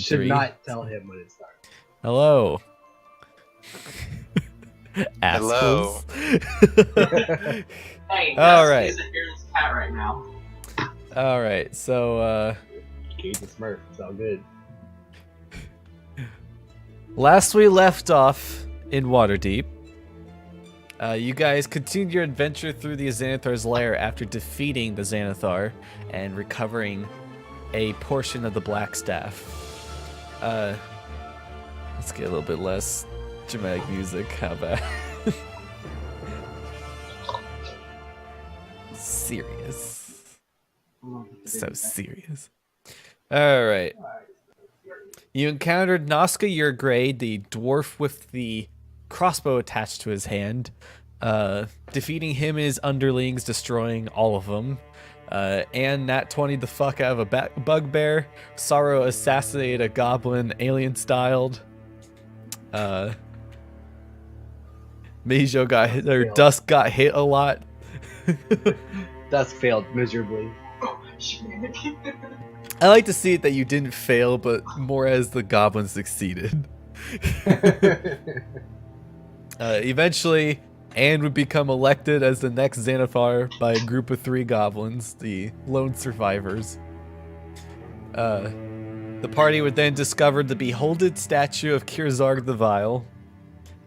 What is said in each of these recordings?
should 3. not tell him when it starts. Hello. Hello. Assholes. Hey, All Gus right. is a hairless cat right now. All right. So He's a Smurf. It's all good. last we left off in Waterdeep, you guys continued your adventure through the Xanathar's lair after defeating the Xanathar and recovering a portion of the Black Staff. Let's get a little bit less dramatic music. How about serious? So serious. All right. You encountered Noska Yurgrade, the dwarf with the crossbow attached to his hand, defeating him and his underlings, destroying all of them. And Nat 20 the fuck out of a bugbear. Sorrow assassinated a goblin, alien-styled. Mijo got hit, or Dusk got hit a lot. Dusk failed miserably. I like to see it that you didn't fail, but more as the goblin succeeded. Eventually, Anne would become elected as the next Xanathar by a group of 3 goblins, the lone survivors. The party would then discover the beholded statue of Kirzarg the Vile.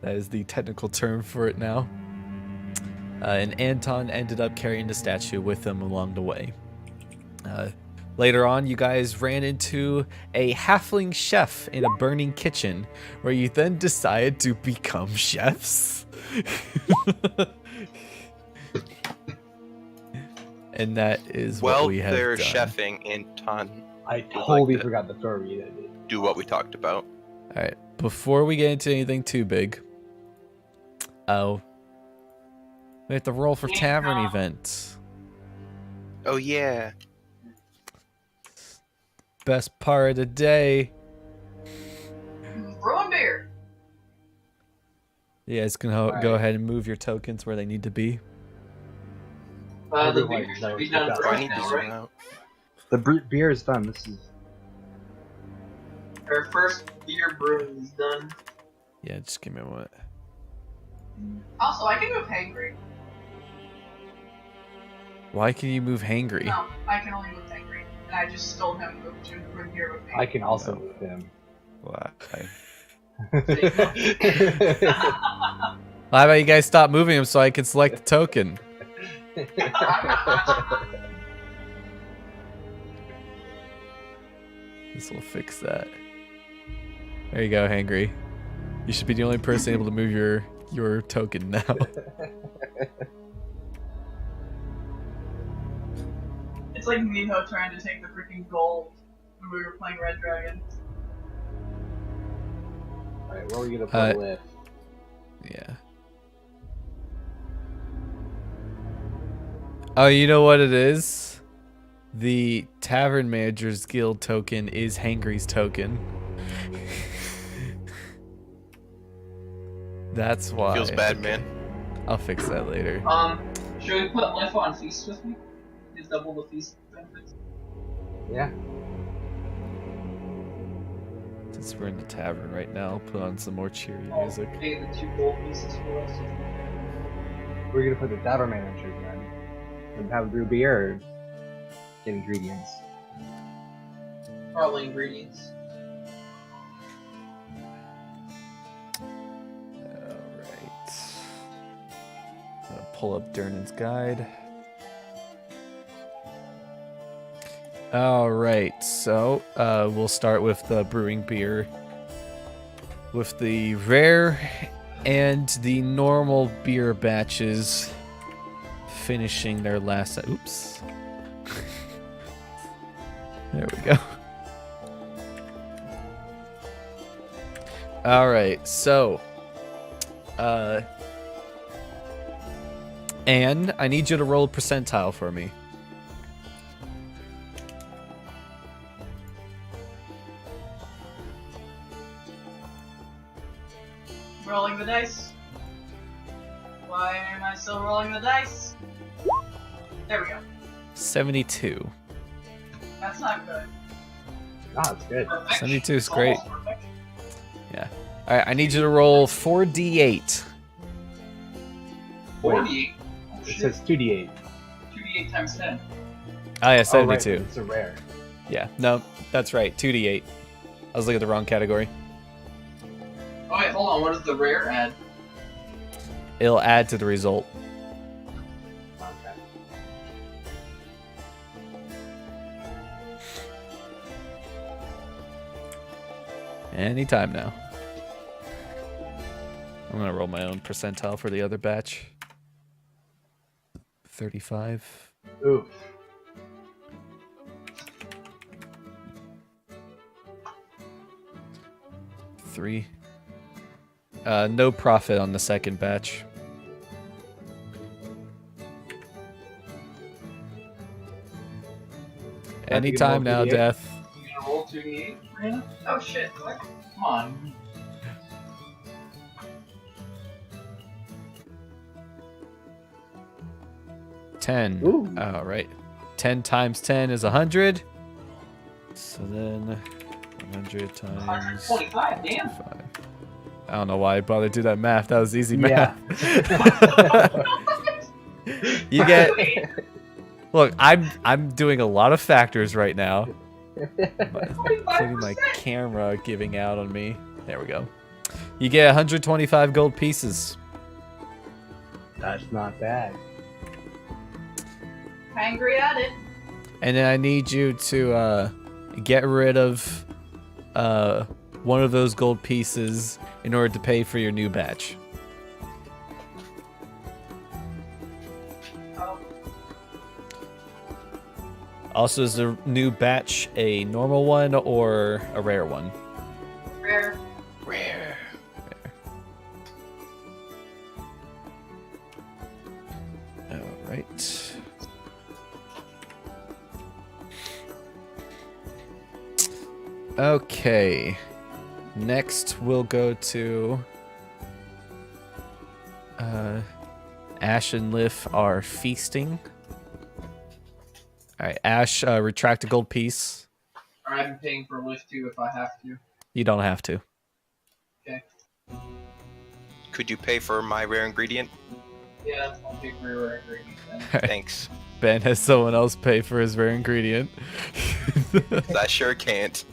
That is the technical term for it now. And Anton ended up carrying the statue with him along the way. Later on, you guys ran into a halfling chef in a burning kitchen, where you then decided to become chefs. And that is what we have they're done. chefing Anton. I Would totally like to forgot the story that did. do what we talked about. All right, before we get into anything too big, we have to roll for tavern event. Oh yeah. Best part of the day. Brewing beer. You guys can go ahead and move your tokens where they need to be. The Everyone beer should knows be done about Do I right need to now, zoom right? out? The beer is done. This is. Our first beer brewing is done. Yeah, just give me a moment. Also, I can move hangry. Why can you move hangry? No, I can only move hangry. And I just told him to brew beer with me. I can also No. move him. Why? How How about you guys stop moving them so I can select the token? This will fix that. There you go, Hangry. You should be the only person able to move your token now. It's like Miho trying to take the freaking gold when we were playing Red Dragon. Alright, where are we gonna put lift? Yeah. Oh, you know what it is? The Tavern Manager's Guild token is Hangry's token. That's why. Feels bad, man. I'll fix that later. Should we put life on feast with me? Just double the feast benefits. Yeah. Since we're in the tavern right now, I'll put on some more cheery Oh, music. pay the 2 gold pieces for us. We're gonna put the tavern manager then. And have brew beer or get ingredients. Probably ingredients. Alright. I'm gonna pull up Durnan's guide. Alright, so we'll start with the brewing beer. With the rare and the normal beer batches finishing their last. Oops. There we go. Alright, so. Anne, I need you to roll a percentile for me. Rolling the dice. Why am I still rolling the dice? There we go. 72. That's not good. Ah, it's good. Perfection. 72 is It's great. almost perfection. All right, I need you to roll 4d8. 48. Oh, It shit. says 2d8. 2d8 times 10. Oh yeah, Oh, right, 72. it's a rare. Yeah, no, that's right. 2d8. I was looking at the wrong category. Oh wait, hold on. What does the rare add? It'll add to the result. Okay. Anytime now. I'm gonna roll my own percentile for the other batch. 35. Oof. Three. No profit on the second batch. Anytime now, 2d8? Death. You gonna roll 2d8, Rana? Oh shit. What? Come on. Ten. Ooh. All right. 10 times 10 is 100. So then 100 times 125, damn. 5. I don't know why I bothered to do that math. That was easy Yeah. math. You get. Look, I'm doing a lot of factors right now. Including my 25%. camera giving out on me. There we go. You get 125 gold pieces. That's not bad. Angry at it. And then I need you to get rid of one of those gold pieces in order to pay for your new batch. Oh, Also, is the new batch a normal one or a rare one? rare. Rare. All right. Okay. Next, we'll go to Ash and Lif are feasting. All right, Ash, retract a gold piece. Alright, I'm paying for lift too if I have to. You don't have to. Okay. Could you pay for my rare ingredient? Yeah, I'll pay for your rare ingredient then. Thanks. Ben has someone else pay for his rare ingredient. 'Cause I sure can't.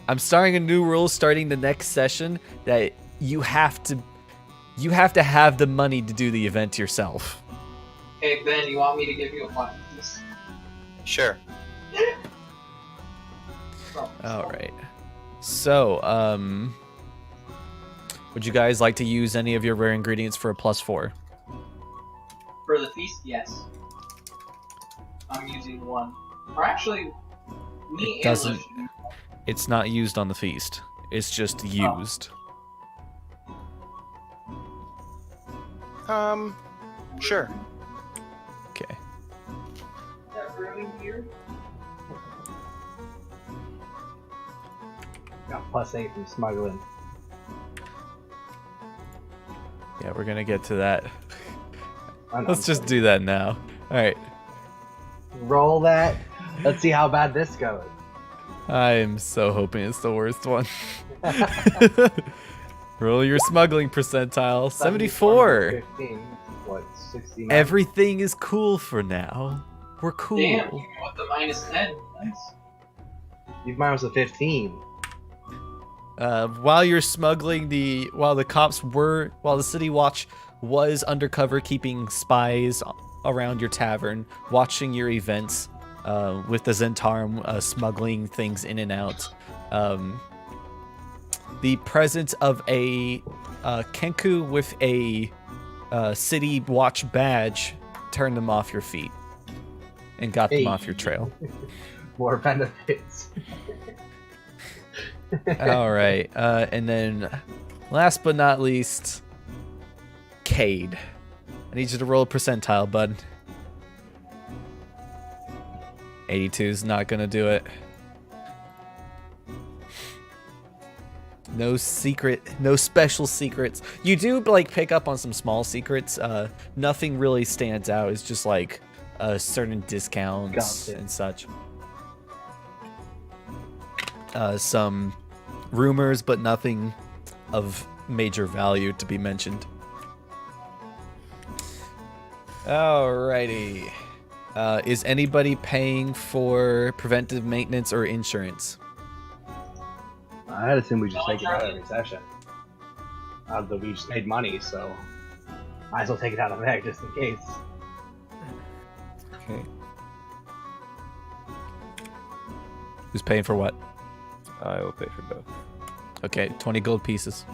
I'm starting a new rule starting the next session that you have to have the money to do the event yourself. Hey Ben, you want me to give you a platinum piece? Sure. All right. So, would you guys like to use any of your rare ingredients for a +4? For the feast, yes. I'm using one. Or actually, me It and doesn't- Liv should use one. It's not used on the feast. It's just used. Sure. Okay. That really weird. Got +8 from smuggling. Yeah, we're gonna get to that. I know, Let's just do that now. All right. roll that. Let's see how bad this goes. I'm so hoping it's the worst one. Roll your smuggling percentile. 74. 15. What? 69. Everything is cool for now. We're cool. Damn, even with the -10. Nice. You've minus a 15. While you're smuggling while the city watch was undercover keeping spies around your tavern, watching your events, with the Xanathar smuggling things in and out, the presence of a Kenku with a city watch badge turned them off your feet and got them Hey. off your trail. More benefits. All right, and then last but not least, Cade. I need you to roll a percentile, bud. 82 is not gonna do it. No special secrets. You do like pick up on some small secrets. Nothing really stands out. It's just like certain discounts Gotcha. and such. some rumors, but nothing of major value to be mentioned. Alrighty. Is anybody paying for preventive maintenance or insurance? I'd assume we just take it out every session. Although we just made money, so might as well take it out of there just in case. Okay. Who's paying for what? I will pay for both. Okay, 20 gold pieces.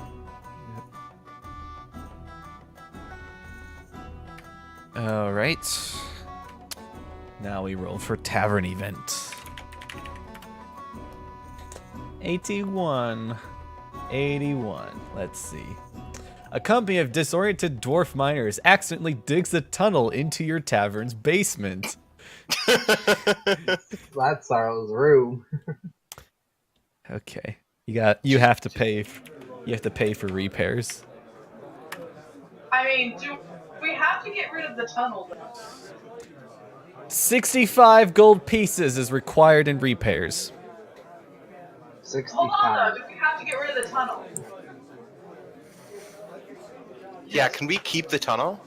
All right. Now we roll for tavern event. 81. 81. Let's see. A company of disoriented dwarf miners accidentally digs a tunnel into your tavern's basement. That's Sorrow's room. Okay. You have to pay for repairs. I mean, do we have to get rid of the tunnel, though? 65 gold pieces is required in repairs. 60 Hold on, pounds. though. Do we have to get rid of the tunnel? Yeah, can we keep the tunnel?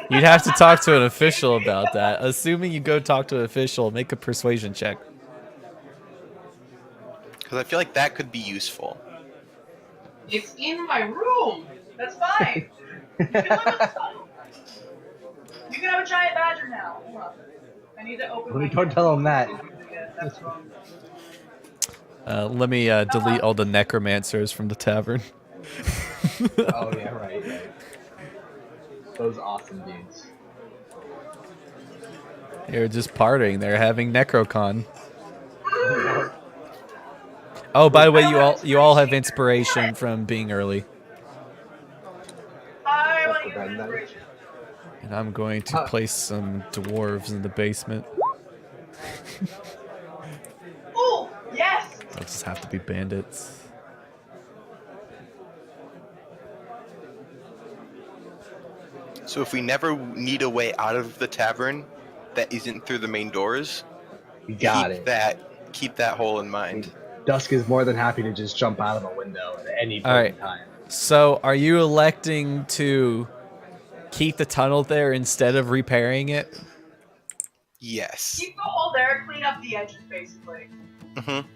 You'd have to talk to an official about that. Assuming you go talk to an official, make a persuasion check. Because I feel like that could be useful. It's in my room. That's fine. You can live with the tunnel. You can have a giant badger now. Hold on. I need to open my Don't tell him that. Yeah, that's wrong. Let me delete all the necromancers from the tavern. Oh yeah, right. Those awesome dudes. They're just partying. They're having Necrocon. Oh, by the way, you all have inspiration from being early. I want to That's use the inspiration. And I'm going to place some dwarves in the basement. Ooh, yes. They'll just have to be bandits. So if we never need a way out of the tavern that isn't through the main doors, You got keep that hole in mind. Dusk is more than happy to just jump out of a window at any point Alright. in time. So, are you electing to keep the tunnel there instead of repairing it? Yes. Keep the hole there, clean up the edges, basically. Mm-hmm.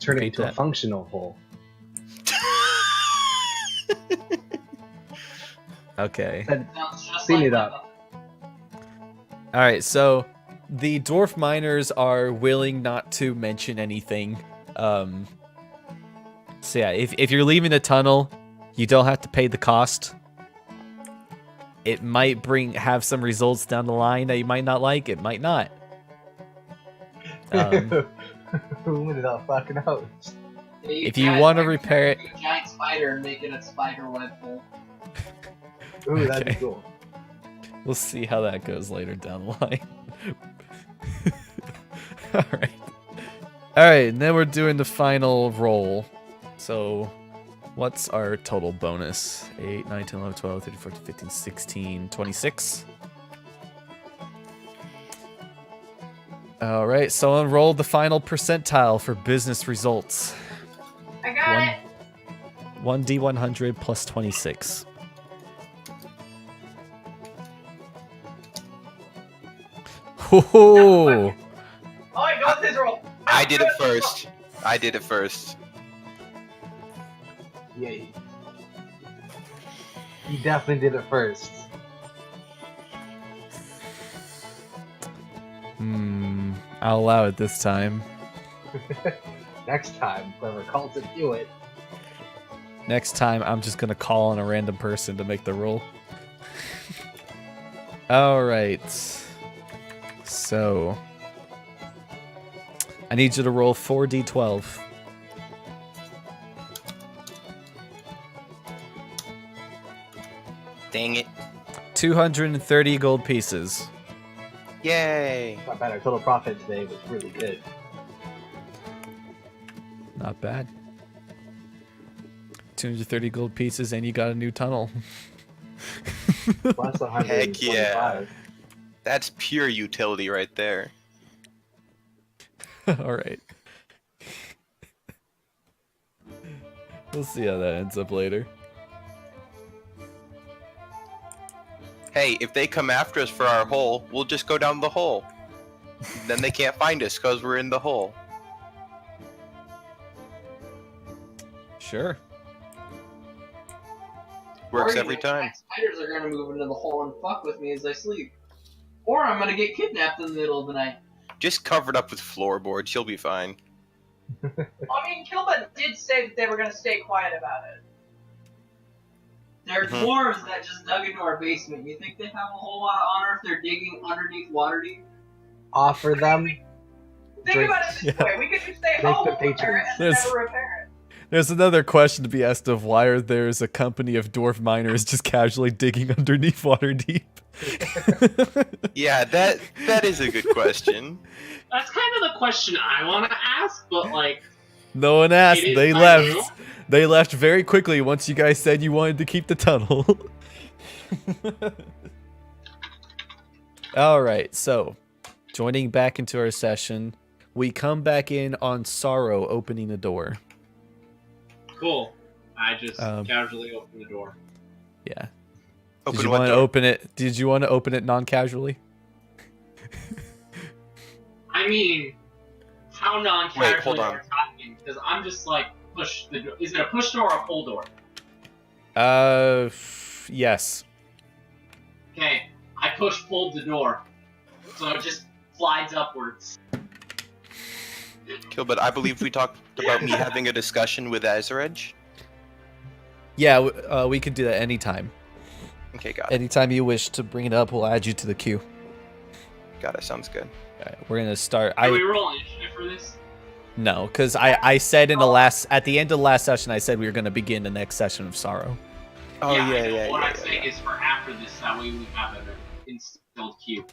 Turn it Repeat into a that. functional hole. Okay. Then Sounds just clean like it up. All right, so the dwarf miners are willing not to mention anything. So yeah, if you're leaving the tunnel, you don't have to pay the cost. It might have some results down the line that you might not like. It might not. Who the fuck knows? If you want to repair it, A giant spider and make it a spider web hole. Ooh, that'd be Okay. cool. we'll see how that goes later down the line. All right. All right, and then we're doing the final roll. So, what's our total bonus? 8, 9, 10, 11, 12, 13, 14, 15, 16, 26. All right, so unroll the final percentile for business results. I got it. 1d100 plus 26. Ho Oh, wait, go with his roll. I did it Go with his first. I did it first. Yeah. You definitely did it first. I'll allow it this time. Next time, whoever calls it, do it. Next time, I'm just gonna call on a random person to make the roll. All right. So, I need you to roll 4d12. Dang it. 230 gold pieces. Yay. Not bad. Our total profit today was really good. Not bad. 230 gold pieces, and you got a new tunnel. Plus 125. Heck yeah. That's pure utility right there. All right. We'll see how that ends up later. Hey, if they come after us for our hole, we'll just go down the hole. Then they can't find us because we're in the hole. Sure. Works Or every even time. Spiders are gonna move into the hole and fuck with me as I sleep. Or I'm gonna get kidnapped in the middle of the night. Just cover it up with floorboards. You'll be fine. I mean, Kilbert did say that they were gonna stay quiet about it. They're dwarves that just dug into our basement. You think they have a whole lot of honor if they're digging underneath Waterdeep? Offer them. Think Drink- about it this way: we could just stay Drink home the with her patrons. and There's- never repair it. There's another question to be asked of why are there's a company of dwarf miners just casually digging underneath Waterdeep? Yeah, that is a good question. That's kind of the question I want to ask, but like, No one asked. It is They my left. room. They left very quickly once you guys said you wanted to keep the tunnel. All right, so joining back into our session, we come back in on Sorrow opening the door. cool. I just Um, casually opened the door. Yeah. Open Did you what want to door? open it? Did you want to open it non-casually? I mean, how non-casually hold on. are we talking? Because I'm just like, push the door. Is it a push door or a pull door? Yes. Okay, I pulled the door, so it just slides upwards. Kill, but I believe we talked about me having a discussion with Azarej. Yeah, we could do that anytime. Okay, got it. Anytime you wish to bring it up, we'll add you to the queue. Got it. Sounds good. All right, we're gonna start. Can we roll initiative for this? No, because I said in the at the end of the last session, I said we were gonna begin the next session of Sorrow. Oh I know. yeah. What I'm saying is for after this, that way we have an instilled queue.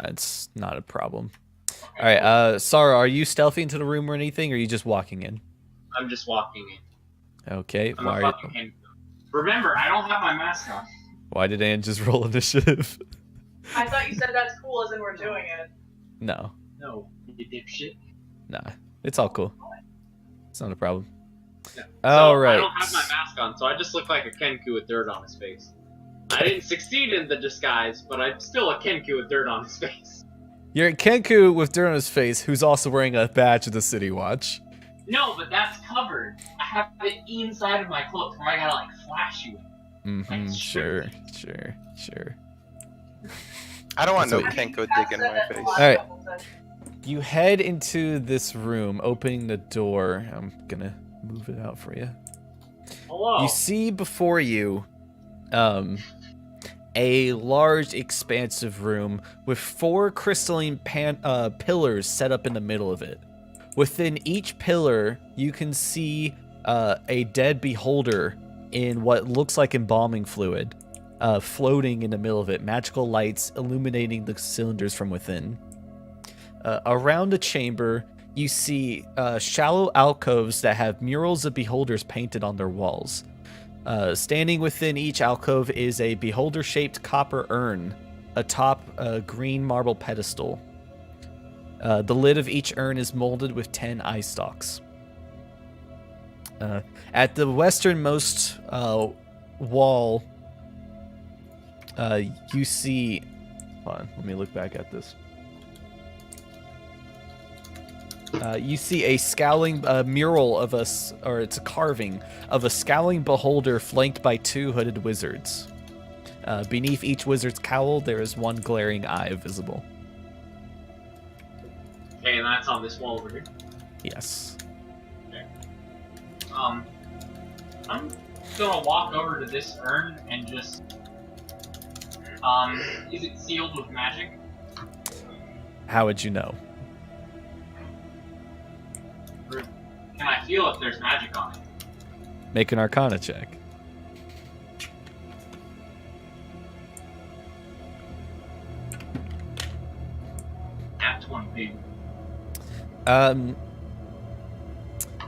It's not a problem. All right, Sorrow, are you stealthy into the room or anything, or are you just walking in? I'm just walking in. Okay. I'm a fucking hand. Remember, I don't have my mask on. Why did Anne just roll initiative? I thought you said that's cool, as in we're doing it. No, No, you dipshit. nah, it's all cool. It's not a problem. Yeah. All So, right. I don't have my mask on, so I just look like a Kenku with dirt on his face. I didn't succeed in the disguise, but I'm still a Kenku with dirt on his face. You're at Kenku with dirt on his face, who's also wearing a badge of the City Watch. No, but that's covered. I have it inside of my clothes where I gotta like flash you. Mm-hmm. Like, Sure. I don't want no That's Kenko dick in my face. Alright. You head into this room, opening the door. I'm gonna move it out for you. Hello. You see before you a large, expansive room with 4 crystalline pillars set up in the middle of it. Within each pillar, you can see a dead beholder in what looks like embalming fluid, floating in the middle of it, magical lights illuminating the cylinders from within. Around the chamber, you see shallow alcoves that have murals of beholders painted on their walls. Standing within each alcove is a beholder-shaped copper urn atop a green marble pedestal. The lid of each urn is molded with 10 eye stalks. At the westernmost wall, you see... Hold on, let me look back at this. You see a scowling mural of us, or it's a carving of a scowling beholder flanked by 2 hooded wizards. Beneath each wizard's cowl, there is 1 glaring eye visible. Okay, and that's on this wall over here. Yes. I'm gonna walk over to this urn and just. Is it sealed with magic? How would you know? Or can I feel if there's magic on it? Make an Arcana check. That's one big.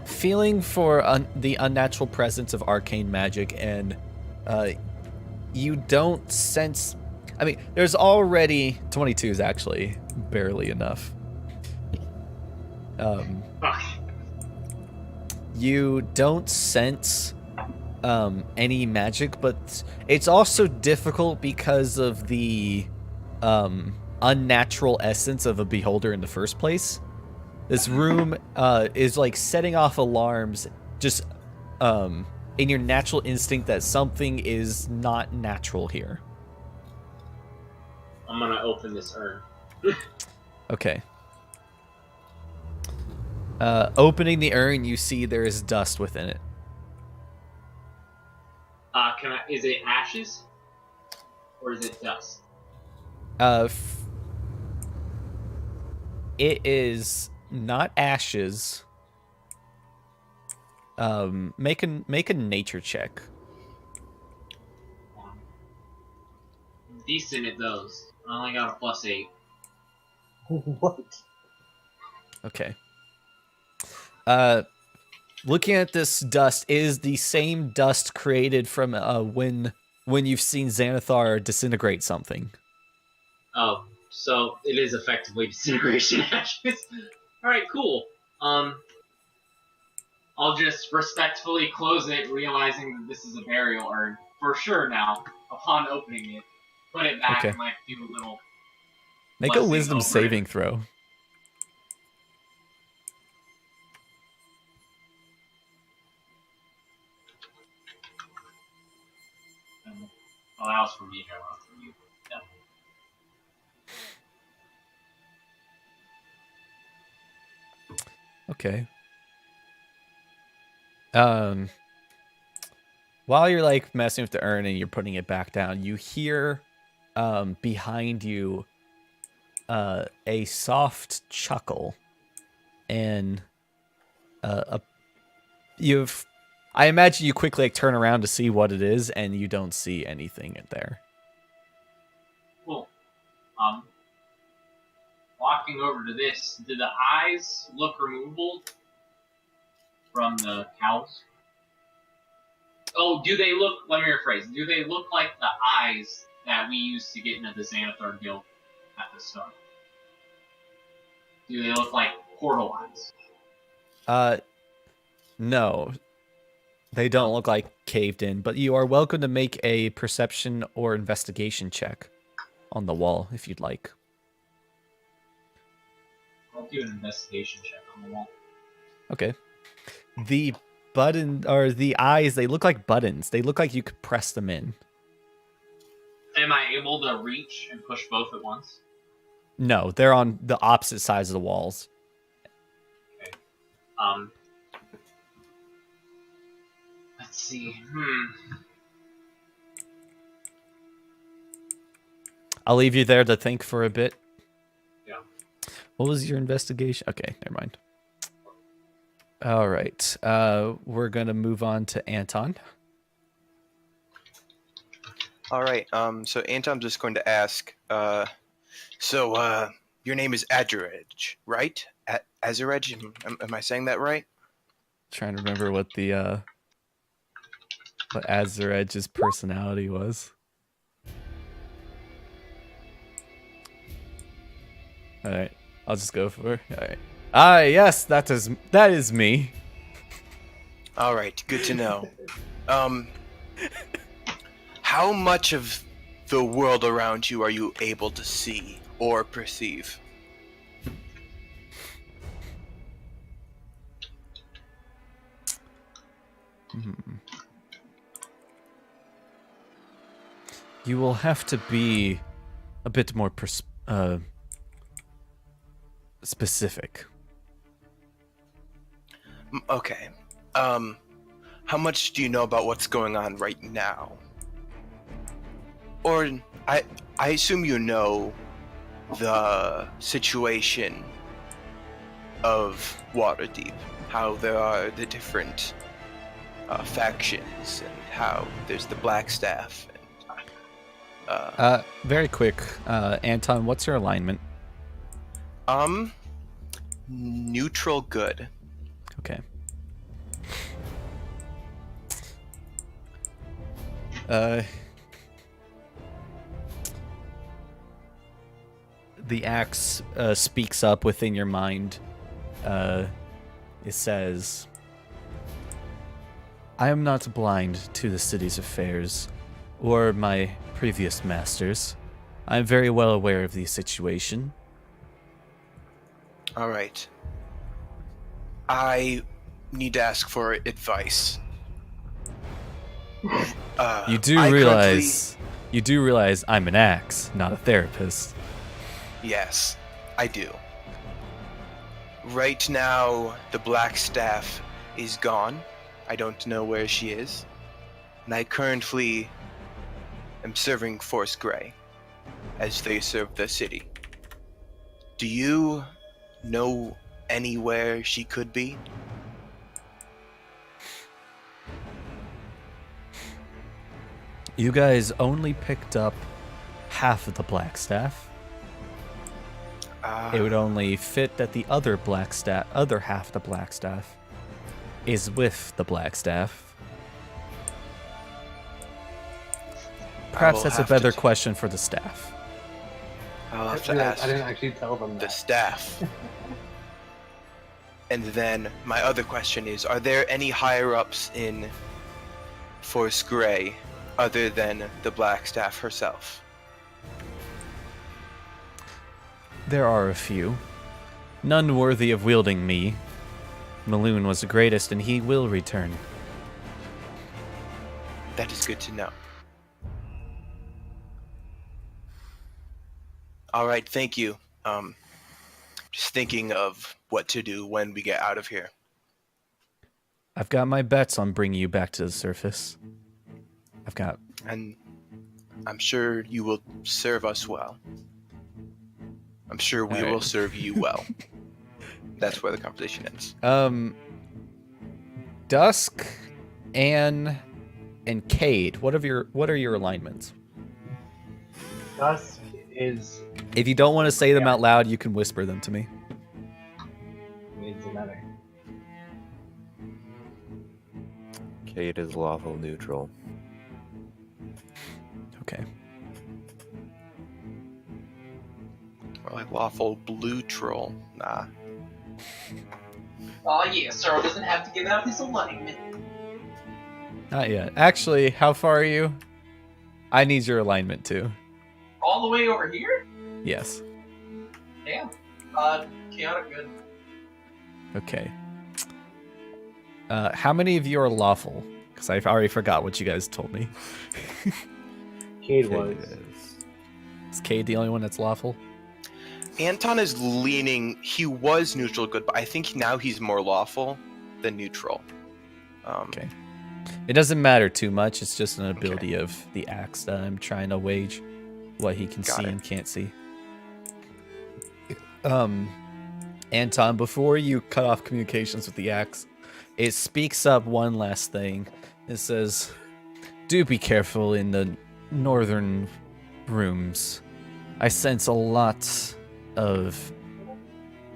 Feeling for the unnatural presence of arcane magic, and you don't sense I mean, there's already 22 is actually barely enough. Fuck. You don't sense any magic, but it's also difficult because of the unnatural essence of a beholder in the first place. This room is like setting off alarms just in your natural instinct that something is not natural here. I'm gonna open this urn. Okay. Opening the urn, you see there is dust within it. Is it ashes? Or is it dust? It is not ashes. Make a nature check. Decent at those. I only got a +8. What? Okay. Looking at this dust is the same dust created from when you've seen Xanathar disintegrate something. Oh, so it is effectively disintegration ashes. Alright, cool. I'll just respectfully close it, realizing that this is a burial urn. For sure now, upon opening it. Put it back Okay. and like do a little... Make a blessing wisdom over saving it. throw. Oh, that was for me, that was for you. Okay. While you're like messing with the urn and you're putting it back down, you hear behind you a soft chuckle, and I imagine you quickly like turn around to see what it is, and you don't see anything in there. Cool. Walking over to this, do the eyes look removable from the cows? Oh, do they look, let me rephrase, do they look like the eyes that we used to get into the Xanathar Guild at the start? Do they look like portal eyes? No. They don't look like caved in, but you are welcome to make a perception or investigation check on the wall if you'd like. I'll do an investigation check on the wall. Okay. The button or the eyes, they look like buttons. They look like you could press them in. Am I able to reach and push both at once? No, they're on the opposite sides of the walls. Okay. Let's see. I'll leave you there to think for a bit. Yeah. What was your investigation? Okay, never mind. All right. We're going to move on to Anton. All right. So Anton's just going to ask. So your name is Azurej, right? Azurej? Am I saying that right? Trying to remember what the what Azurej's personality was. All right. I'll just go for it. All right. Ah, yes, that is me. All right. Good to know. How much of the world around you are you able to see or perceive? You will have to be a bit more specific. Okay. How much do you know about what's going on right now? Or I assume you know the situation of Waterdeep, how there are the different factions, and how there's the Blackstaff. And, very quick, Anton, what's your alignment? Neutral good. Okay. the axe speaks up within your mind. It says, I am not blind to the city's affairs or my previous masters. I am very well aware of the situation. All right. I need to ask for advice. You do I realize I'm an axe, not a therapist. Yes, I do. Right now, the Black Staff is gone. I don't know where she is. And I currently am serving Force Grey as they serve the city. Do you know anywhere she could be? You guys only picked up half of the Black Staff. It would only fit that the other half of the Black Staff is with the Black Staff. Perhaps that's a better question for the staff. I'll have to ask I didn't actually tell them the that. staff. And then my other question is, are there any higher-ups in Force Grey other than the Black Staff herself? There are a few. None worthy of wielding me. Maloon was the greatest, and he will return. That is good to know. All right, thank you. Just thinking of what to do when we get out of here. I've got my bets on bringing you back to the surface. And I'm sure you will serve us well. I'm sure we will serve you well. That's where the conversation ends. Dusk, Anne, and Cade. What are your alignments? Dusk is. If you don't want to say them out loud, you can whisper them to me. It doesn't matter. Kate is lawful neutral. Okay. Or like lawful blue troll. Nah. Oh yeah, Sorrow doesn't have to give out his alignment. Not yet. Actually, how far are you? I need your alignment too. All the way over here? Yes. Damn. Chaotic good. Okay. How many of you are lawful? Because I've already forgot what you guys told me. Cade was. Is Cade the only one that's lawful? Anton is leaning. He was neutral good, but I think now he's more lawful than neutral. Okay. It doesn't matter too much. It's just an ability of the axe that I'm trying to wage what he can see and can't see. Anton, before you cut off communications with the axe, it speaks up one last thing. It says, do be careful in the northern rooms. I sense a lot of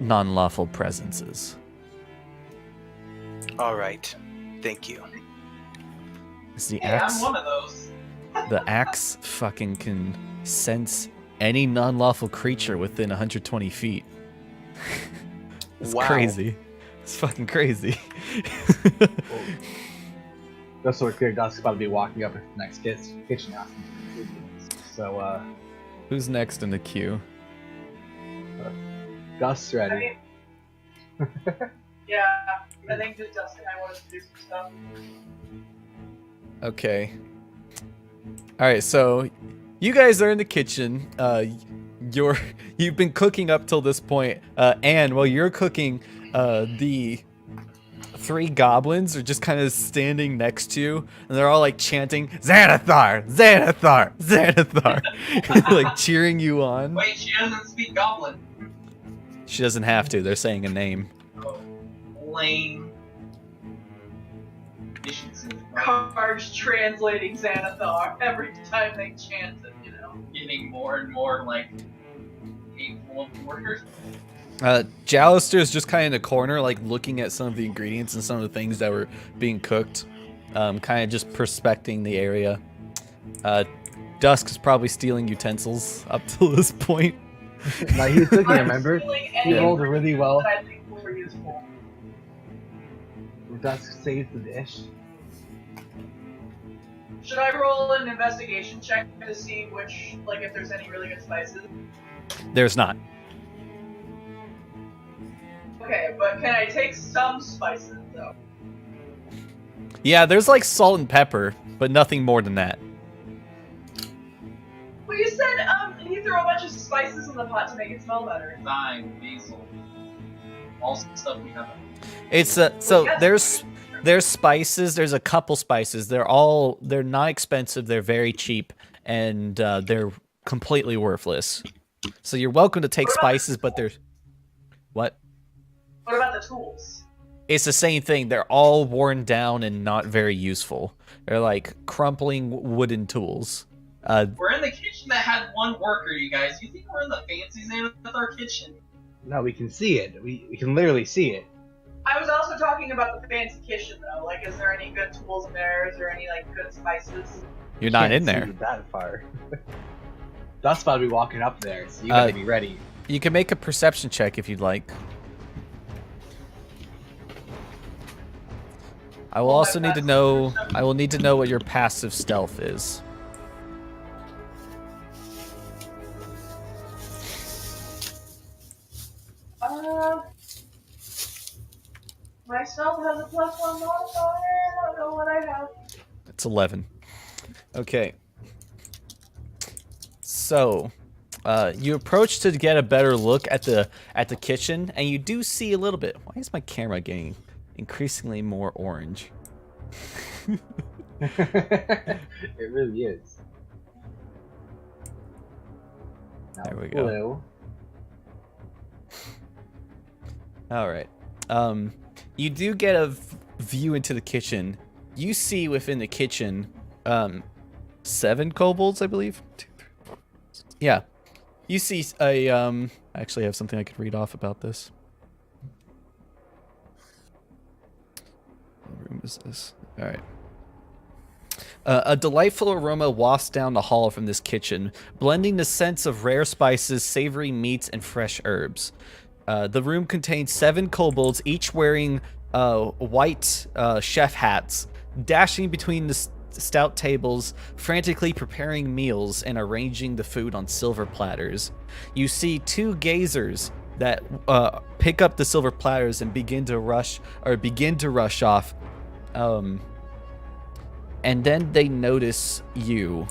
non-lawful presences. All right. Thank you. Is the Hey, axe? I'm one of those. The axe fucking can sense any non-lawful creature within 120 feet. It's Wow. crazy. It's fucking crazy. Just so we're clear, Dusk's about to be walking up to the next kitchen house. So, Who's next in the queue? Dusk's ready. Yeah, I think that Dustin and I wanted to do some stuff. Okay. All right, so you guys are in the kitchen. You've been cooking up till this point. And while you're cooking, the 3 goblins are just kind of standing next to you, and they're all like chanting, Xanathar! Xanathar! Xanathar! Like cheering you on. Wait, she doesn't speak Goblin. She doesn't have to. They're saying a name. Oh, lame. Cards translating Xanathar every time they chant it, you know, getting more and more like hateful of workers. Jallister's just kind of in a corner, like looking at some of the ingredients and some of the things that were being cooked, kind of just prospecting the area. Dusk is probably stealing utensils up till this point. No, he was cooking, I'm remember? stealing He any rolled really well. that I think were useful. Dusk saved the dish. Should I roll an investigation check to see which, like, if there's any really good spices? There's not. Okay, but can I take some spices, though? Yeah, there's like salt and pepper, but nothing more than that. Well, you said, you throw a bunch of spices in the pot to make it smell better. Thyme, basil, all stuff we have. It's so there's spices. There's a couple spices. They're not expensive. They're very cheap, and they're completely worthless. So you're welcome to take spices, but there's what? What about the tools? It's the same thing. They're all worn down and not very useful. They're like crumpling wooden tools. We're in the kitchen that had one worker, you guys. You think we're in the fancy Xanathar kitchen? No, we can see it. We can literally see it. I was also talking about the fancy kitchen, though. Like, is there any good tools in there? Is there any, like, good spices? You're not Can't in there. see that far. That's about to be walking up there, so you gotta be ready. You can make a perception check if you'd like. I will also need to know. I will need to know what your passive stealth is. Myself has a +1 modifier. I don't know what I have. It's 11. Okay. So, you approach to get a better look at the kitchen, and you do see a little bit. Why is my camera getting increasingly more orange? It really is. Now There we go. blue. All right. You do get a view into the kitchen. You see within the kitchen, 7 kobolds, I believe. 2, 3, 4, 5, 6. Yeah. You see a I actually have something I could read off about this. What room is this? All right. A delightful aroma wafts down the hall from this kitchen, blending the scents of rare spices, savory meats, and fresh herbs. The room contains 7 kobolds, each wearing white chef hats, dashing between the stout tables, frantically preparing meals and arranging the food on silver platters. You see 2 gazers that pick up the silver platters and begin to rush off. And then they notice you.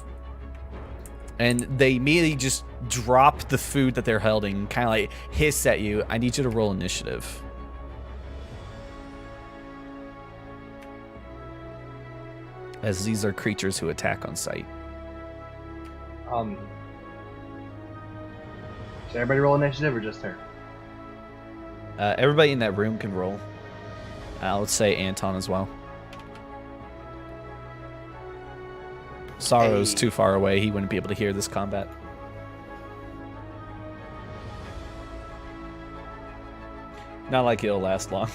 And they immediately just drop the food that they're holding, kind of like hiss at you. I need you to roll initiative. As these are creatures who attack on sight. Should everybody roll initiative or just her? Everybody in that room can roll. I would say Anton as well. Sorrow's too far away. He wouldn't be able to hear this combat. Not like it'll last long.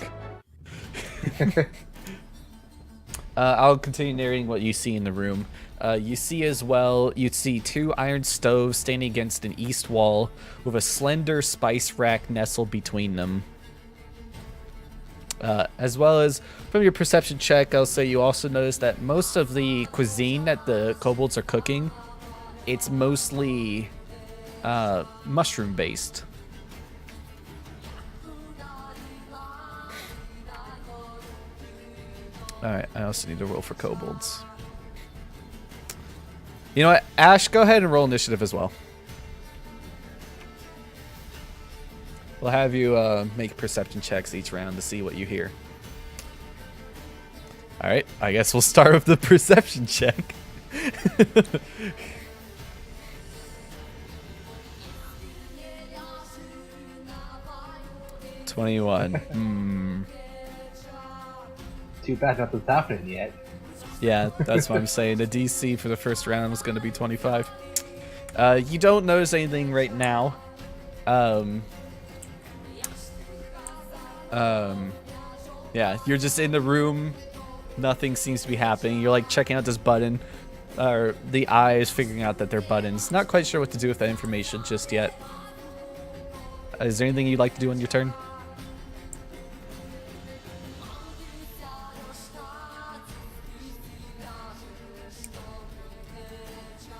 I'll continue narrating what you see in the room. You see as well, you'd see 2 iron stoves standing against an east wall with a slender spice rack nestled between them. As well as from your perception check, I'll say you also notice that most of the cuisine that the kobolds are cooking, it's mostly mushroom based. Alright, I also need to roll for kobolds. You know what, Ash, go ahead and roll initiative as well. We'll have you make perception checks each round to see what you hear. Alright, I guess we'll start with the perception check. 21. Too bad nothing's happening yet. Yeah, that's what I'm saying. The DC for the first round is going to be 25. You don't notice anything right now. Yeah, you're just in the room. Nothing seems to be happening. You're like checking out this button, or the eyes figuring out that they're buttons. Not quite sure what to do with that information just yet. Is there anything you'd like to do on your turn?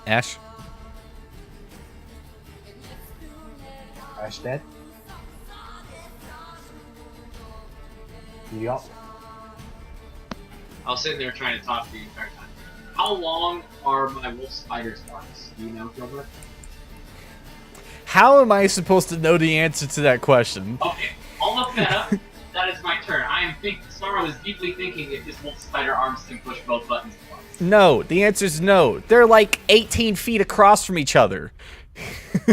Ash? Ash dead? Yup. I was sitting there trying to talk to you the entire time. How long are my wolf spider's arms? Do you know, Gilbert? How am I supposed to know the answer to that question? Okay, I'll look that up. That is my turn. I am thinking. Sorrow is deeply thinking if this wolf spider arms can push both buttons at once. No, the answer is no. They're like 18 feet across from each other.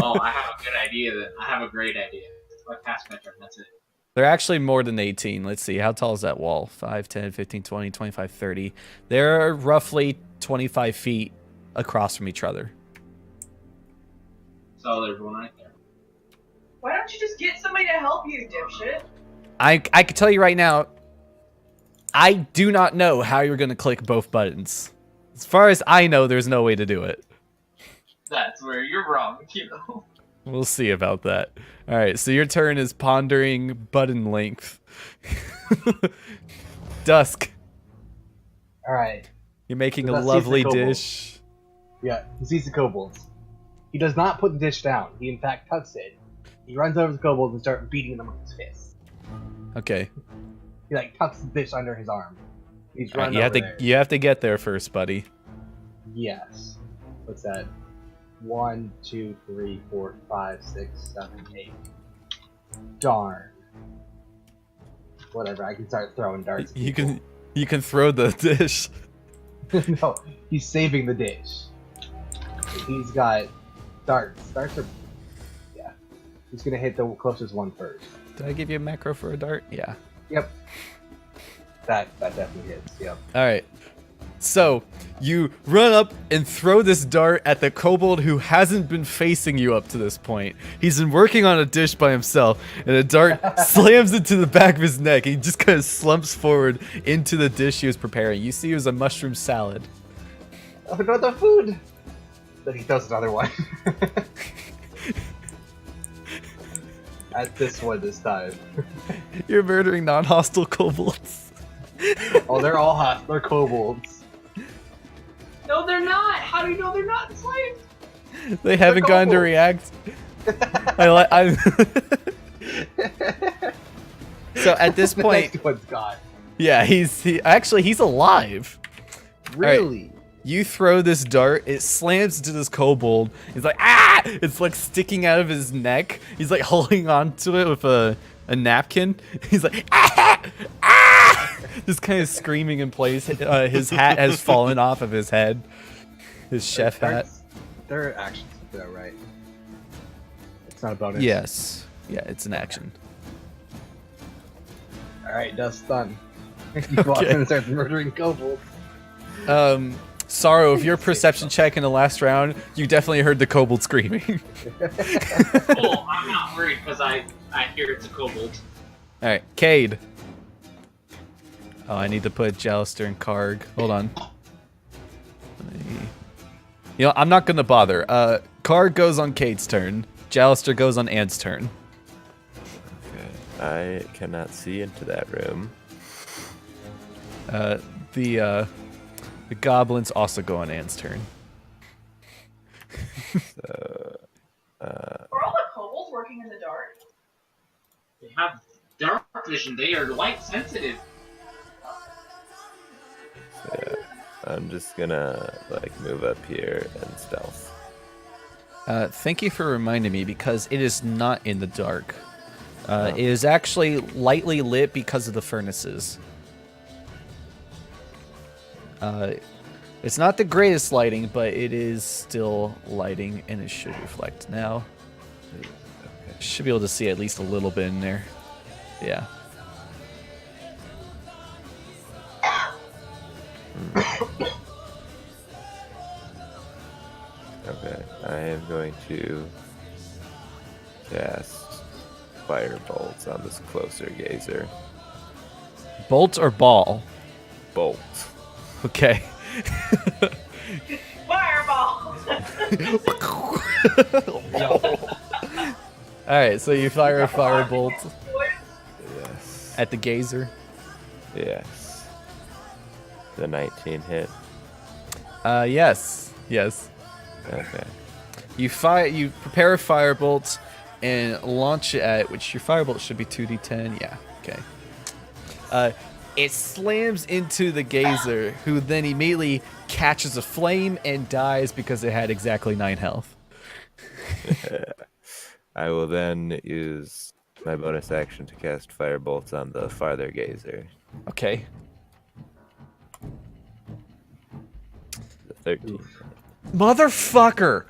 Oh, I have a good idea. I have a great idea. I passed my turn. That's it. They're actually more than 18. Let's see. How tall is that wall? 5, 10, 15, 20, 25, 30. They're roughly 25 feet across from each other. So there's one right there. Why don't you just get somebody to help you, dipshit? I can tell you right now, I do not know how you're going to click both buttons. As far as I know, there's no way to do it. That's where you're wrong, you know. We'll see about that. All right, so your turn is pondering button length. Dusk. All right. You're making a Let's see lovely the kobold. dish. Yeah, he sees the kobolds. He does not put the dish down. He in fact tucks it. He runs over to the kobolds and starts beating them with his fists. Okay. He like tucks the dish under his arm. He's All right, running you have over to there. you have to get there first, buddy. Yes. What's that? 1, 2, 3, 4, 5, 6, 7, 8. Darn. Whatever. I can start throwing darts. at You people. can throw the dish. No, he's saving the dish. He's got darts. Darts are. Yeah. He's gonna hit the closest one first. Did I give you a macro for a dart? Yeah. Yep. That definitely hits. Yep. All right. So you run up and throw this dart at the kobold who hasn't been facing you up to this point. He's been working on a dish by himself, and a dart slams into the back of his neck. He just kind of slumps forward into the dish he was preparing. You see it was a mushroom salad. Oh, no, the food! Then he throws another one. At this one this time. You're murdering non-hostile kobolds. Oh, they're all hot. They're kobolds. No, they're not. How do you know they're not enslaved? They haven't gotten to kobolds. react. So at this The point, next one's gone. yeah, he's alive. Really? You throw this dart, it slams into this kobold. He's like, ah! It's like sticking out of his neck. He's like holding on to it with a napkin. He's like, ah! Ah! Just kind of screaming in place. His hat has fallen off of his head. His chef hat. They're actions, though, right? It's not a bonus. Yes. Yeah, it's an action. Alright, Dust done. You walk in and start murdering kobolds. Sorrow, if your perception check in the last round, you definitely heard the kobold screaming. Cool, I'm not worried because I hear it's a kobold. Alright, Cade. Oh, I need to put Jalister and Karg. Hold on. You know, I'm not gonna bother. Karg goes on Cade's turn. Jalister goes on Ant's turn. Okay. I cannot see into that room. The goblins also go on Ant's turn. So, Are all the kobolds working in the dark? They have dark vision. They are light sensitive. yeah, I'm just gonna like move up here and stealth. Thank you for reminding me, because it is not in the dark. It is actually lightly lit because of the furnaces. It's not the greatest lighting, but it is still lighting, and it should reflect now. Okay. Should be able to see at least a little bit in there. Yeah. Okay, I am going to cast fire bolts on this closer gazer. Bolt or ball? Bolt. Okay. Fireball! Alright, so you fire a firebolt Yes. at the gazer. Yes. The 19 hit. Yes. Yes. Okay. You prepare a firebolt and launch it at which your firebolt should be 2d10. Yeah, okay. It slams into the gazer, who then immediately catches a flame and dies because it had exactly 9 health. I will then use my bonus action to cast firebolts on the farther gazer. Okay. The 13. Motherfucker!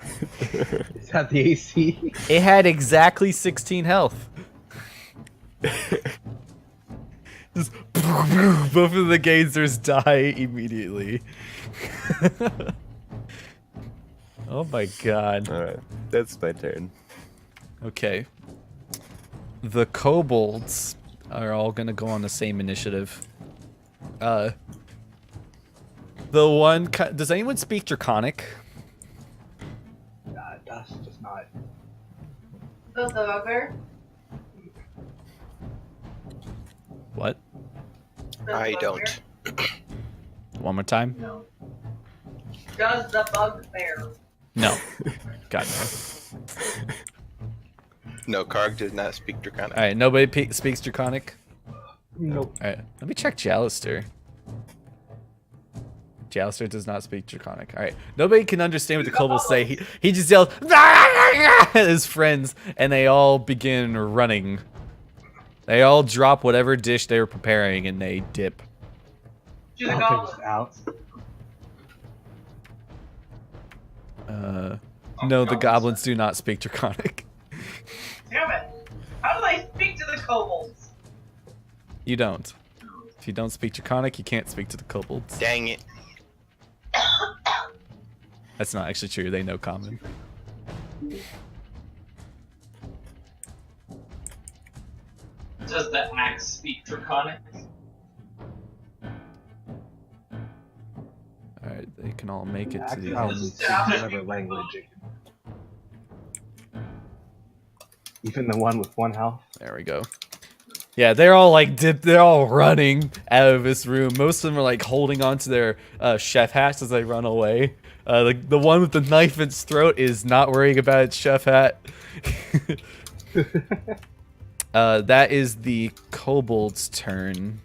Is that the AC? It had exactly 16 health. Just both of the gazers die immediately. Oh my god. Alright, that's my turn. Okay. The kobolds are all gonna go on the same initiative. The one... Does anyone speak Draconic? Dust does not. The bugbear? What? I don't. One more time? No. Does the bugbear? No. God, no. No, Karg does not speak Draconic. Alright, nobody speaks Draconic? Nope. Alright, let me check Jalister. Jalister does not speak Draconic. Alright, nobody can understand what the kobolds say. He just yells at his friends, and they all begin running. They all drop whatever dish they were preparing, and they dip. To the I'll take goblin. this out. No, the goblins do not speak Draconic. Damn it! How do I speak to the kobolds? You don't. If you don't speak Draconic, you can't speak to the kobolds. Dang it. That's not actually true. They know common. Does the axe speak Draconic? Alright, they can all make it to Actually, the I'll end. speak whatever language it can. Even the one with 1 health. There we go. Yeah, they're all like they're all running out of this room. Most of them are like holding onto their chef hats as they run away. The one with the knife in its throat is not worrying about its chef hat. That is the kobold's turn.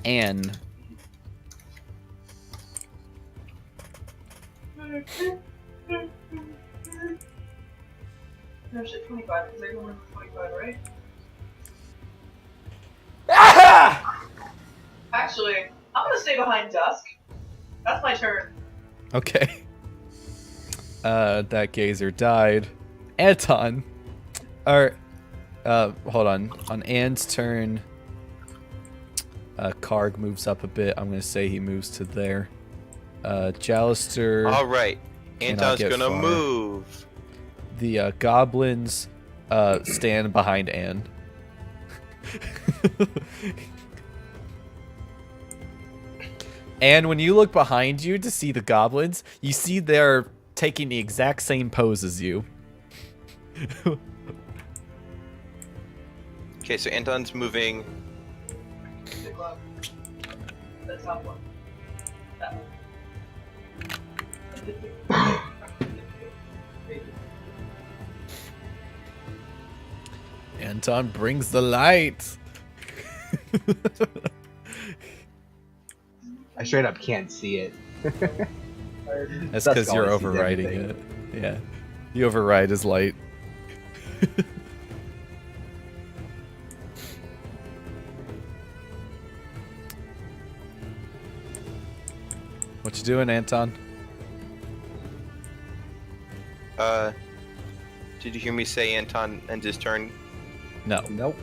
And No shit, 25, because I go in for 25, right? Actually, I'm gonna stay behind Dusk. That's my turn. okay. That gazer died. Anton. Or hold on. On Anne's turn, Karg moves up a bit. I'm gonna say he moves to there. Jalister. All right. cannot Anton's get gonna far. move. The goblins stand behind Anne. And when you look behind you to see the goblins, you see they're taking the exact same pose as you. Okay, so Anton's moving. The glove. The top one. That one. Anton brings the light. I straight up can't see it. That's Dusk because you're always sees overriding everything. it. Yeah. You override his light. What you doing, Anton? Did you hear me say Anton ends his turn? No. Nope.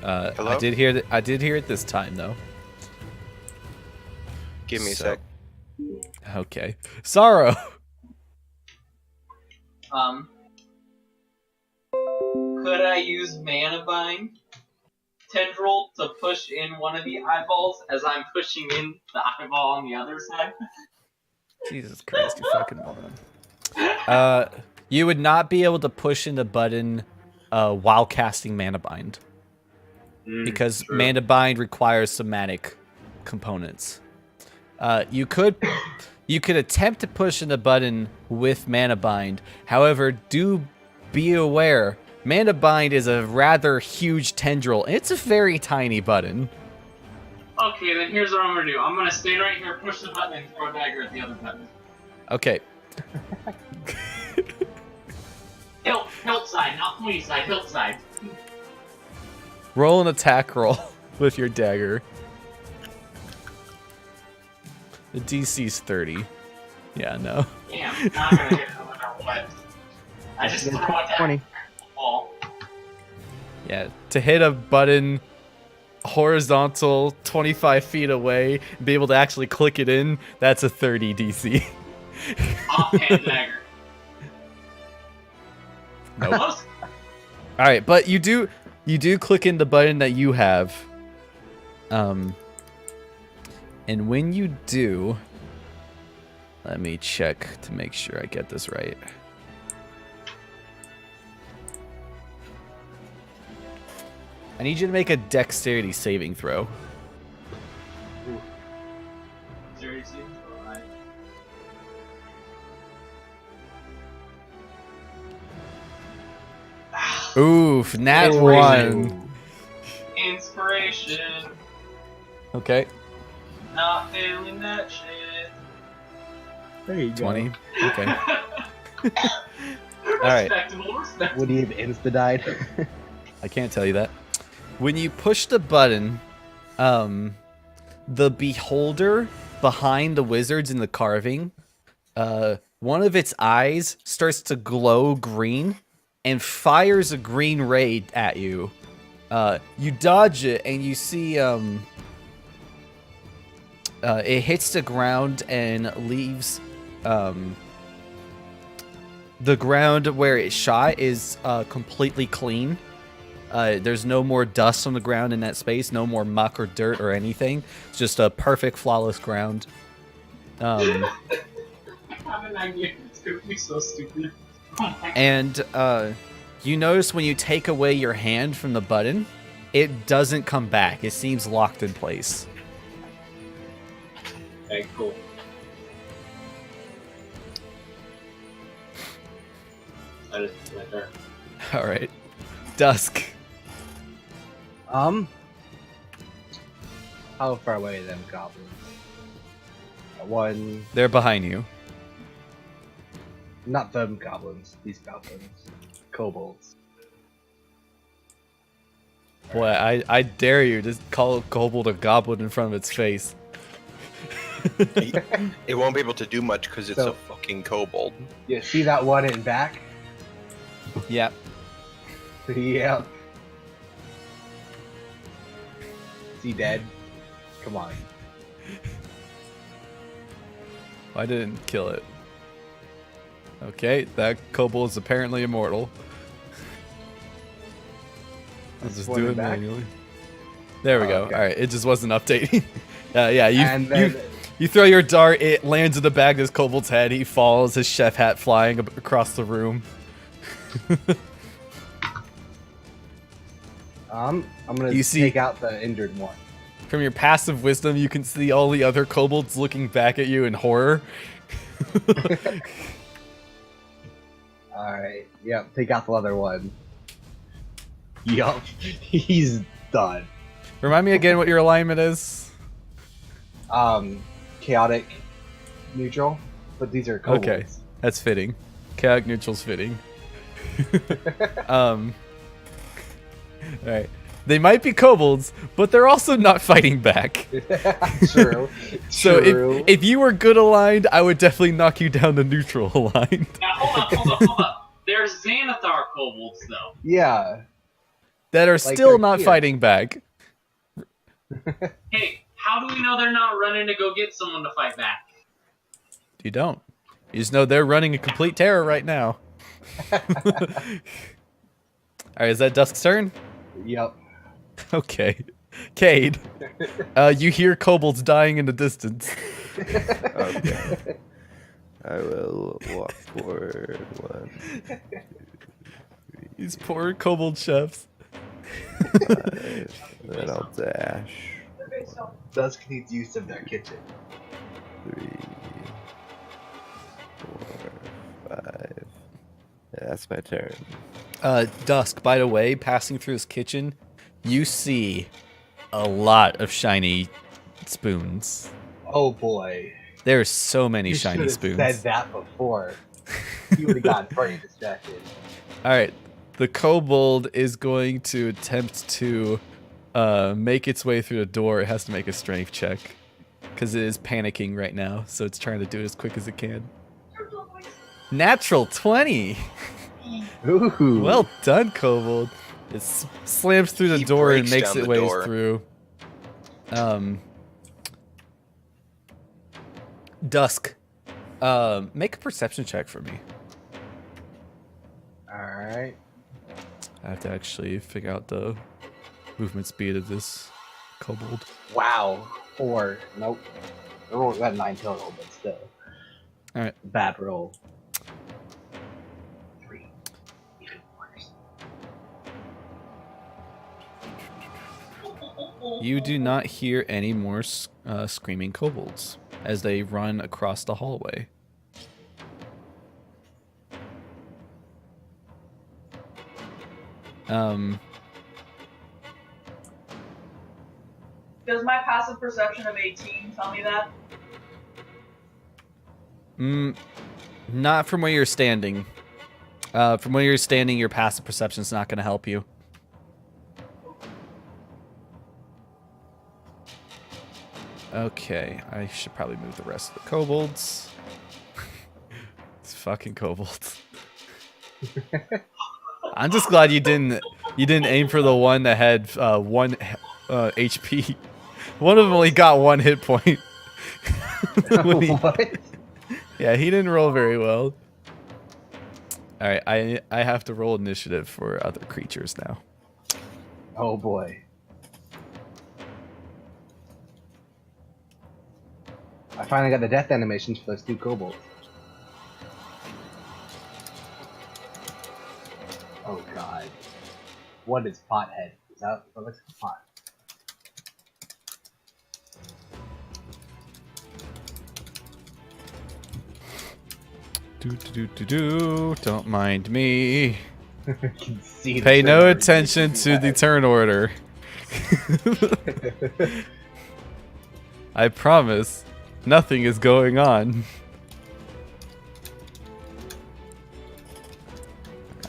Hello? I did hear it this time though. Give me a So- sec. Okay. Sorrow. Could I use Mana Bind Tendril to push in one of the eyeballs as I'm pushing in the eyeball on the other side? Jesus Christ, you fucking moron. You would not be able to push in the button while casting Mana Bind. Because true. Mana Bind requires somatic components. You could attempt to push in the button with Mana Bind. However, do be aware, Mana Bind is a rather huge tendril, and it's a very tiny button. Okay, then here's what I'm gonna do. I'm gonna stay right here, push the button, and throw a dagger at the other button. Okay. Hilt side, not point side, hilt side. Roll an attack roll with your dagger. The DC's 30. Yeah, no. Damn, not gonna hit no matter what. I just throw a dagger 20. at the wall. Yeah, to hit a button horizontal 25 feet away, and be able to actually click it in, that's a 30 DC. Offhand dagger. Nope. Close. Alright, but you do click in the button that you have. And when you do, let me check to make sure I get this right. I need you to make a dexterity saving throw. Seriously? Alright. Oof, nat Inspiration. 1. Inspiration. Okay, Not failing that shit. There you 20. Okay. Alright. Respectable, respectable. Would he have insta-died? I can't tell you that. When you push the button, the beholder behind the wizards in the carving, one of its eyes starts to glow green and fires a green ray at you. You dodge it and you see it hits the ground and leaves the ground where it shot is completely clean. There's no more dust on the ground in that space, no more muck or dirt or anything. It's just a perfect, flawless ground. I have an idea. It's gonna be so stupid. Oh my And you notice when you take away your hand from the button, it doesn't come back. It seems locked in place. Okay, cool. That is right there. All right, Dusk. How far away are them goblins? One, They're behind you. not them goblins. These goblins, kobolds. Boy, I dare you to call a kobold a goblin in front of its face. It won't be able to do much because it's So- a fucking kobold. You see that one in back? Yep. Yeah. Is he dead? Come on. I didn't kill it. Okay, that kobold is apparently immortal. I'll This just one do in it back? manually. There we Oh, go. okay. All right, it just wasn't updating. Yeah, And then you throw your dart, it lands in the back of this kobold's head. He falls, his chef hat flying across the room. I'm gonna You see- take out the injured one. From your passive wisdom, you can see all the other kobolds looking back at you in horror. Alright, yep, take out the other one. Yup, he's done. Remind me again what your alignment is. Chaotic, neutral, but these are kobolds. Okay. That's fitting. Chaotic neutral's fitting. Alright. They might be kobolds, but they're also not fighting back. True. So True. if you were good aligned, I would definitely knock you down to neutral aligned. Now hold up. There's Xanathar kobolds though. Yeah. That are Like still they're not here. fighting back. Hey, how do we know they're not running to go get someone to fight back? You don't. You just know they're running a complete terror right now. Alright, is that Dusk's turn? Yep. Okay. Cade, you hear kobolds dying in the distance. Okay. I will walk forward 1, These poor kobold chefs. 5, and then I'll dash. Dusk needs use of their kitchen. 3, 4, 5. Yeah, that's my turn. Dusk, by the way, passing through his kitchen, you see a lot of shiny spoons. Oh boy. There's so many You shiny should have spoons. said that before. You would have gotten very distracted. All right, the kobold is going to attempt to make its way through the door. It has to make a strength check because it is panicking right now, so it's trying to do it as quick as it can. Natural 20. Ooh. Well done, kobold. It slams through the He door and breaks makes down its the way door. through. Dusk, make a perception check for me. Alright. I have to actually figure out the movement speed of this kobold. Wow. 4. Nope. I rolled got 9 total, but still. Alright. Bad roll. 3. Even worse. You do not hear any more screaming kobolds as they run across the hallway. Does my passive perception of 18 tell me that? Not from where you're standing. From where you're standing, your passive perception is not going to help you. Okay, I should probably move the rest of the kobolds. These fucking kobolds. I'm just glad you didn't aim for the one that had 1 HP. One of them only got 1 hit point. What? Yeah, he didn't roll very well. All right, I have to roll initiative for other creatures now. Oh boy. I finally got the death animations for those 2 kobolds. Oh god. What is pothead? Is that what looks like pot? Don't mind me. I can see the Pay no turn order. attention to the turn order. I promise, nothing is going on.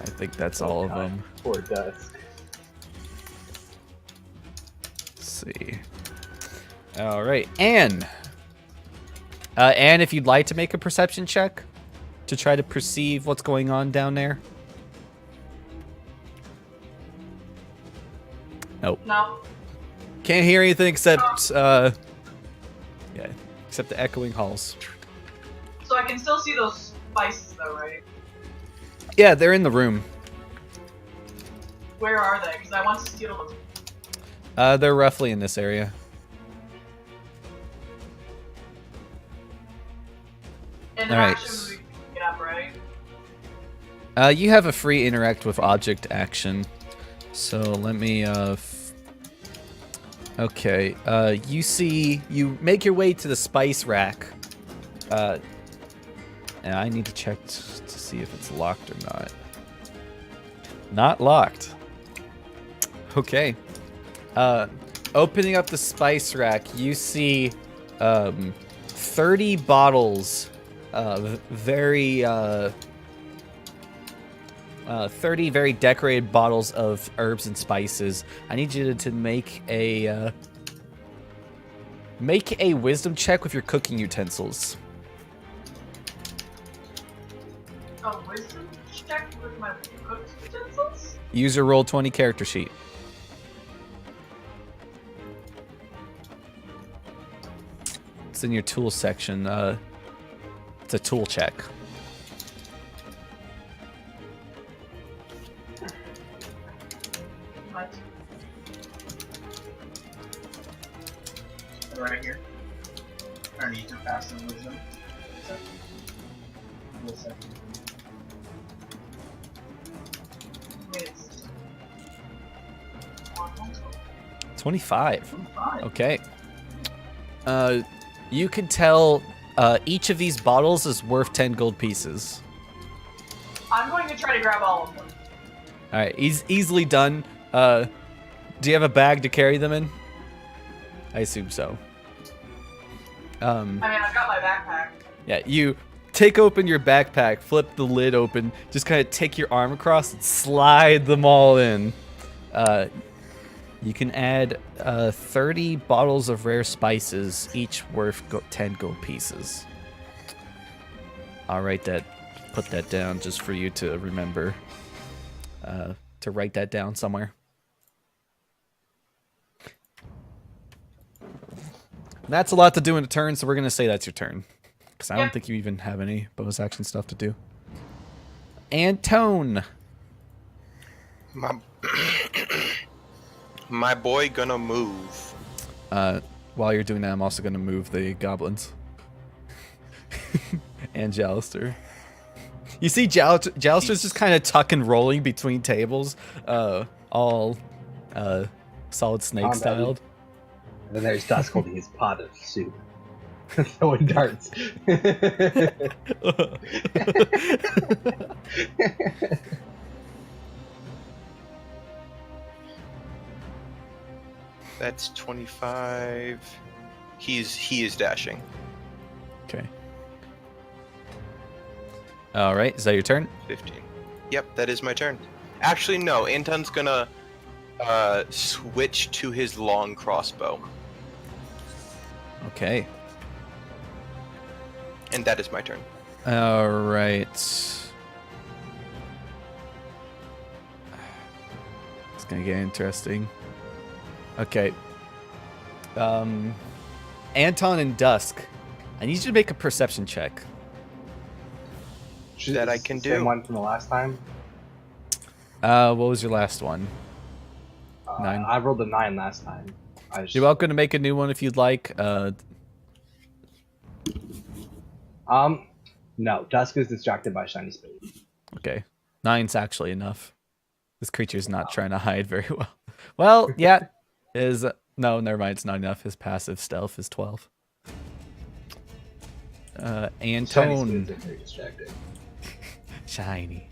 I think that's all of them. Poor Dusk. Let's see. All right, Anne. Anne, if you'd like to make a perception check to try to perceive what's going on down there. Nope. No. Can't hear anything except, except the echoing halls. So I can still see those spices though, right? Yeah, they're in the room. Where are they? Because I want to steal them. They're roughly in this area. Interaction Alright. we can get up, right? You have a free interact with object action. So let me, okay, you make your way to the spice rack. And I need to check to see if it's locked or not. Not locked. Okay. Opening up the spice rack, you see 30 bottles of 30 very decorated bottles of herbs and spices. I need you to make a wisdom check with your cooking utensils. A wisdom check with my cooked utensils? Use your Roll20 character sheet. It's in your tools section. It's a tool check. What? Right here. I need to pass the wisdom. a second. It's 25. 25. Okay. You can tell each of these bottles is worth 10 gold pieces. I'm going to try to grab all of them. All right, easily done. Do you have a bag to carry them in? I assume so. I mean, I've got my backpack. Yeah, you take open your backpack, flip the lid open, just kind of take your arm across and slide them all in. You can add 30 bottles of rare spices, each worth 10 gold pieces. I'll put that down just for you to remember. To write that down somewhere. That's a lot to do in a turn, so we're going to say that's your turn. Because I don't think you even have any bonus action stuff to do. Antone! My boy gonna move. While you're doing that, I'm also going to move the goblins. And Jalister. You see Jalister's just kind of tuck and rolling between tables, all solid snake styled. And then there's Dusk holding his pot of soup. Throwing darts. That's 25. He is dashing. Okay. All right, is that your turn? 15. Yep, that is my turn. Actually, no. Anton's gonna switch to his long crossbow, Okay. and that is my turn. All right. It's gonna get interesting. Okay. Anton and Dusk, I need you to make a perception check. That I can do. Same one from the last time. What was your last one? 9. I rolled a 9 last time. You're welcome to make a new one if you'd like. No. Dusk is distracted by Shiny Spade. Okay. 9's actually enough. This creature's not trying to hide very well. Well, yeah. No, never mind. It's not enough. His passive stealth is 12. Shiny Antone. Spades are very distracting. Shiny.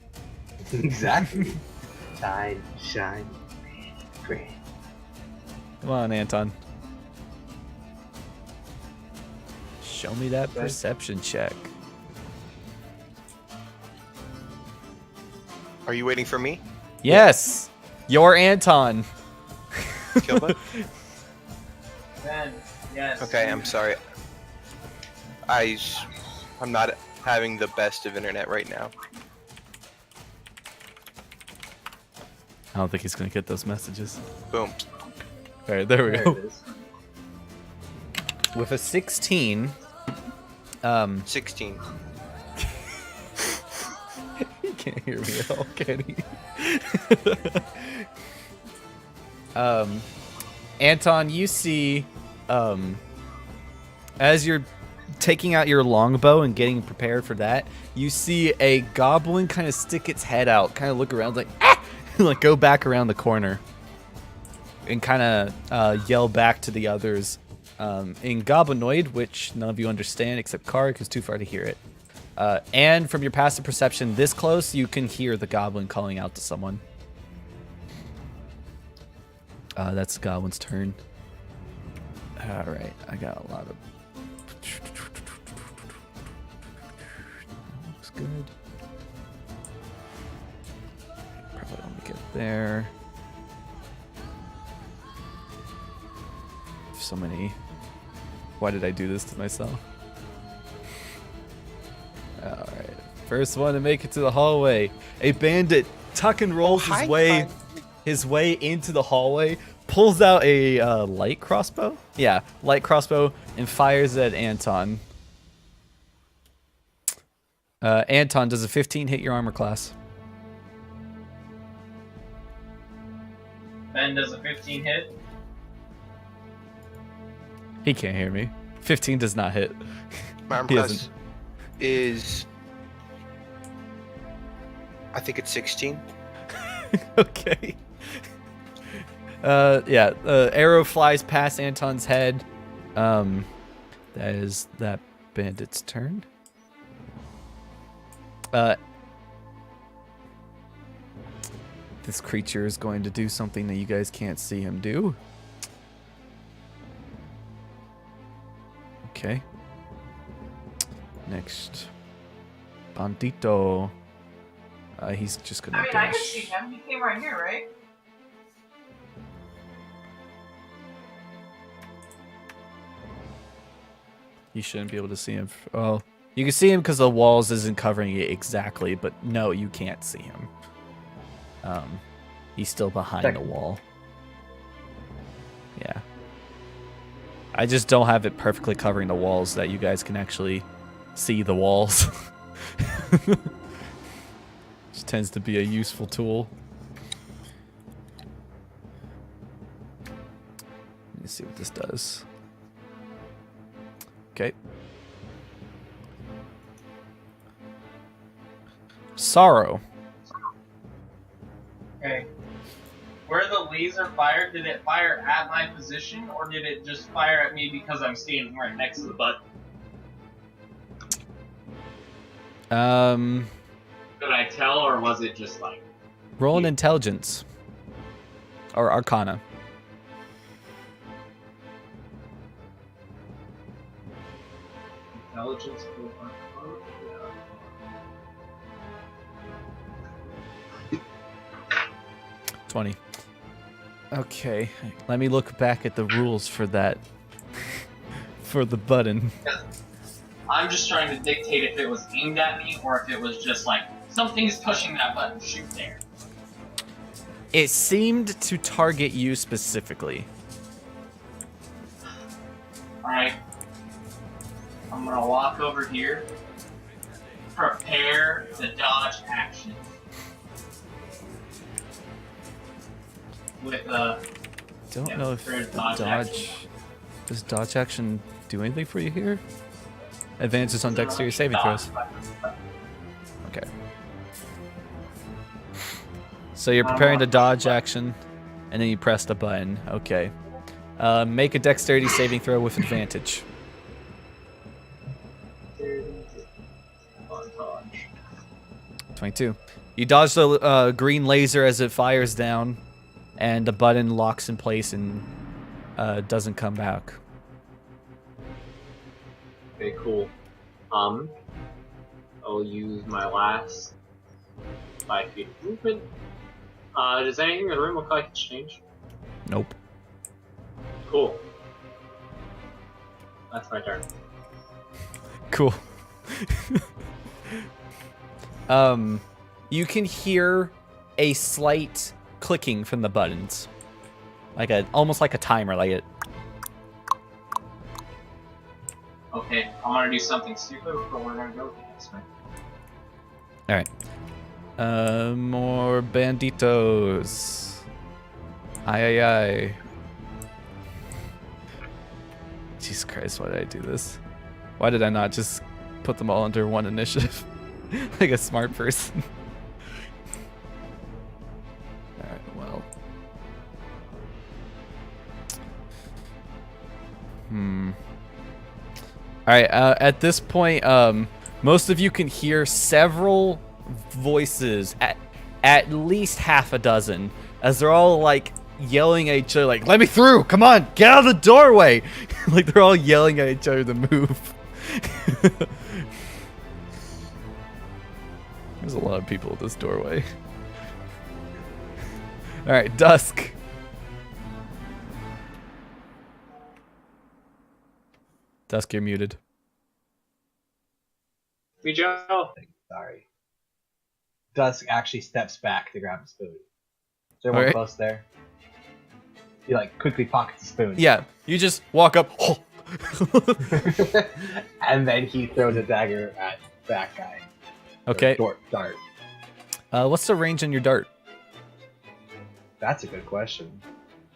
Exactly. Shine. Great. Come on, Anton. Show me that perception check. Are you waiting for me? Yes! You're Anton. Kilba? Ben, yes. Okay, I'm sorry. I'm not having the best of internet right now. I don't think he's going to get those messages. Boom. Alright, there we There go. it is. With a 16, 16. he can't hear me at all, can he? Anton, you see, as you're taking out your longbow and getting prepared for that, you see a goblin kind of stick its head out, kind of look around like, ah! Like go back around the corner and kind of yell back to the others in Goblinoid, which none of you understand except Kark, who's too far to hear it. And from your passive perception this close, you can hear the goblin calling out to someone. That's the goblin's turn. Alright, I got a lot of... Looks good. Probably let me get there. So many... Why did I do this to myself? Alright. First one to make it to the hallway. A bandit tuck and rolls his way into the hallway, pulls out a light crossbow. Yeah, light crossbow, and fires at Anton. Anton, does a 15 hit your armor class? Ben, does a 15 hit? He can't hear me. 15 does not hit. My armor He class hasn't- is I think it's 16. Okay. Yeah. Arrow flies past Anton's head. That is that bandit's turn. This creature is going to do something that you guys can't see him do. Okay. Next. Bandito. He's just gonna I dash. can see him. He came right here, right? You shouldn't be able to see him. Oh, you can see him because the walls isn't covering it exactly, but no, you can't see him. He's still behind the wall. Yeah. I just don't have it perfectly covering the walls so that you guys can actually see the walls. Which tends to be a useful tool. Let me see what this does. Okay. Sorrow. Okay. Where the laser fired, did it fire at my position, or did it just fire at me because I'm standing right next to the button? Could I tell, or was it just like... Roll an intelligence. Or arcana. Intelligence? 20. Okay, let me look back at the rules for that. For the button. I'm just trying to dictate if it was aimed at me, or if it was just like, something's pushing that button, shoot there. It seemed to target you specifically. Alright. I'm gonna walk over here. Prepare the dodge action. With Don't know if dodge... Does dodge action do anything for you here? Advances on dexterity saving throws. Okay. So you're preparing to dodge action, and then you press the button. Okay. Make a dexterity saving throw with advantage. 22. You dodge the green laser as it fires down, and the button locks in place and doesn't come back. Okay, cool. I'll use my last 5 feet of movement. Does anything in the room look like it's changed? Nope. Cool. That's my turn. Cool. You can hear a slight clicking from the buttons, almost like a timer, like it. Okay, I'm gonna do something stupid, but we're gonna go with the next one. All right. More banditos. Ay. Jesus Christ, why did I do this? Why did I not just put them all under one initiative? Like a smart person. Alright, well. Alright, at this point, most of you can hear several voices, at least half a dozen, as they're all like yelling at each other, like, "Let me through! Come on, get out of the doorway!" Like they're all yelling at each other to move. There's a lot of people at this doorway. Alright, Dusk. Dusk, you're muted. Me, Joe. Sorry. Dusk actually steps back to grab a spoon. Is there one Alright. close there? He quickly pockets the spoon. Yeah, you just walk up. And then he throws a dagger at that guy. Okay. Dart. What's the range on your dart? That's a good question.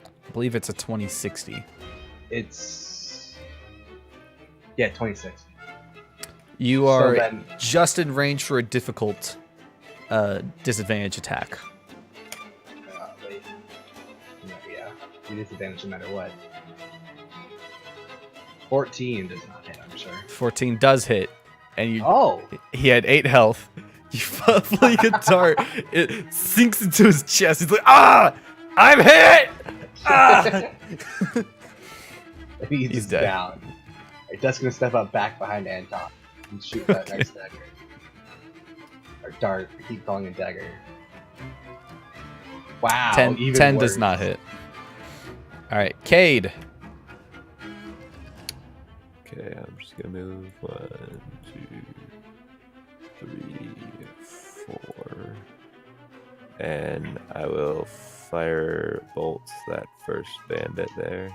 I believe it's a 2060. It's... Yeah, 26. You are then- just in range for a difficult disadvantage attack. Wait. Yeah, you disadvantage no matter what. 14 does not hit, I'm sure. 14 does hit, and you. Oh! He had 8 health. You fling a dart. It sinks into his chest. He's like, "Ah, I'm hit! Ah!" He's dead. down. Alright, Dusk's gonna step up back behind Anton and shoot that next dagger. Or dart. I keep calling it dagger. Wow. 10 even does worse. not hit. All right, Cade. Okay, I'm just gonna move 1, 2, 3, 4, and I will fire bolts that first bandit there.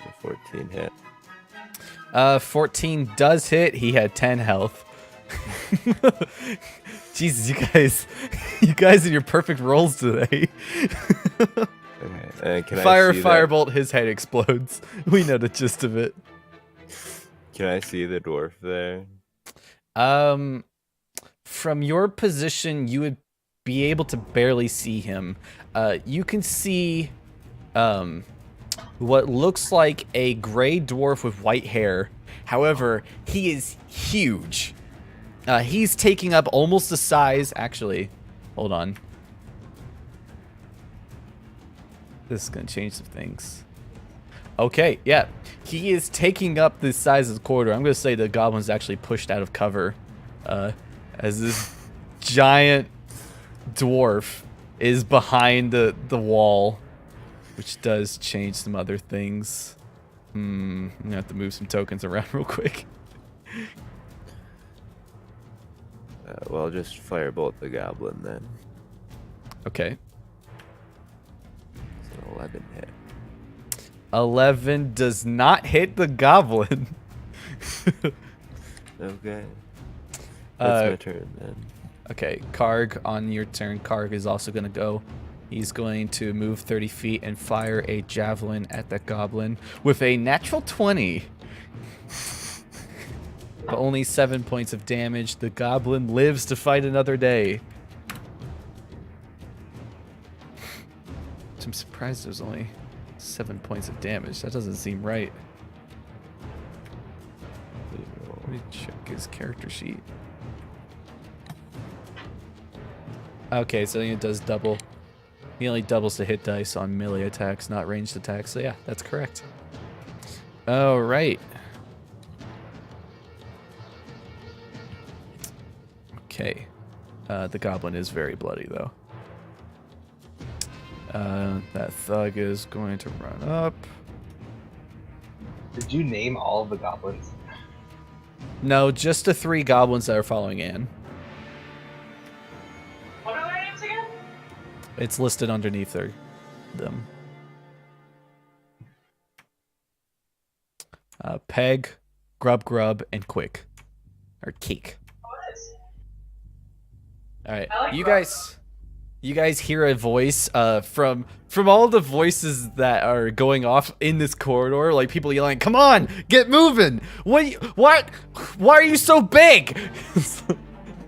The 14 hit. 14 does hit. He had 10 health. Jesus, you guys in your perfect rolls today. Okay, can I Fire see firebolt, his head explodes. We know the gist of it. Can I see the dwarf there? From your position, you would be able to barely see him. You can see what looks like a gray dwarf with white hair. However, he is huge. He's taking up almost the size. Actually, hold on. This is gonna change some things. Okay, yeah. He is taking up the size of the corridor. I'm gonna say the goblin's actually pushed out of cover. As this giant dwarf is behind the wall, which does change some other things. I'm gonna have to move some tokens around real quick. Well, I'll just firebolt the goblin then. Okay. It's an 11 hit. 11 does not hit the goblin. Okay. That's my turn then. Okay, Karg, on your turn. Karg is also going to go. He's going to move 30 feet and fire a javelin at that goblin with a natural 20. But only 7 points of damage. The goblin lives to fight another day. I'm surprised there's only 7 points of damage. That doesn't seem right. Let me check his character sheet. Okay, so it does double. He only doubles the hit dice on melee attacks, not ranged attacks. So yeah, that's correct. All right. Okay. The goblin is very bloody, though. That thug is going to run up. Did you name all of the goblins? No, just the 3 goblins that are following Anne. What are their names again? It's listed underneath them. Peg, Grub, and Quick. Or Keek. What is? Alright, I like you Grub. guys hear a voice from all the voices that are going off in this corridor, like people yelling, "Come on, get moving! Why are you so big?"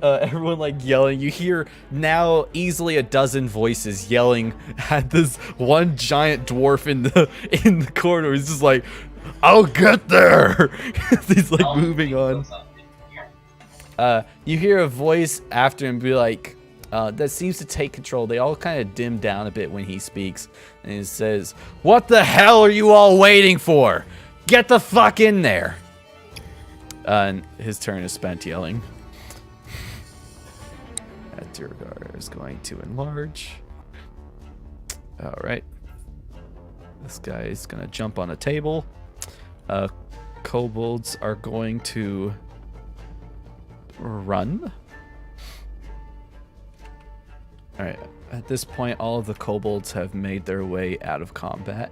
Everyone like yelling. You hear now easily a dozen voices yelling at this one giant dwarf in the corridor. He's just like, "I'll get there." He's like moving on. You hear a voice after him be like, that seems to take control. They all kind of dim down a bit when he speaks. And he says, "What the hell are you all waiting for? Get the fuck in there." And his turn is spent yelling. That Durgar is going to enlarge. Alright. This guy is going to jump on a table. Kobolds are going to run. Alright, at this point, all of the kobolds have made their way out of combat.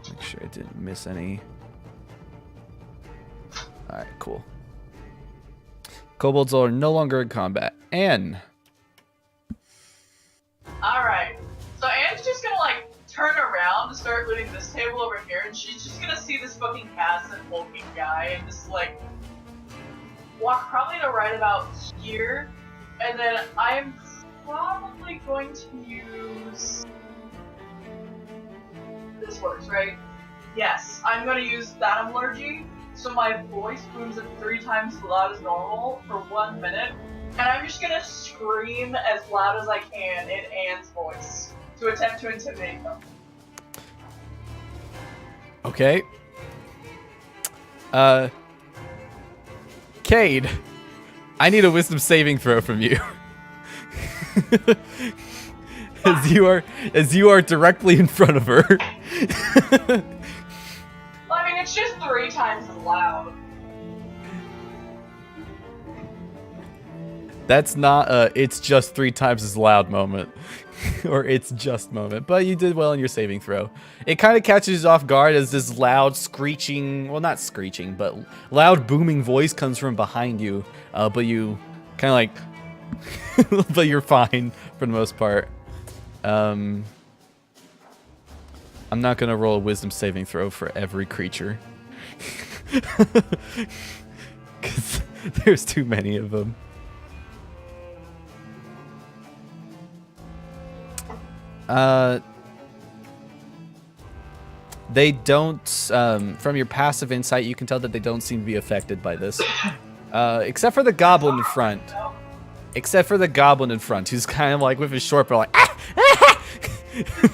Make sure I didn't miss any. Alright, cool. Kobolds are no longer in combat. Anne. Alright. So Anne's just gonna like turn around and start looting this table over here and she's just gonna see this fucking passive hulking guy and just like walk probably to right about here, and then I'm probably going to use. This works, right? Yes, I'm gonna use that allergy, so my voice booms at 3 times as loud as normal for 1 minute, and I'm just gonna scream as loud as I can in Anne's voice to attempt to intimidate them. Okay. Cade, I need a wisdom saving throw from you. as you are directly in front of her. I mean, it's just 3 times as loud. That's not it's just 3 times as loud moment. Or it's just moment. But you did well in your saving throw. It kind of catches you off guard as this loud screeching, well not screeching, but loud booming voice comes from behind you. But you kind of like, but you're fine for the most part. I'm not gonna roll a wisdom saving throw for every creature. Because there's too many of them. They don't, from your passive insight, you can tell that they don't seem to be affected by this. Except for the goblin in front. Except for the goblin in front, who's kind of like with his short bow, like,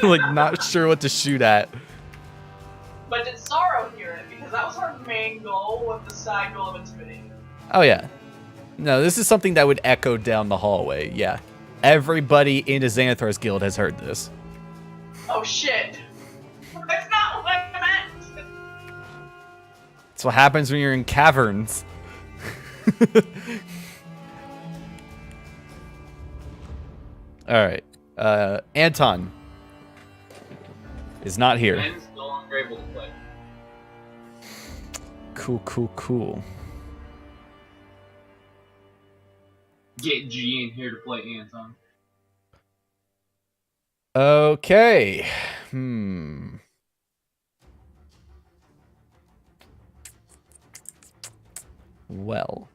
like not sure what to shoot at. But did Sorrow hear it? Because that was her main goal with the side goal of intimidation. Oh yeah. No, this is something that would echo down the hallway, yeah. Everybody in the Xanathar's guild has heard this. Oh shit! That's not what I meant! That's what happens when you're in caverns. Alright. Anton is not here. Ben's no longer able to play. Cool. Get G in here to play Anton. Okay. Well,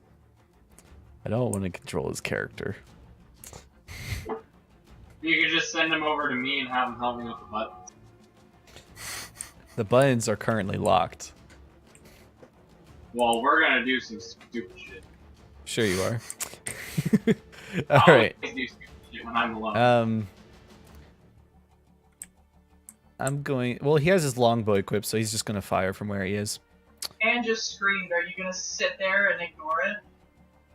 I don't want to control his character. You could just send him over to me and have him help me with the buttons. The buttons are currently locked. Well, we're gonna do some stupid shit. Sure you are. I All right. always do stupid shit when I'm alone. I'm going. Well, he has his longbow equipped, so he's just gonna fire from where he is. And just screamed. Are you gonna sit there and ignore it?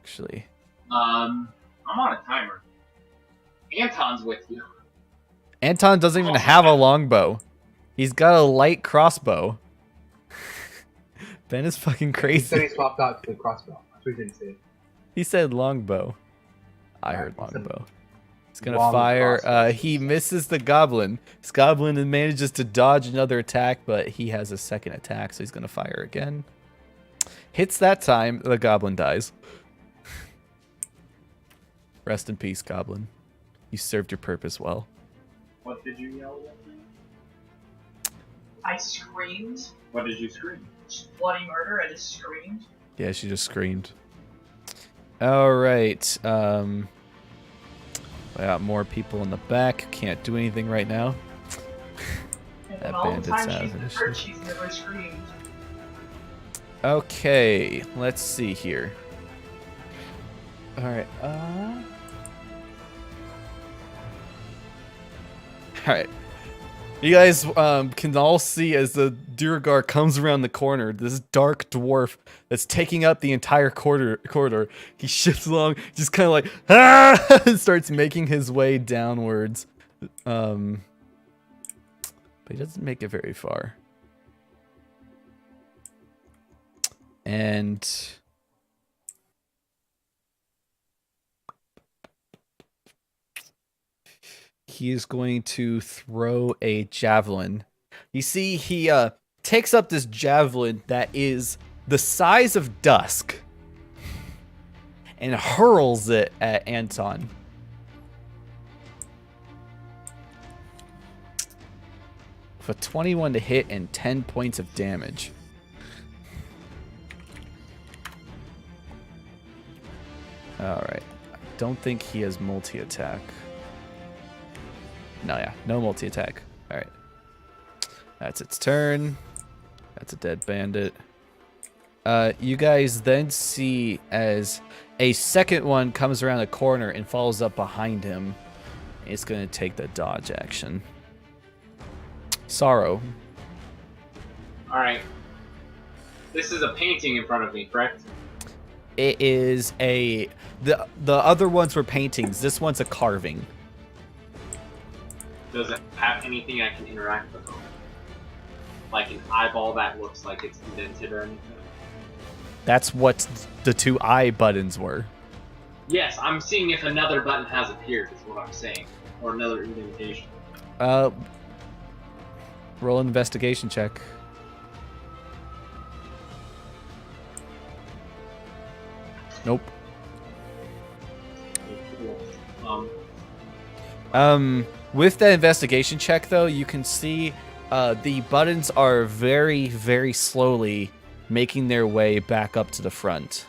Actually, I'm on a timer. Anton's with you. Anton doesn't even have a longbow. He's got a light crossbow. Ben is fucking He said he crazy. swapped out to the crossbow. That's what he didn't say. He said longbow. I heard longbow. He's gonna Long fire. crossbow. He misses the goblin. This goblin manages to dodge another attack, but he has a second attack, so he's gonna fire again. Hits that time. The goblin dies. Rest in peace, goblin. You served your purpose well. What did you yell at me? I screamed. What did you scream? Just bloody murder. I just screamed. Yeah, she just screamed. All right. I got more people in the back. Can't do anything right now. And That then all the bandit's time out she's of been this hurt, shit. she's never screamed. Okay, let's see here. All right. All right. You guys can all see as the Duragar comes around the corner, this dark dwarf that's taking up the entire corridor. He shifts along, just kind of like, ah! And starts making his way downwards. But he doesn't make it very far. And he is going to throw a javelin. You see, he takes up this javelin that is the size of dusk and hurls it at Anton. For 21 to hit and 10 points of damage. Alright. I don't think he has multi-attack. No, yeah. No multi-attack. Alright. That's its turn. That's a dead bandit. You guys then see as a second one comes around a corner and follows up behind him. It's going to take the dodge action. Sorrow. Alright. This is a painting in front of me, correct? It is a... The other ones were paintings. This one's a carving. Does it have anything I can interact with? Like an eyeball that looks like it's indented or anything? That's what the 2 eye buttons were. Yes, I'm seeing if another button has appeared, is what I'm saying. Or another indentation. Roll an investigation check. Nope. With that investigation check, though, you can see the buttons are very, very slowly making their way back up to the front.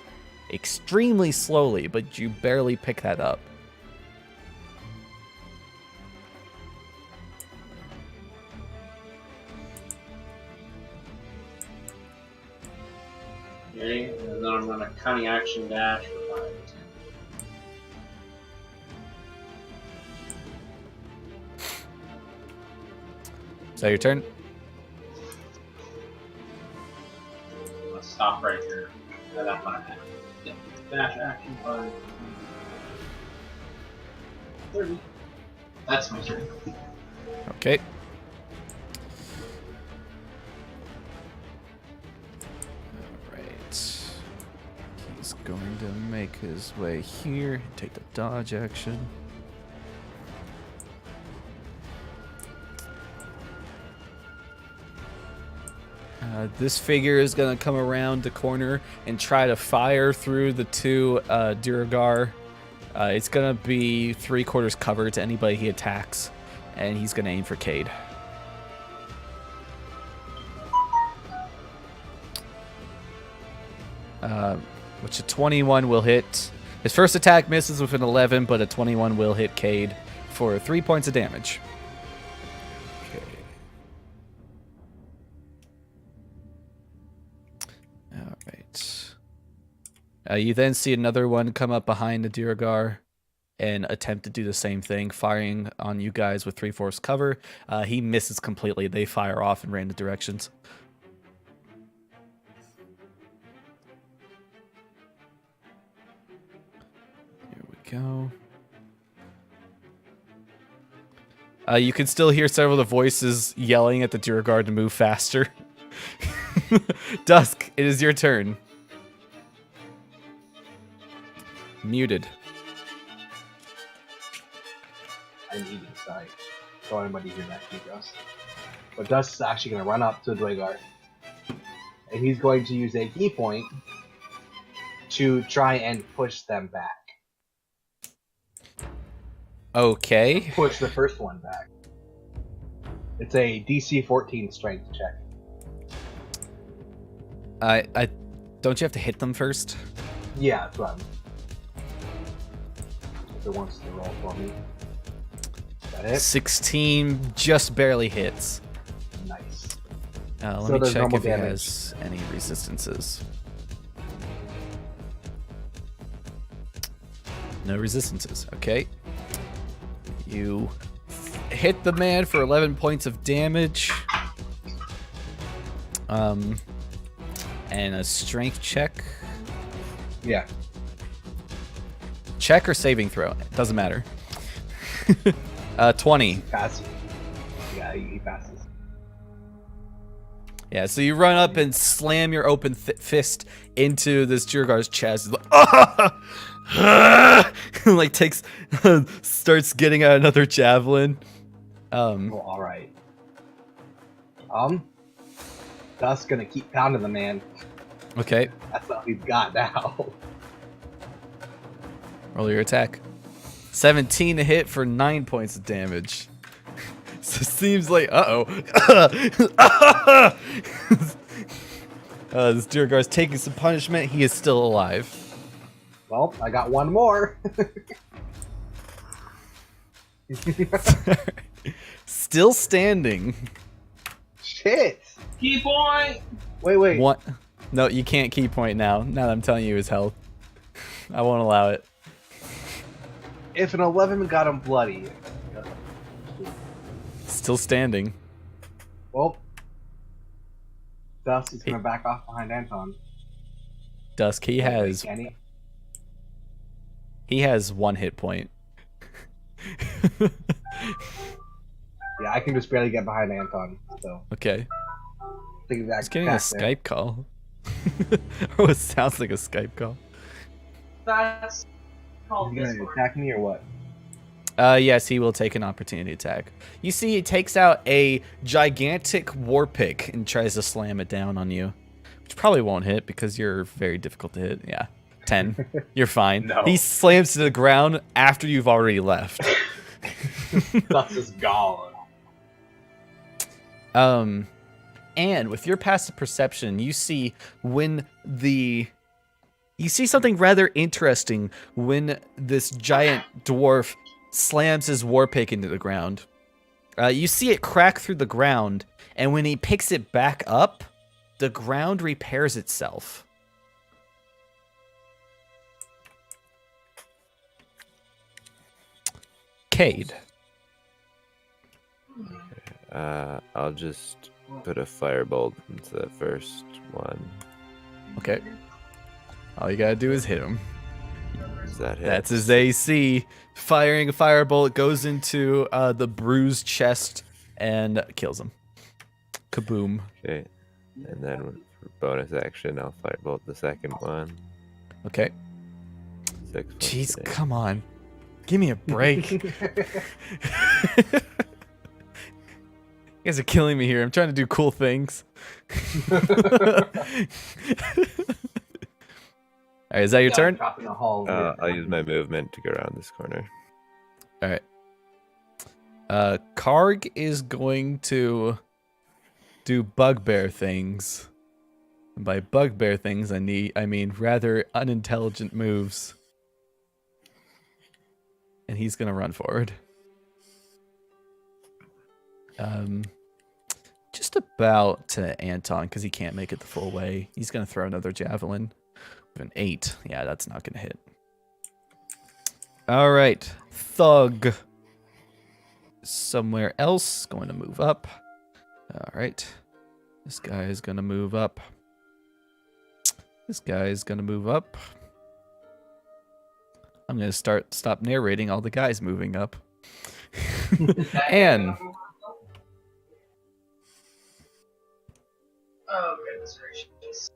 Extremely slowly, but you barely pick that up. Okay, and then I'm gonna cunning action dash for 5 to 10. Is that your turn? I'm gonna stop right here. And that's my dash action 5. 30. That's my turn. Okay. Alright. He's going to make his way here, take the dodge action. This figure is going to come around the corner and try to fire through the 2 Duragar. It's going to be 3/4 cover to anybody he attacks, and he's going to aim for Cade. Which a 21 will hit. His first attack misses with an 11, but a 21 will hit Cade for 3 points of damage. You then see another one come up behind the Duragar and attempt to do the same thing, firing on you guys with 3/4 cover. He misses completely. They fire off in random directions. Here we go. You can still hear several of the voices yelling at the Duragar to move faster. Dusk, it is your turn. Muted. I'm eating, sorry. Don't want anybody to hear that, Gus. But Dusk's actually going to run up to the Dwagar. And he's going to use a key point to try and push them back. Okay. Push the first one back. It's a DC 14 strength check. I don't you have to hit them first? Yeah, that's what I'm... If it wants to roll for me. Is that it? 16 just barely hits. Nice. Let So me there's check normal if he damage. has any resistances. No resistances. Okay. You hit the man for 11 points of damage. And a strength check. Yeah. Check or saving throw. It doesn't matter. 20. Passes. Yeah, he passes. Yeah, so you run up and slam your open fist into this Duragar's chest. He's like, ah! Like takes, starts getting out another javelin. Oh, all right. Dusk's gonna keep pounding the man. Okay, That's all he's got now. roll your attack. 17 to hit for 9 points of damage. seems like this Duergar's taking some punishment. He is still alive. Well, I got one more. Still standing. Shit. Key point. Wait. What? No, you can't key point now. Now that I'm telling you his health. I won't allow it. If an 11 got him bloody. Still standing. Well, Dusty's gonna back off behind Anton. Dusk, he has he has 1 hit point. Yeah, I can just barely get behind Anton. So Okay. thinking that He's getting a Skype call. Oh, it sounds like a Skype call. That's called Is he gonna Discord. attack me or what? Yes, he will take an opportunity attack. You see, he takes out a gigantic war pick and tries to slam it down on you. Which probably won't hit because you're very difficult to hit. Yeah. 10. You're fine. No. He slams to the ground after you've already left. Dust is gone. And with your passive perception, you see something rather interesting when this giant dwarf slams his war pick into the ground. You see it crack through the ground, and when he picks it back up, the ground repairs itself. Cade. I'll just put a firebolt into the first one. Okay. All you gotta do is hit him. Does that hit? That's his AC. Firing a firebolt goes into the bruised chest and kills him. Kaboom. Okay. And then for bonus action, I'll firebolt the second one. Okay. 6 points Jeez, of damage. come on. Give me a break. You guys are killing me here. I'm trying to do cool things. Alright, is that your turn? Drop in the hall. I'll use my movement to go around this corner. Alright. Karg is going to do bugbear things. And by bugbear things, I mean rather unintelligent moves. And he's gonna run forward. Just about to Anton, because he can't make it the full way. He's gonna throw another javelin. With an 8. Yeah, that's not gonna hit. Alright. Thug. Somewhere else. Going to move up. Alright. This guy is gonna move up. This guy is gonna move up. I'm gonna stop narrating all the guys moving up. And Oh goodness gracious.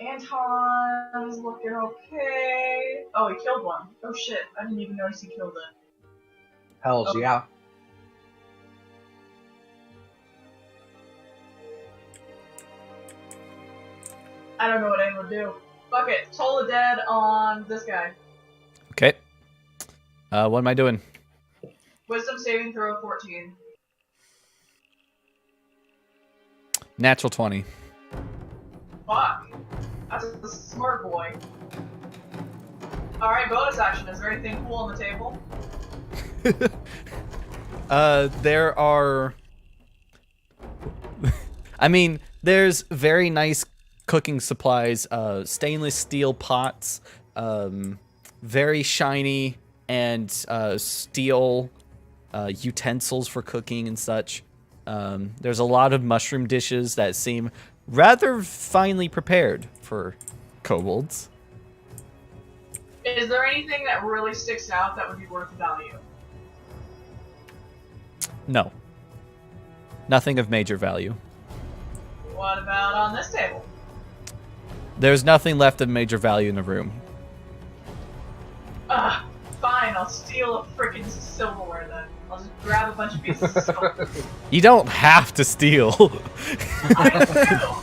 Anton's looking okay. Oh, he killed one. Oh shit! I didn't even notice he killed it. Hells Oh. yeah. I don't know what anyone would do. Fuck it. Toll the dead on this guy. okay. What am I doing? Wisdom saving throw 14. Natural 20. Fuck. That's a smart boy. Alright, bonus action. Is there anything cool on the table? There are. I mean, there's very nice cooking supplies, stainless steel pots, very shiny and steel utensils for cooking and such. There's a lot of mushroom dishes that seem rather finely prepared for kobolds. Is there anything that really sticks out that would be worth value? No. Nothing of major value. What about on this table? There's nothing left of major value in the room. Fine, I'll steal a freaking silverware then. I'll just grab a bunch of pieces of silver. You don't have to steal. I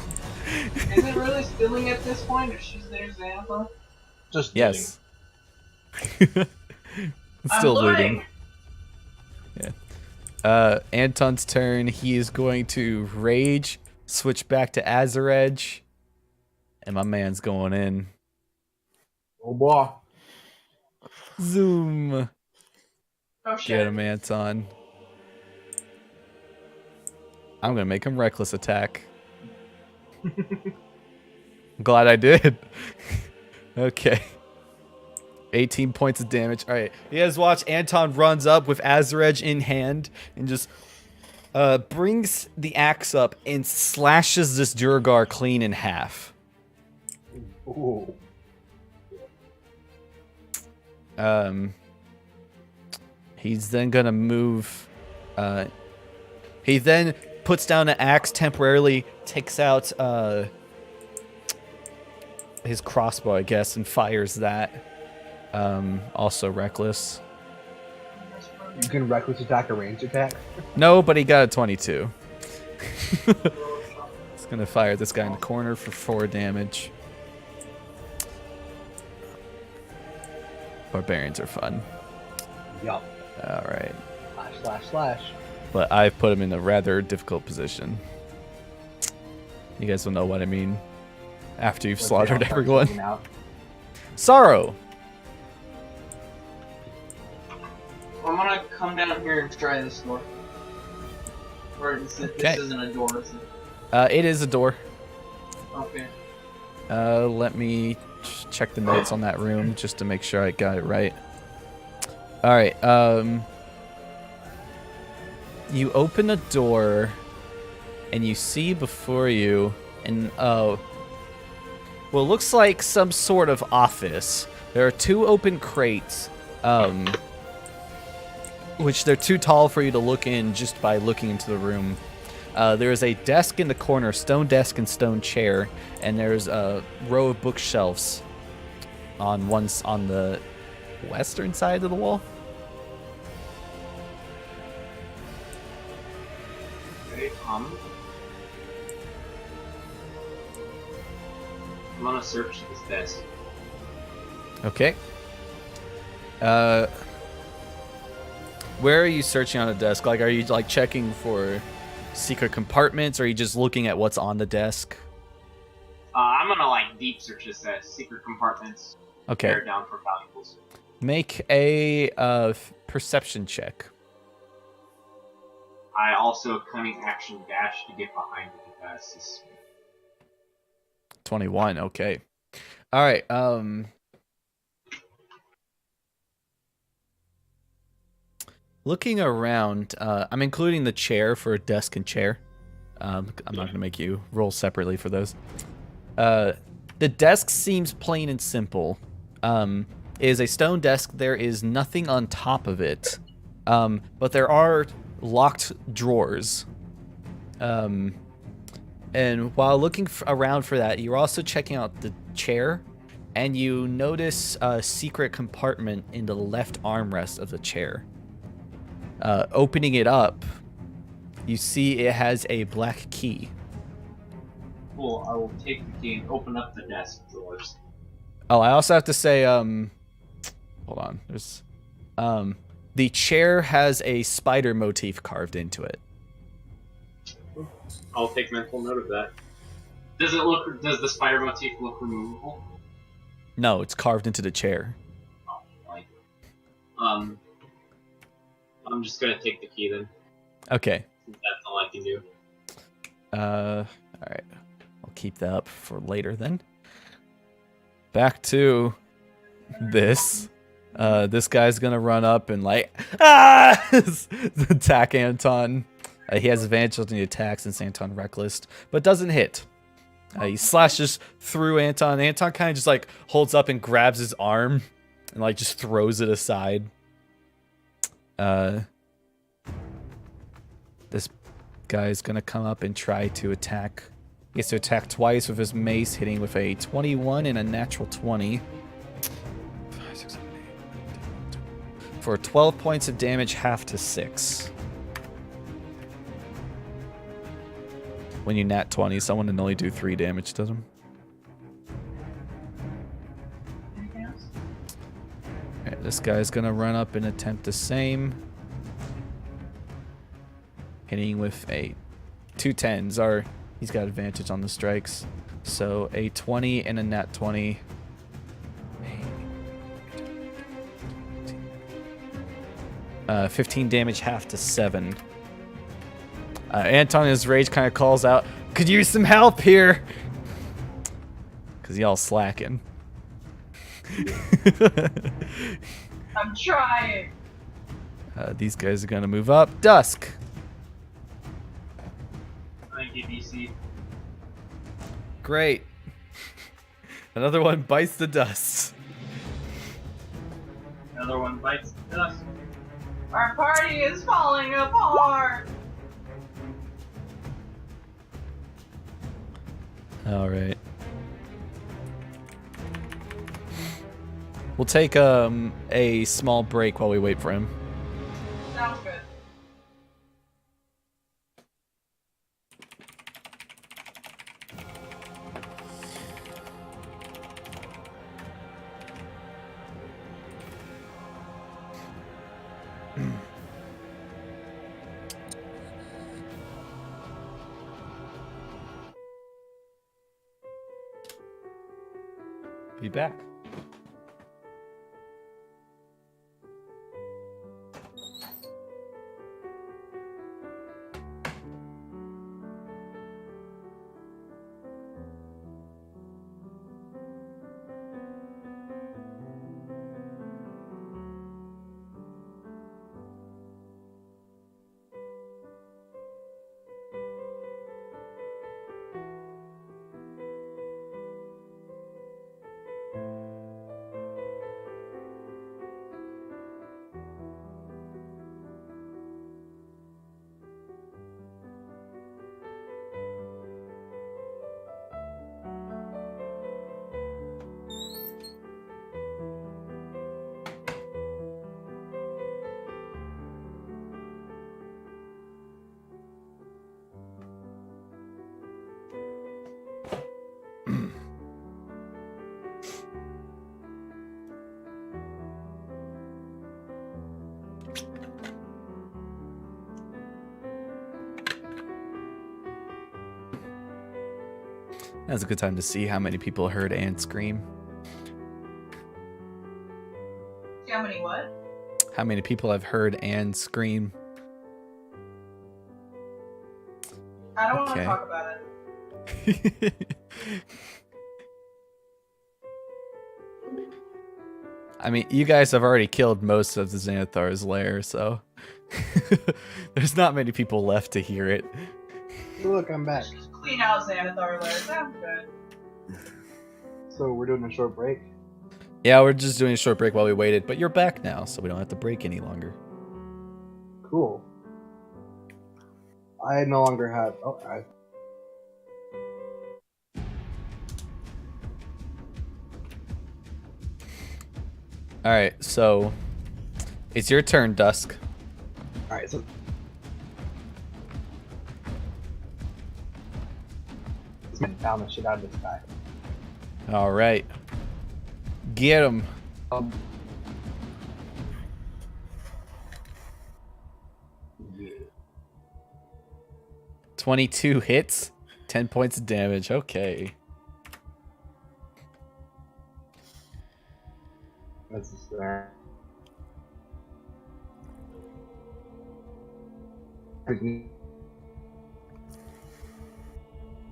Is it really stealing at this point, or she's there, Xanathar? Just Yes. Still I'm looting. Anton's turn. He is going to rage, switch back to Azarej, and my man's going in. Oh boy. Zoom. Oh shit. Get him, Anton. I'm gonna make him reckless attack. I'm glad I did. Okay. 18 points of damage. All right. You guys watch. Anton runs up with Azarej in hand and just brings the axe up and slashes this Durgar clean in half. Ooh. He's then gonna move. He then puts down an axe temporarily, takes out his crossbow, I guess, and fires that. Also reckless. You can reckless attack a ranged attack. No, but he got a 22. He's gonna fire this guy in the corner for 4 damage. Barbarians are fun. Yup. All right. Slash, slash, slash. But I've put him in a rather difficult position. You guys will know what I mean after you've slaughtered everyone. Sorrow. I'm gonna come down here and try this door. Or is it, Okay. this isn't a door, is it? It is a door. Okay. Let me check the notes on that room just to make sure I got it right. All right. You open a door, and you see before you what looks like some sort of office. There are 2 open crates, which they're too tall for you to look in just by looking into the room. There is a desk in the corner, stone desk and stone chair, and there's a row of bookshelves on the western side of the wall. Okay, I'm gonna search this desk. Okay. Where are you searching on a desk? Like, are you like checking for secret compartments, or are you just looking at what's on the desk? I'm gonna like deep search this desk, secret compartments. Okay. Tear it down for valuables. Make a perception check. I also cunning action dash to get behind the desk. 21. Okay. All right. Looking around, I'm including the chair for desk and chair. I'm not going to make you roll separately for those. The desk seems plain and simple. It is a stone desk. There is nothing on top of it. But there are locked drawers. And while looking around for that, you're also checking out the chair. And you notice a secret compartment in the left armrest of the chair. Opening it up, you see it has a black key. Cool, I will take the key and open up the desk drawers. Oh, I also have to say, hold on. There's, the chair has a spider motif carved into it. I'll take mental note of that. Does the spider motif look removable? No, it's carved into the chair. Oh, like, I'm just gonna take the key then. Okay. That's all I can do. All right. I'll keep that up for later then. Back to this. This guy's gonna run up and like attack Anton. He has advantage on the attack since Anton reckless, but doesn't hit. He slashes through Anton. Anton kind of just like holds up and grabs his arm and like just throws it aside. This guy's gonna come up and try to attack. He gets to attack twice with his mace, hitting with a 21 and a natural 20. 5, 6, 7, 8, 9, 10, 12. For 12 points of damage, half to 6. When you nat 20, someone can only do 3 damage to them. Anything else? Alright, This guy's gonna run up and attempt the same. Hitting with a 2 10s. He's got advantage on the strikes. So a 20 and a nat 20. 15 damage, half to 7. Anton in his rage kind of calls out, "Could use some help here," because y'all slacking. I'm trying. These guys are gonna move up. Dusk. Thank you, DC. Great. Another one bites the dust. Another one bites the dust. Our party is falling apart. All right. We'll take a small break while we wait for him. Sounds good. Be back. That's a good time to see how many people heard Anne scream. How many what? How many people have heard Anne scream? I don't want Okay. to talk about it. I mean, you guys have already killed most of the Xanathar's lair, so there's not many people left to hear it. Look, I'm back. Just clean out Xanathar Lair. Sounds good. So we're doing a short break. Yeah, we're just doing a short break while we waited, but you're back now, so we don't have to break any longer. Cool. I no longer have. Oh, All right, so it's your turn, Dusk. all right. So let's down the shit out of this guy. All right, get him. Yeah. 22 hits, 10 points of damage. Okay. That's just there.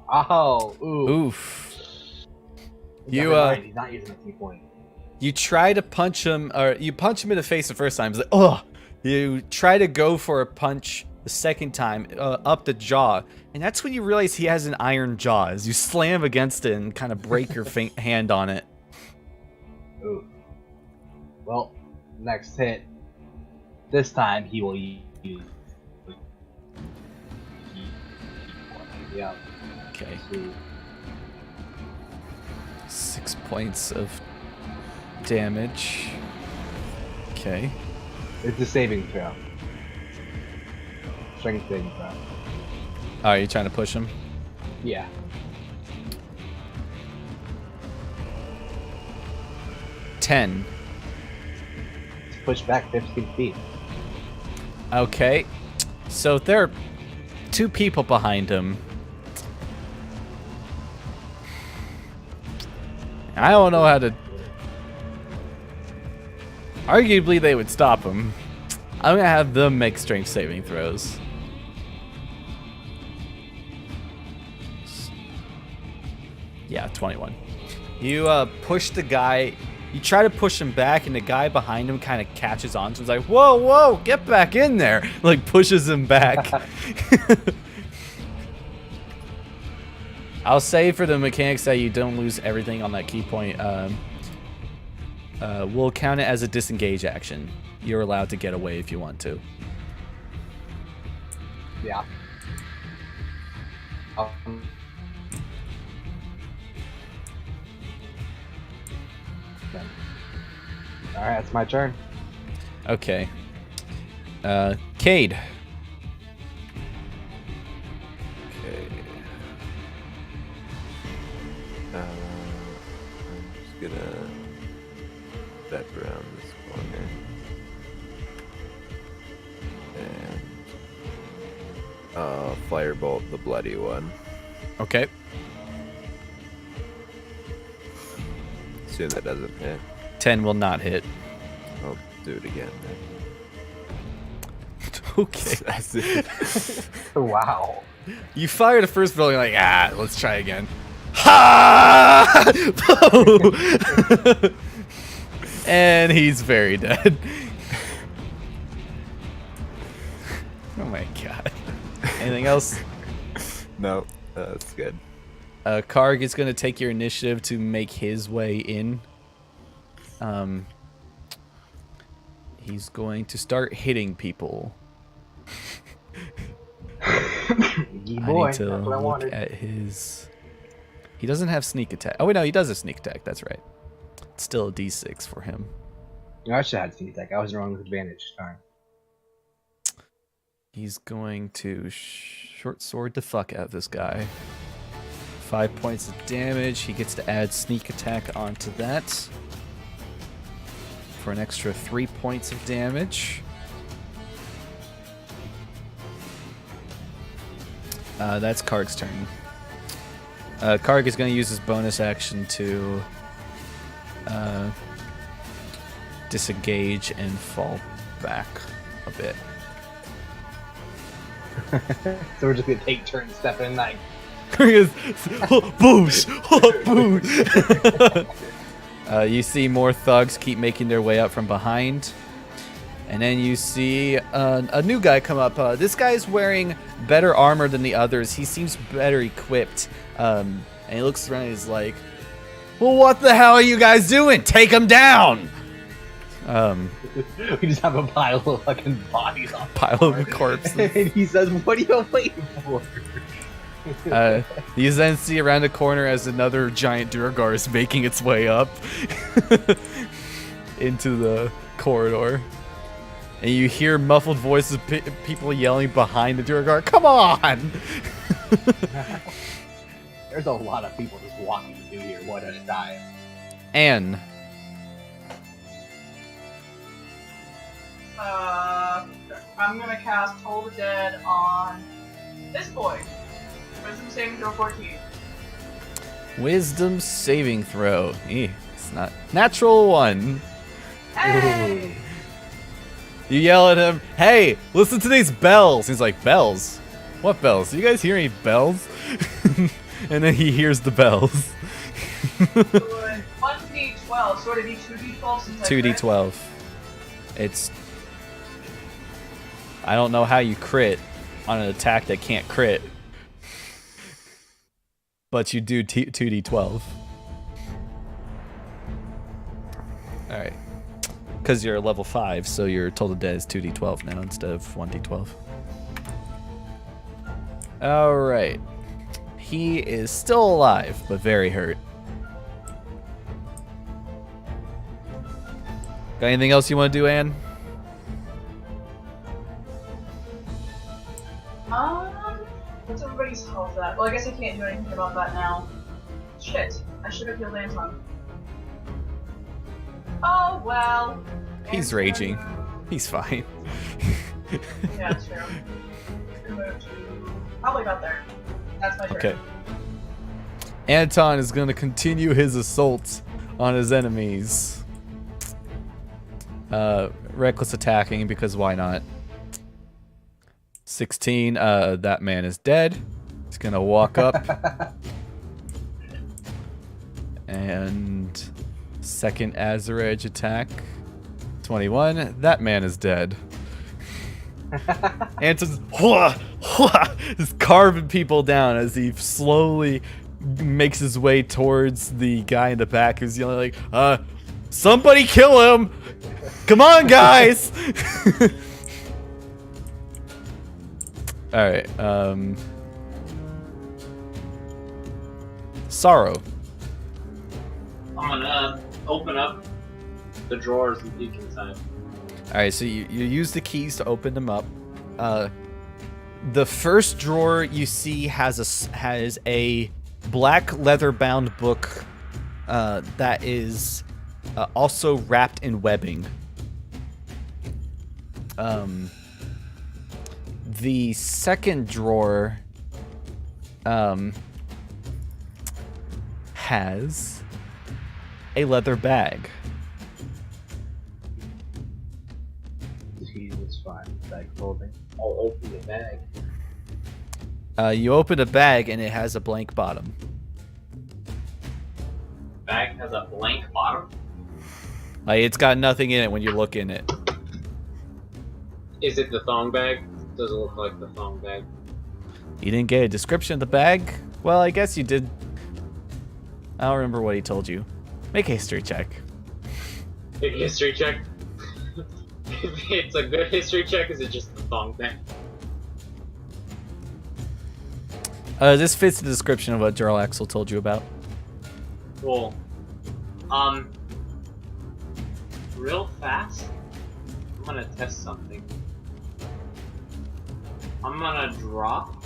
Oh, ooh. Oof. Never mind, he's not using a key point. You try to punch him, or you punch him in the face the first time. He's like, ugh. You try to go for a punch the second time, up the jaw, and that's when you realize he has an iron jaw. As you slam against it and kind of break your hand on it. Ooh. Well, next hit. This time he will use. Yeah. Okay. So, 6 points of damage. Okay. it's a saving throw. Strength saving throw. Oh, are you trying to push him? Yeah. pushed back 15 feet. Okay. So there are 2 people behind him. I don't know how to... Arguably, they would stop him. I'm gonna have them make strength saving throws. Yeah, 21. You push the guy. You try to push him back, and the guy behind him kind of catches on to him. He's like, whoa, whoa, get back in there. Like, pushes him back. I'll say for the mechanics that you don't lose everything on that key point, we'll count it as a disengage action. You're allowed to get away if you want to. Yeah. Alright, it's my turn. Okay. Cade. Okay. I'm just gonna step around this corner. And firebolt the bloody one. Okay. Assume that doesn't hit. 10 will not hit. I'll do it again then. Okay. Wow. You fire the first blow, you're like, let's try again. Ha! And he's very dead. Oh my god. Anything else? No, that's good. Karg is going to take your initiative to make his way in. He's going to start hitting people. I need to look at his... He doesn't have sneak attack. Oh, wait, no, he does have sneak attack. That's right. It's still a d6 for him. I should have had sneak attack. I was wrong with advantage. Darn. He's going to short sword the fuck out of this guy. 5 points of damage. He gets to add sneak attack onto that for an extra 3 points of damage. That's Karg's turn. Karg is going to use his bonus action to disengage and fall back a bit. So we're just gonna take turns stepping like. Boosh! Boosh! You see more thugs keep making their way up from behind. And then you see a new guy come up. This guy's wearing better armor than the others. He seems better equipped. And he looks around and he's like, well, what the hell are you guys doing? Take him down! We just have a pile of fucking bodies on the Pile floor. of corpses. And he says, what are you waiting for? You then see around the corner as another giant Durgar is making its way up into the corridor. And you hear muffled voices, people yelling behind the Durgar, come on! There's a lot of people just walking through here one at a time. Anne. I'm gonna cast Toll the Dead on this boy. Wisdom saving throw 14. Wisdom saving throw. It's not. Natural 1. Hey! You yell at him, hey, listen to these bells. He's like, bells? What bells? Do you guys hear any bells? And then he hears the bells. 1d12, so would it be 2d12 since I crit? 2d12. It's... I don't know how you crit on an attack that can't crit. But you do 2d12. Alright. Because you're level 5, so your total dead is 2d12 now instead of 1d12. Alright. He is still alive, but very hurt. Got anything else you want to do, Anne? What's everybody's health at? Well, I guess I can't do anything about that now. Shit, I should have healed Anton. Oh, well. He's raging. He's fine. Yeah, true. Probably about there. That's my turn. Okay. Anton is going to continue his assault on his enemies. Reckless attacking, because why not? 16, that man is dead. He's going to walk up. And second Azarage attack. 21, that man is dead. Anton's just carving people down as he slowly makes his way towards the guy in the back who's yelling like, somebody kill him! Come on, guys! Alright, Sorrow. I'm gonna open up the drawers and peek inside. Alright, so you use the keys to open them up. The first drawer you see has a black leather-bound book that is also wrapped in webbing. The second drawer has a leather bag. Jesus, fine. Bag folding. I'll open the bag. You open a bag and it has a blank bottom. Bag has a blank bottom. It's got nothing in it when you look in it. Is it the thong bag? Doesn't look like the thong bag. You didn't get a description of the bag? Well, I guess you did. I don't remember what he told you. Make a history check. Big history check. If it's a good history check, is it just the thong bag? This fits the description of what Jarl Axel told you about. Cool. Real fast, I'm gonna test something. I'm gonna drop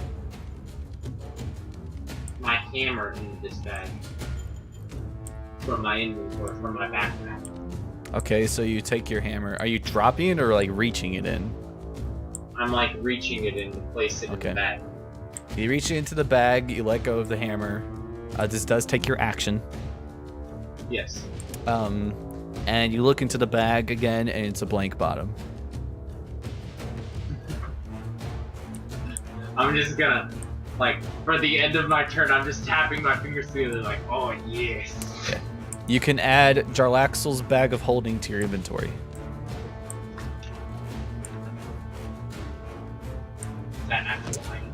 my hammer into this bag from my inventory, from my backpack. Okay, so you take your hammer. Are you dropping it or like reaching it in? I'm like reaching it in and place it in Okay. the bag. You reach it into the bag, you let go of the hammer. This does take your action. Yes. And you look into the bag again, and it's a blank bottom. I'm just gonna, like, for the end of my turn, I'm just tapping my fingers together like, oh yes. Okay. You can add Jarlaxle's bag of holding to your inventory. Is that actual item?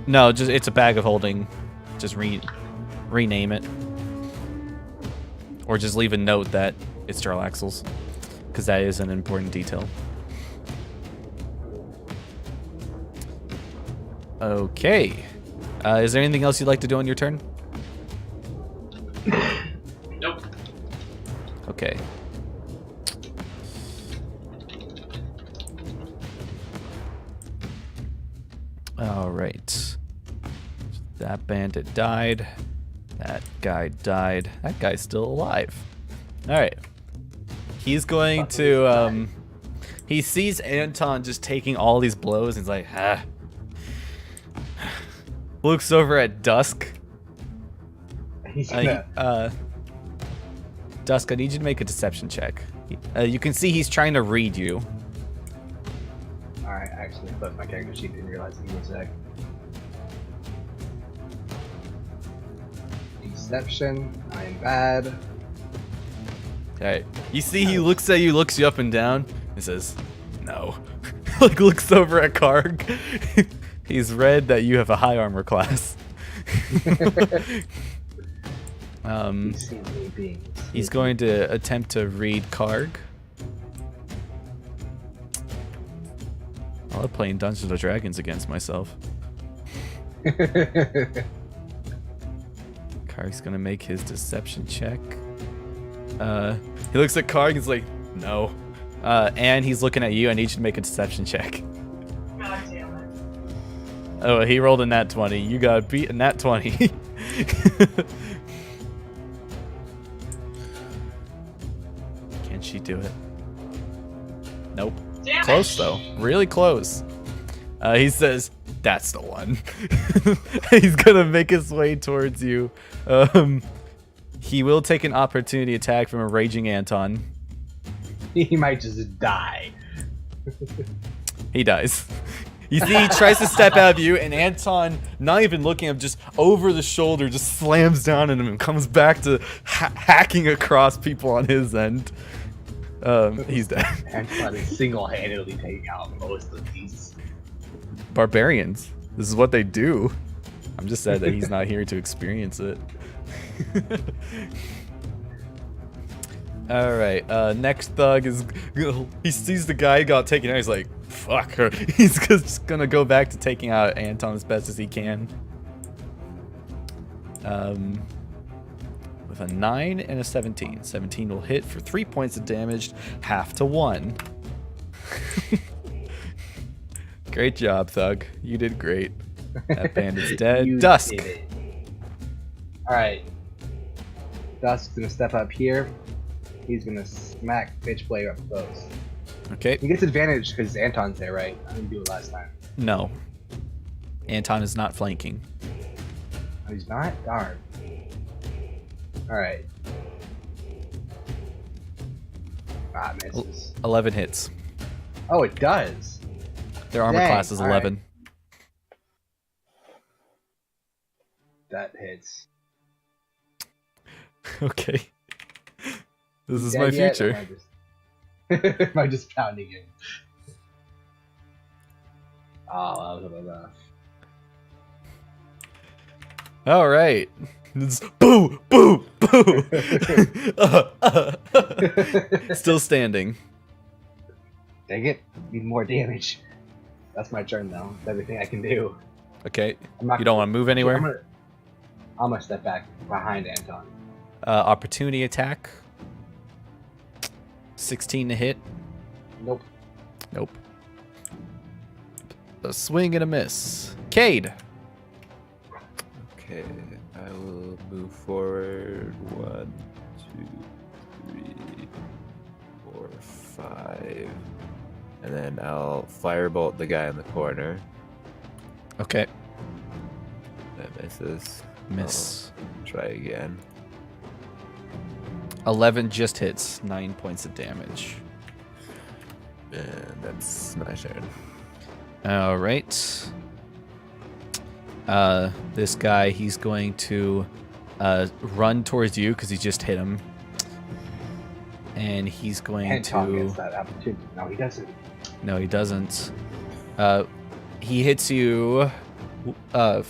No, just it's a bag of holding. Just rename it. Or just leave a note that it's Jarlaxle's, because that is an important detail. Okay. Is there anything else you'd like to do on your turn? Nope. Okay. All right. That bandit died. That guy died. That guy's still alive. All right. He's going to he sees Anton just taking all these blows and he's like, ah. Looks over at Dusk. He's gonna... Dusk, I need you to make a deception check. You can see he's trying to read you. Alright, I actually flipped my character sheet, didn't realize he was a sec. Deception, I'm bad. Alright. You see he looks at you, looks you up and down, and says, no. Like looks over at Karg. He's read that you have a high armor class. He's going to attempt to read Karg. I love playing Dungeons & Dragons against myself. Karg's gonna make his deception check. He looks at Karg, he's like, no. And he's looking at you. I need you to make a deception check. God damn it. Oh, he rolled a nat 20. You got beat in nat 20. Can she do it? Nope. Damn it. Close though. Really close. He says, "That's the one." He's gonna make his way towards you. He will take an opportunity attack from a raging Anton. He might just die. He dies. You see, he tries to step out of you, and Anton, not even looking at him, just over the shoulder, just slams down on him and comes back to hacking across people on his end. He's dead. Anton is single-handedly taking out most of these. Barbarians. This is what they do. I'm just sad that he's not here to experience it. Alright, next thug is... He sees the guy who got taken out, he's like, fuck her. He's just gonna go back to taking out Anton as best as he can. With a 9 and a 17. 17 will hit for 3 points of damage, half to 1. Great job, thug. You did great. That bandit's dead. You Dusk. did it. Alright. Dusk's gonna step up here. He's gonna smack Bitch Player up close. Okay. He gets advantage because Anton's there, right? I didn't do it last time. No. Anton is not flanking. Oh, he's not? Darn. Alright. Ah, misses. 11 hits. Oh, it does. Their armor Dang, class is 11. That hits. Okay. This is Dead my yet? future. Am I just pounding him? Oh, that was enough. All right. It's boo, boo, boo. Still standing. Dang it. Need more damage. That's my turn now. That's everything I can do. Okay. I'm not You don't want to move anywhere? I'm gonna step back behind Anton. Opportunity attack. 16 to hit. Nope. Nope. A swing and a miss. Cade. Okay, I will move forward 1, 2, 3, 4, 5. And then I'll firebolt the guy in the corner. Okay. That misses. Miss. I'll try again. 11 just hits. 9 points of damage. And that's my turn. All right. This guy, he's going to run towards you because he just hit him. And he's going Anton to... gets that opportunity. No, he doesn't. No, he doesn't. He hits you... Alright.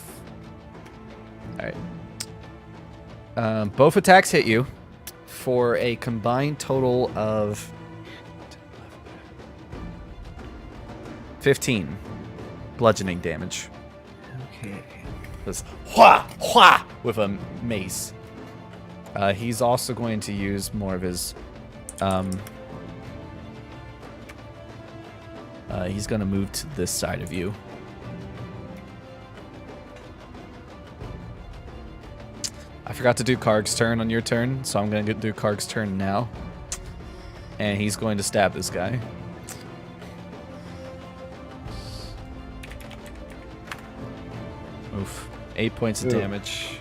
Both attacks hit you for a combined total of 15 bludgeoning damage. Okay. This wha wha with a mace. He's also going to use more of his he's going to move to this side of you. I forgot to do Karg's turn on your turn, so I'm going to do Karg's turn now. And he's going to stab this guy. Oof. 8 points of Ooh. damage.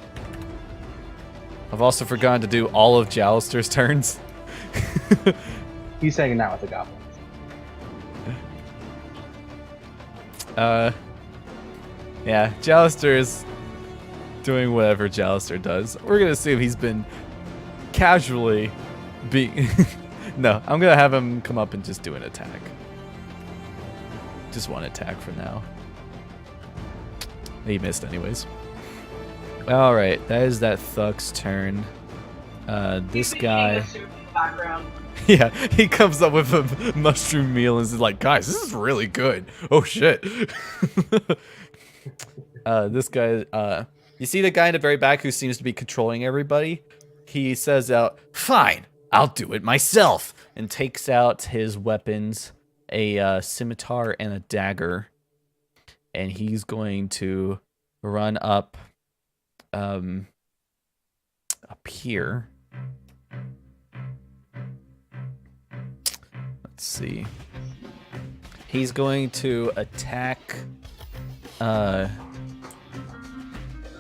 I've also forgotten to do all of Jouster's turns. He's hanging out with the goblins. Yeah, Jouster is doing whatever Jouster does. We're gonna assume he's been casually being... No, I'm gonna have him come up and just do an attack. Just one attack for now. He missed anyways. Alright, that is that Thug's turn. This guy... Background. Yeah, he comes up with a mushroom meal and is like, guys, this is really good. Oh shit. This guy, you see the guy in the very back who seems to be controlling everybody? He says out, fine, I'll do it myself, and takes out his weapons, a scimitar and a dagger. And he's going to run up here. Let's see. He's going to attack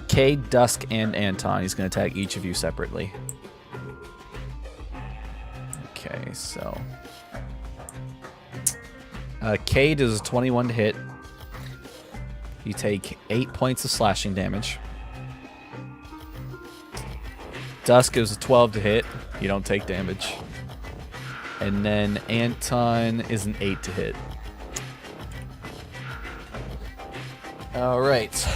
Cade, Dusk, and Anton. He's going to attack each of you separately. Okay, so Cade is a 21 to hit. You take 8 points of slashing damage. Dusk is a 12 to hit. You don't take damage. And then Anton is an 8 to hit. Alright.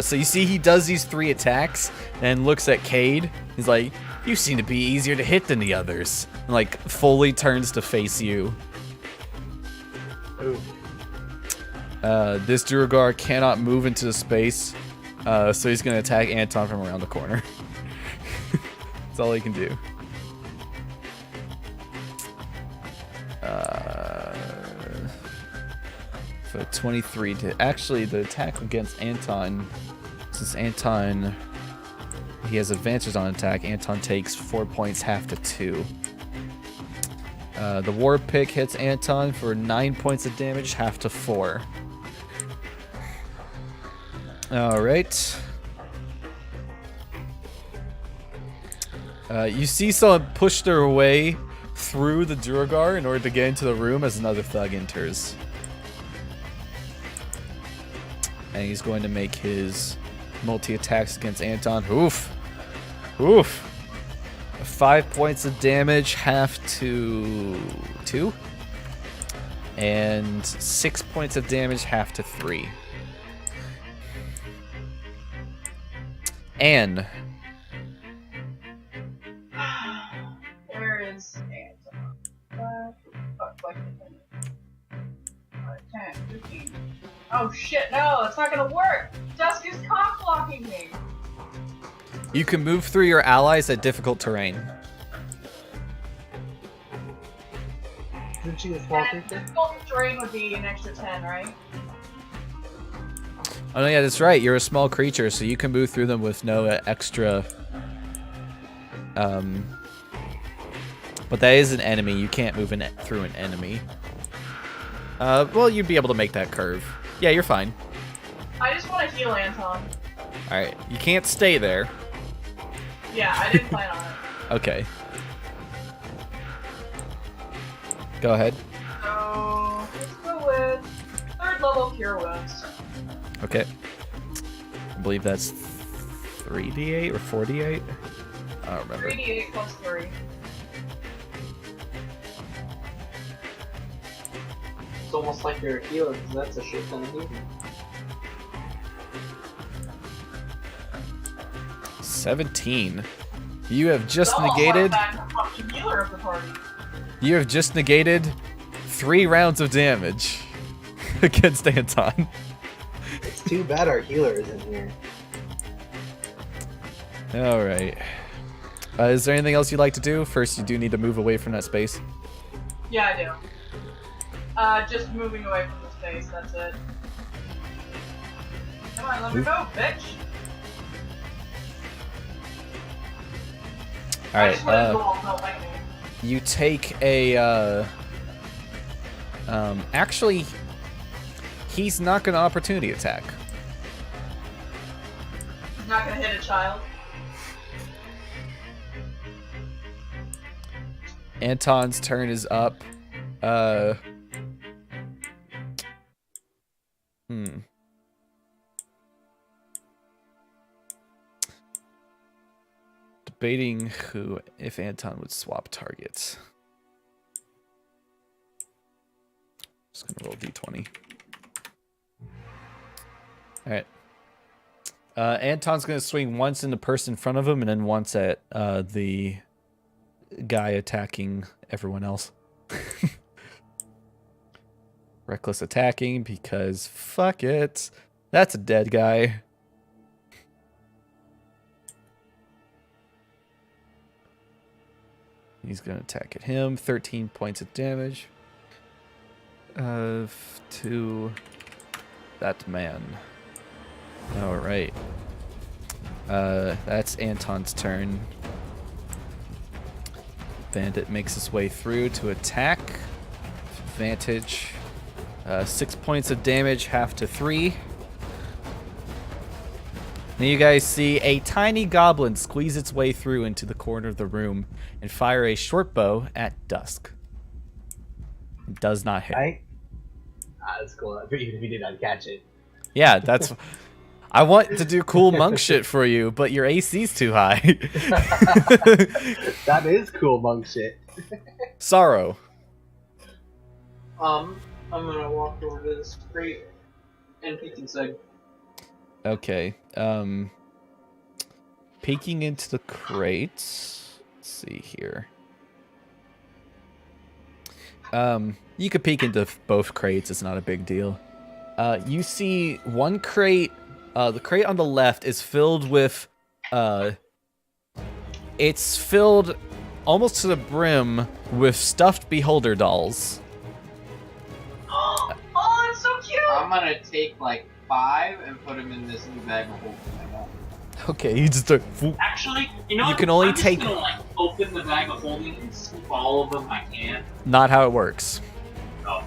So you see he does these 3 attacks and looks at Cade. He's like, you seem to be easier to hit than the others. And like fully turns to face you. Ooh. This Duergar cannot move into the space. So he's going to attack Anton from around the corner. That's all he can do. So 23 to... Actually, the attack against Anton... Since Anton... He has advantage on attack. Anton takes 4 points, half to 2. The War Pick hits Anton for 9 points of damage, half to 4. Alright. You see someone push their way through the Duergar in order to get into the room as another thug enters. And he's going to make his multi-attacks against Anton. Oof. Oof. 5 points of damage, half to 2. And 6 points of damage, half to 3. Anne. Where is Anton? 10, 15. Oh shit, no, it's not gonna work! Dusk is cock blocking me! You can move through your allies at difficult terrain. Isn't she a small And creature? difficult terrain would be an extra 10, right? Oh no, yeah, that's right. You're a small creature, so you can move through them with no extra. But that is an enemy. You can't move through an enemy. Well, you'd be able to make that curve. Yeah, you're fine. I just want to heal Anton. All right, you can't stay there. Yeah, I didn't plan on it. Okay. Go ahead. So, let's go with 3rd level Cure Wounds. Okay. I believe that's 3d8 or 4d8. I don't remember. 3d8 plus 3. It's almost like you're a healer, because that's a shit ton of healing. 17. You have just Double negated. fucking healer of the party. You have just negated 3 rounds of damage against Anton. It's too bad our healer isn't here. All right. Is there anything else you'd like to do? First, you do need to move away from that space. Yeah, I do. Just moving away from the space, that's it. Come on, let me go, bitch! All I right. just wanted to roll, don't like me. You take a. Actually, he's not going to opportunity attack. He's not gonna hit a child. Anton's turn is up. Debating if Anton would swap targets. Just gonna roll d20. All right. Anton's gonna swing once in the person in front of him, and then once at the guy attacking everyone else. Reckless attacking because fuck it. That's a dead guy. He's going to attack at him. 13 points of damage. To that man. Alright. That's Anton's turn. Bandit makes his way through to attack. Advantage. 6 points of damage, half to 3. Now you guys see a tiny goblin squeeze its way through into the corner of the room and fire a short bow at Dusk. It does not hit. That's cool. Even if you did not catch it. Yeah, that's... I want to do cool monk shit for you, but your AC's too high. That is cool monk shit. Sorrow. I'm gonna walk over to this crate and peek inside. Okay. Peeking into the crates. Let's see here. You could peek into both crates. It's not a big deal. You see one crate. The crate on the left is filled with. It's filled almost to the brim with stuffed beholder dolls. Oh, that's so cute! I'm gonna take like 5 and put them in this new bag of holding I got. Okay, you just start. Actually, you know You what? can only I'm just take- gonna like open the bag of holding and scoop all of them I can. Not how it works. Oh.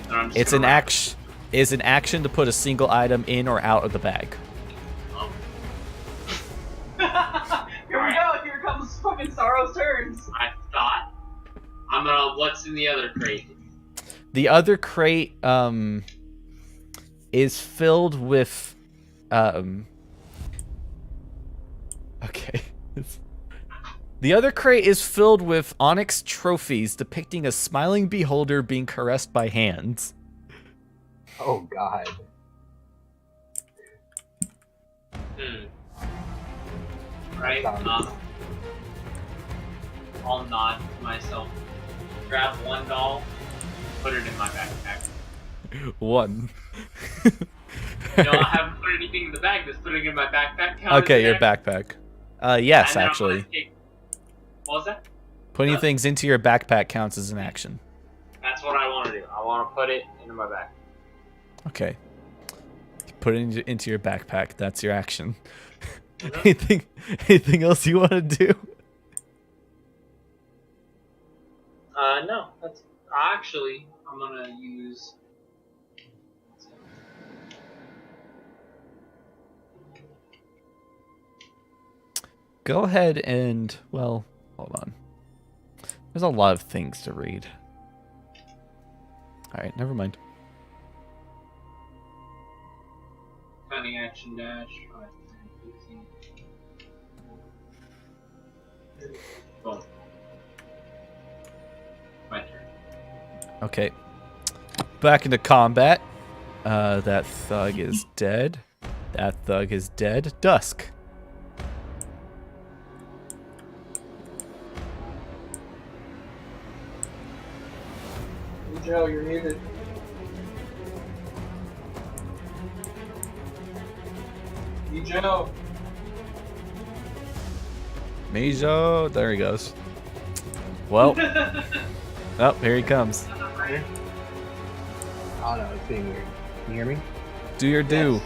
And I'm just It's gonna an wrap action. Is an action to put a single item in or out of the bag. Oh. Here we go. Here comes fucking Sorrow's turns. I thought. I'm gonna. What's in the other crate? The other crate is filled with okay. The other crate is filled with onyx trophies depicting a smiling beholder being caressed by hands. Oh god. Right. I'll nod to myself. Grab one doll. Put it in my backpack. One. No, I haven't put anything in the bag. Just putting it in my backpack. Count Okay, as your an backpack. Yes, And then I'm actually. gonna take- What was that? Putting things into your backpack counts as an action. That's what I want to do. I want to put it into my bag. Okay. Put it into your backpack. That's your action. Anything else you want to do? No. That's actually I'm gonna use. Go ahead and, well, hold on. There's a lot of things to read. Alright, never mind. Cunning action dash. 5, 10, 15. Boom. My turn. Okay. Back into combat. That thug is dead. That thug is dead. Dusk. Joe, you're muted. Joe. Mijo. There he goes. Well. Oh, here he comes. Oh no, it's being weird. Can you hear me? Do your do.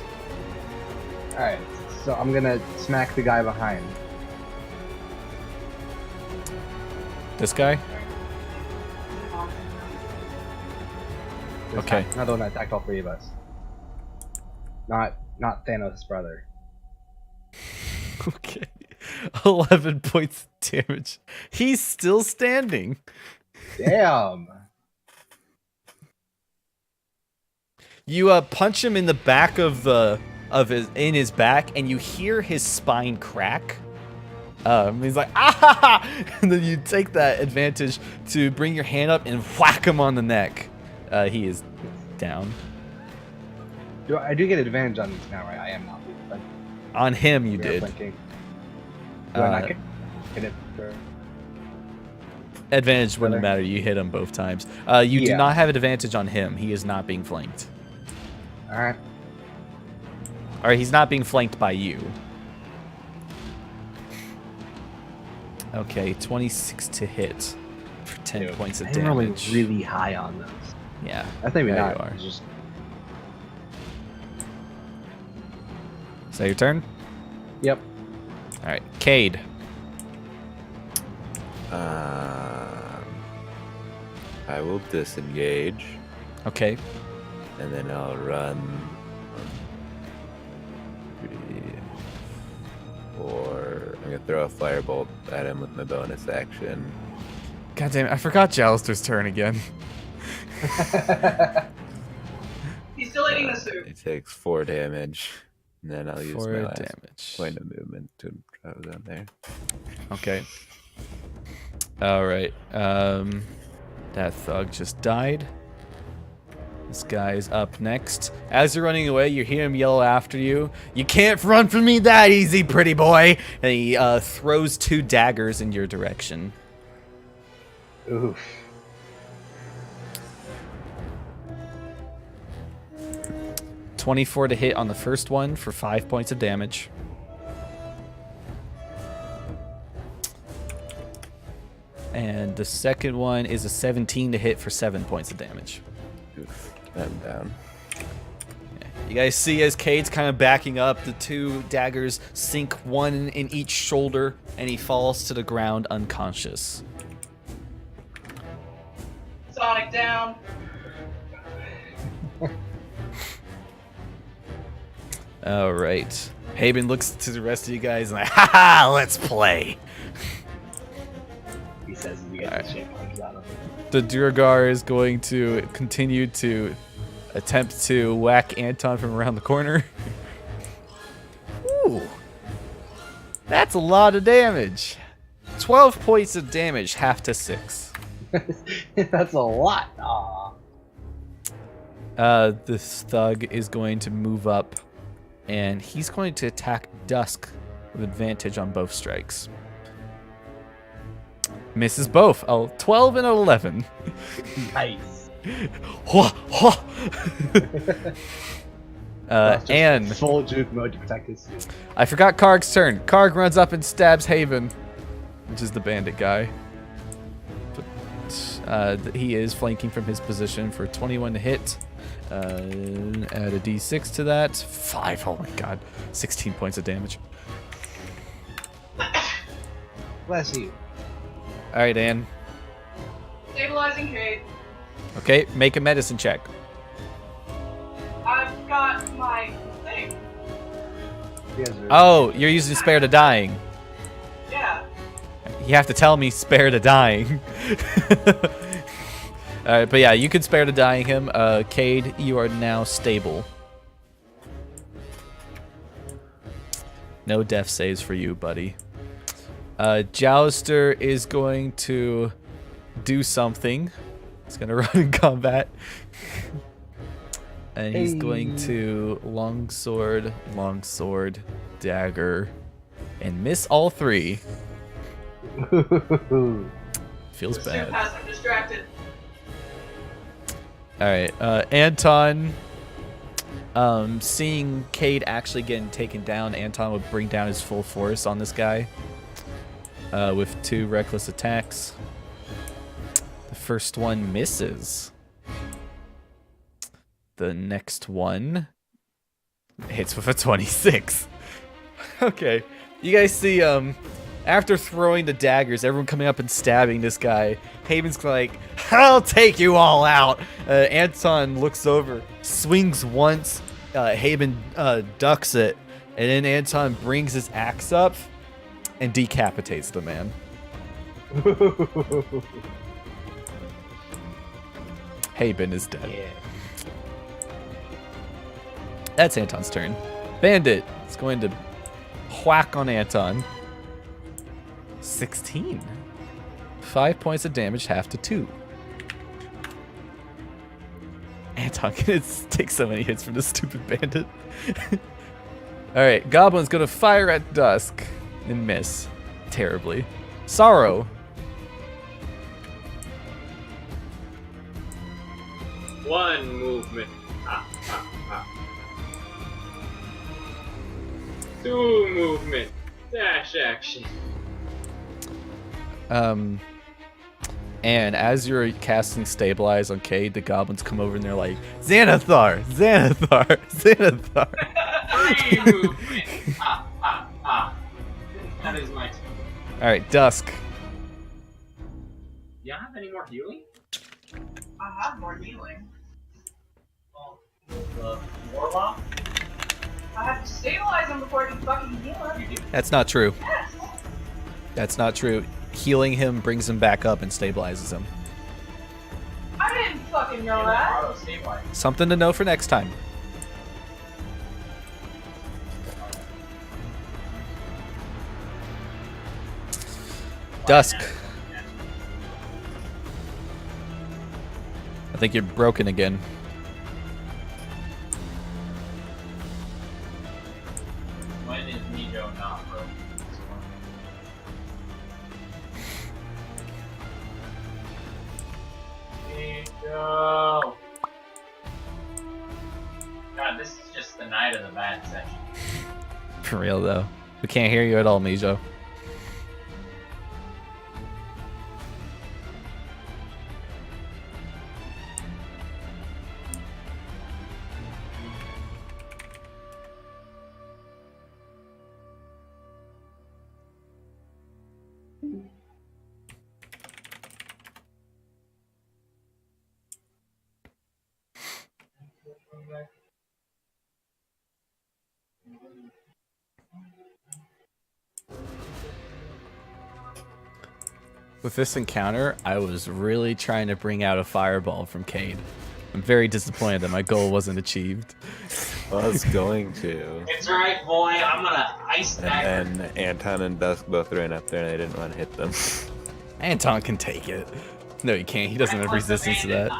Alright, so I'm gonna smack the guy behind. This guy? This Okay. guy. Not the one that attacked all 3 of us. Not Thanos' brother. Okay. 11 points of damage. He's still standing. Damn! You punch him in the back of his back, and you hear his spine crack. He's like, ah! And then you take that advantage to bring your hand up and whack him on the neck. He is down. I do get advantage on these now, right? I am not. But On him, you we are did. flanking. Do I not get it? Advantage wouldn't Brother. matter. You hit him both times. You do Yeah. not have an advantage on him. He is not being flanked. Alright. Or he's not being flanked by you. Okay, 26 to hit for 10 points of I'm rolling damage. really high on those. Yeah. That's maybe there not. you are. It's just Is that your turn? Yep. All right, Cade. I will disengage, Okay. and then I'll run 3, 4. I'm gonna throw a firebolt at him with my bonus action. God damn it! I forgot Jallister's turn again. He's still eating the soup. He takes 4 damage, and then I'll use 4 my last damage. point of movement to drop down there. Okay. All right. That thug just died. This guy is up next. As you're running away, you hear him yell after you. You can't run from me that easy, pretty boy. And he throws 2 daggers in your direction. Oof. .24 to hit on the first one for 5 points of damage. And the second one is a 17 to hit for 7 points of damage. Oof, I'm down. You guys see as Cade's kind of backing up, the 2 daggers sink one in each shoulder, and he falls to the ground unconscious. Sonic down. All right. Haben looks to the rest of you guys and like, haha, let's play. He says as he gets his shape punches out of him. The Duergar is going to continue to attempt to whack Anton from around the corner. Ooh. That's a lot of damage. 12 points of damage, half to 6. That's a lot. Aw. This thug is going to move up, and he's going to attack Dusk with advantage on both strikes. Misses both. Oh, 12 and 11. Nice. Hwah, hwah. That's just and full juke mode to protect his suit. I forgot Karg's turn. Karg runs up and stabs Haven, which is the bandit guy. But, he is flanking from his position for 21 to hit. Add a d6 to that. 5. Oh my god. 16 points of damage. Bless you. All right, Ann. Stabilizing Cade. Okay, make a medicine check. I've got my thing. He has a- Oh, you're using spare to dying. Yeah. You have to tell me spare to dying. Alright, but yeah, you can spare to dying him. Cade, you are now stable. No death saves for you, buddy. Jouster is going to do something. He's going to run in combat. And he's going to longsword, dagger, and miss all 3. Feels The soup bad. has him distracted. Alright, Anton, seeing Cade actually getting taken down, Anton would bring down his full force on this guy with 2 reckless attacks. The first one misses. The next one hits with a 26. Okay, you guys see, after throwing the daggers, everyone coming up and stabbing this guy, Haven's like, I'll take you all out. Anton looks over, swings once, Haven ducks it, and then Anton brings his axe up and decapitates the man. Haven is dead. Yeah. That's Anton's turn. Bandit is going to whack on Anton. 16. 5 points of damage, half to 2. Anton can take so many hits from this stupid bandit. Alright, Goblin's gonna fire at Dusk and miss. Terribly. Sorrow. One movement. Ha, ha, ha. 2 movement. Dash action. And as you're casting Stabilize on Cade, the goblins come over and they're like, Xanathar! Xanathar! Xanathar! 3 movement. Ha, ha, ha. That is my turn. Alright, Dusk. You don't have any more healing? have more healing. The warlock? I have to stabilize him before I can fucking heal him. That's not true. Yes. That's not true. Healing him brings him back up and stabilizes him. I didn't fucking know that. Auto stabilize. Something to know for next time. Dusk. I think you're broken again. When is Nijo not broken? Nijo! God, this is just the night of the bad session. For real though. We can't hear you at all, Mijo. With this encounter, I was really trying to bring out a fireball from Cade. I'm very disappointed that my goal wasn't achieved. I was going to. It's right, boy. I'm gonna ice dagger. And then Anton and Dusk both ran up there and I didn't want to hit them. Anton can take it. No, he can't. He doesn't have resistance to that.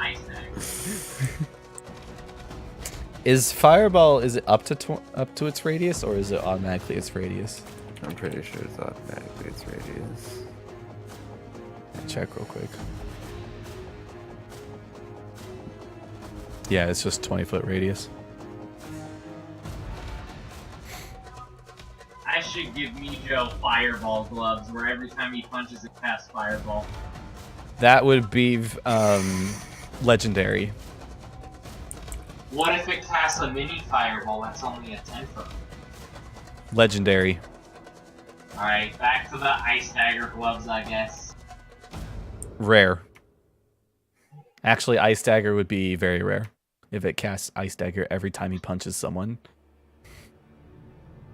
Is fireball, is it up to its radius, or is it automatically its radius? I'm pretty sure it's automatically its radius. Check real quick. Yeah, it's just 20-foot radius. I should give Mijo fireball gloves, where every time he punches it casts fireball. That would be legendary. What if it casts a mini fireball that's only a 10-foot? Legendary. Alright, back to the ice dagger gloves, I guess. Rare. Actually, Ice Dagger would be very rare if it casts Ice Dagger every time he punches someone.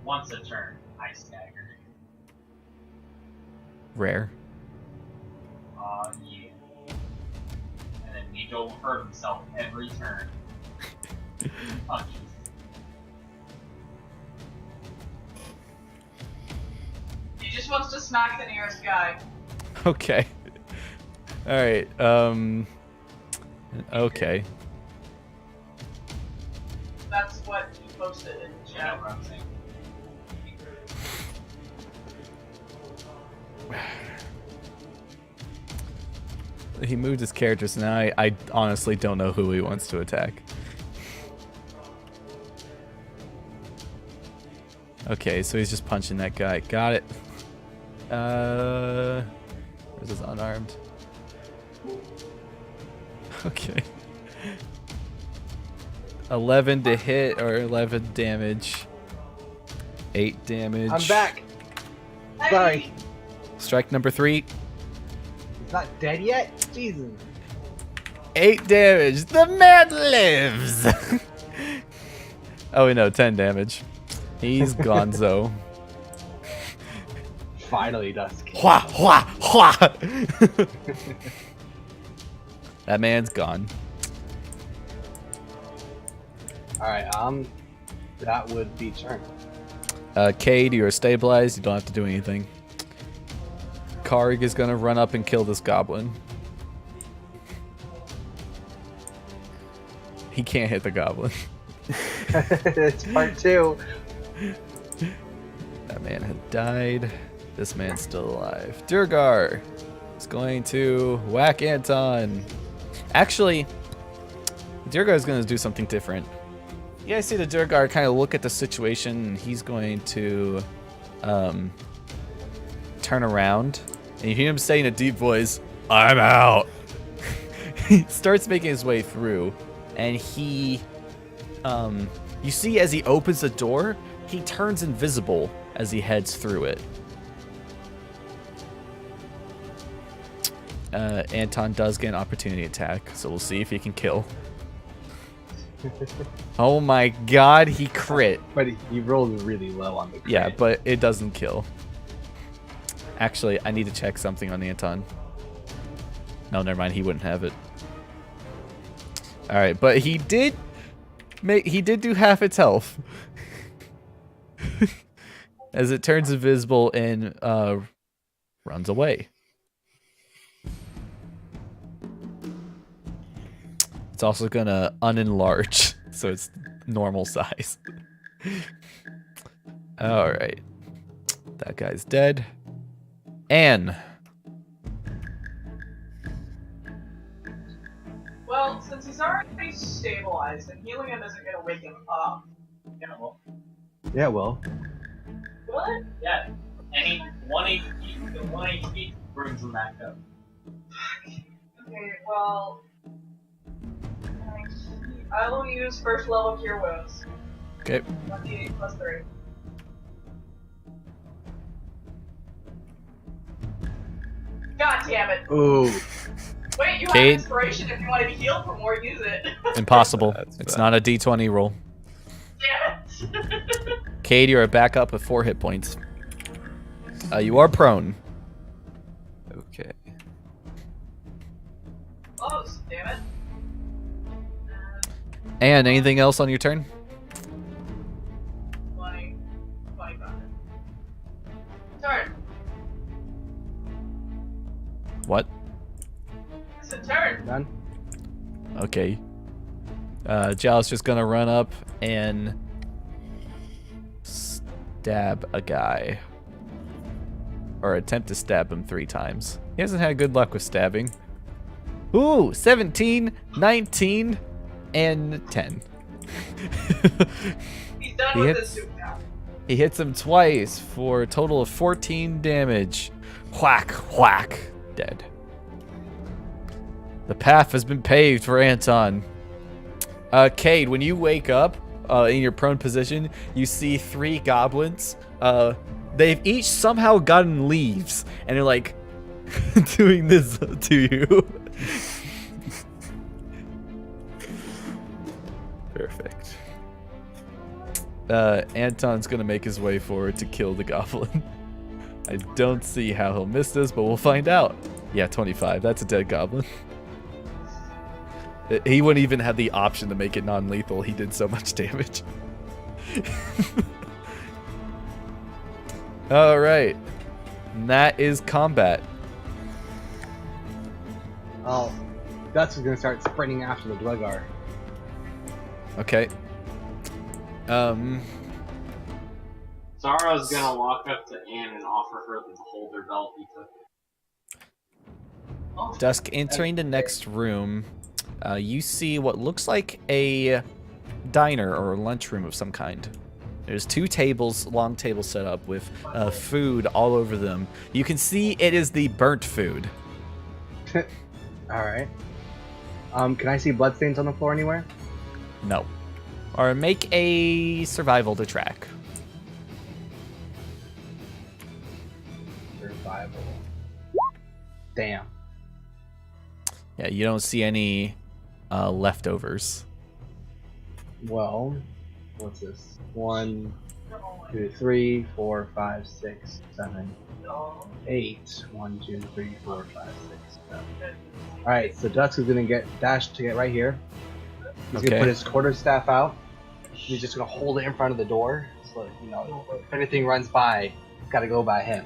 Once a turn, ice dagger. Rare. Yeah. And then Nijo will hurt himself every turn. Punches. He just wants to smack the nearest guy. Okay. Alright, okay. That's what he posted in the Yeah, chat. what I'm saying. He moved his character, so now I honestly don't know who he wants to attack. Okay, so he's just punching that guy. Got it. Where's his unarmed? Okay. 11 to hit, or 11 damage. 8 damage. I'm back. Sorry. Strike number 3. He's not dead yet? Jesus. 8 damage. The man lives. Oh, no, 10 damage. He's gonzo. Finally, Dusk. Hua, hua, hua. That man's gone. Alright, that would be turn. Cade, you are stabilized. You don't have to do anything. Karg is gonna run up and kill this goblin. He can't hit the goblin. It's part 2. That man had died. This man's still alive. Durgar is going to whack Anton. Actually, Durgar is going to do something different. You guys see the Durgar kind of look at the situation, and he's going to turn around, and you hear him say in a deep voice, "I'm out." He starts making his way through, and he, you see as he opens the door, he turns invisible as he heads through it. Anton does get an opportunity attack, so we'll see if he can kill. Oh my god, he crit. But he rolled really low on the crit. Yeah, but it doesn't kill. Actually, I need to check something on Anton. No, never mind. He wouldn't have it. All right, but he did do half its health. As it turns invisible and runs away. It's also gonna unenlarge, so it's normal size. All right, that guy's dead. Anne. Well, since he's already stabilized and healing him isn't gonna wake him up, you know. Yeah, well. What? Yeah. Any 1 HP brings him back up. Okay, well. I will use first level cure wounds. Okay. 1d8 plus 3. God damn it! Ooh. Wait, you Cade. have inspiration if you want to be healed for more, use it. Impossible. That's It's bad. not a D20 roll. Damn it! Cade, you're back up with 4 hit points. You are prone. Okay. Close, damn it. And anything else on your turn? 20, 25. Turn. What? It's a turn. Done? Okay. Jal's just gonna run up and stab a guy. Or attempt to stab him 3 times. He hasn't had good luck with stabbing. Ooh, 17, 19, and 10. He's done He with hits. this suit now. He hits him twice for a total of 14 damage. Whack, whack, dead. The path has been paved for Anton. Cade, when you wake up in your prone position, you see 3 goblins. They've each somehow gotten leaves, and they're like doing this to you. Perfect. Anton's gonna make his way forward to kill the goblin. I don't see how he'll miss this, but we'll find out. Yeah, 25. That's a dead goblin. He wouldn't even have the option to make it non-lethal. He did so much damage. All right. And that is combat. Oh, Dust is gonna start sprinting after the Dwegar. Okay. Zara's gonna walk up to Anne and offer her the beholder belt he took. Dusk entering the next room. You see what looks like a diner or lunchroom of some kind. There's 2 tables, long tables set up with food all over them. You can see it is the burnt food. Alright. Can I see bloodstains on the floor anywhere? No. Or make a survival to track. Survival. Damn. Yeah, you don't see any leftovers. Well, what's this? 1, 2, 3, 4, 5, 6, 7, 8. 1, 2, 3, 4, 5, 6, 7. Alright, so Dusk is gonna dash to get right here. He's Okay. gonna put his quarterstaff out. He's just gonna hold it in front of the door. So, you know, if anything runs by, it's gotta go by him.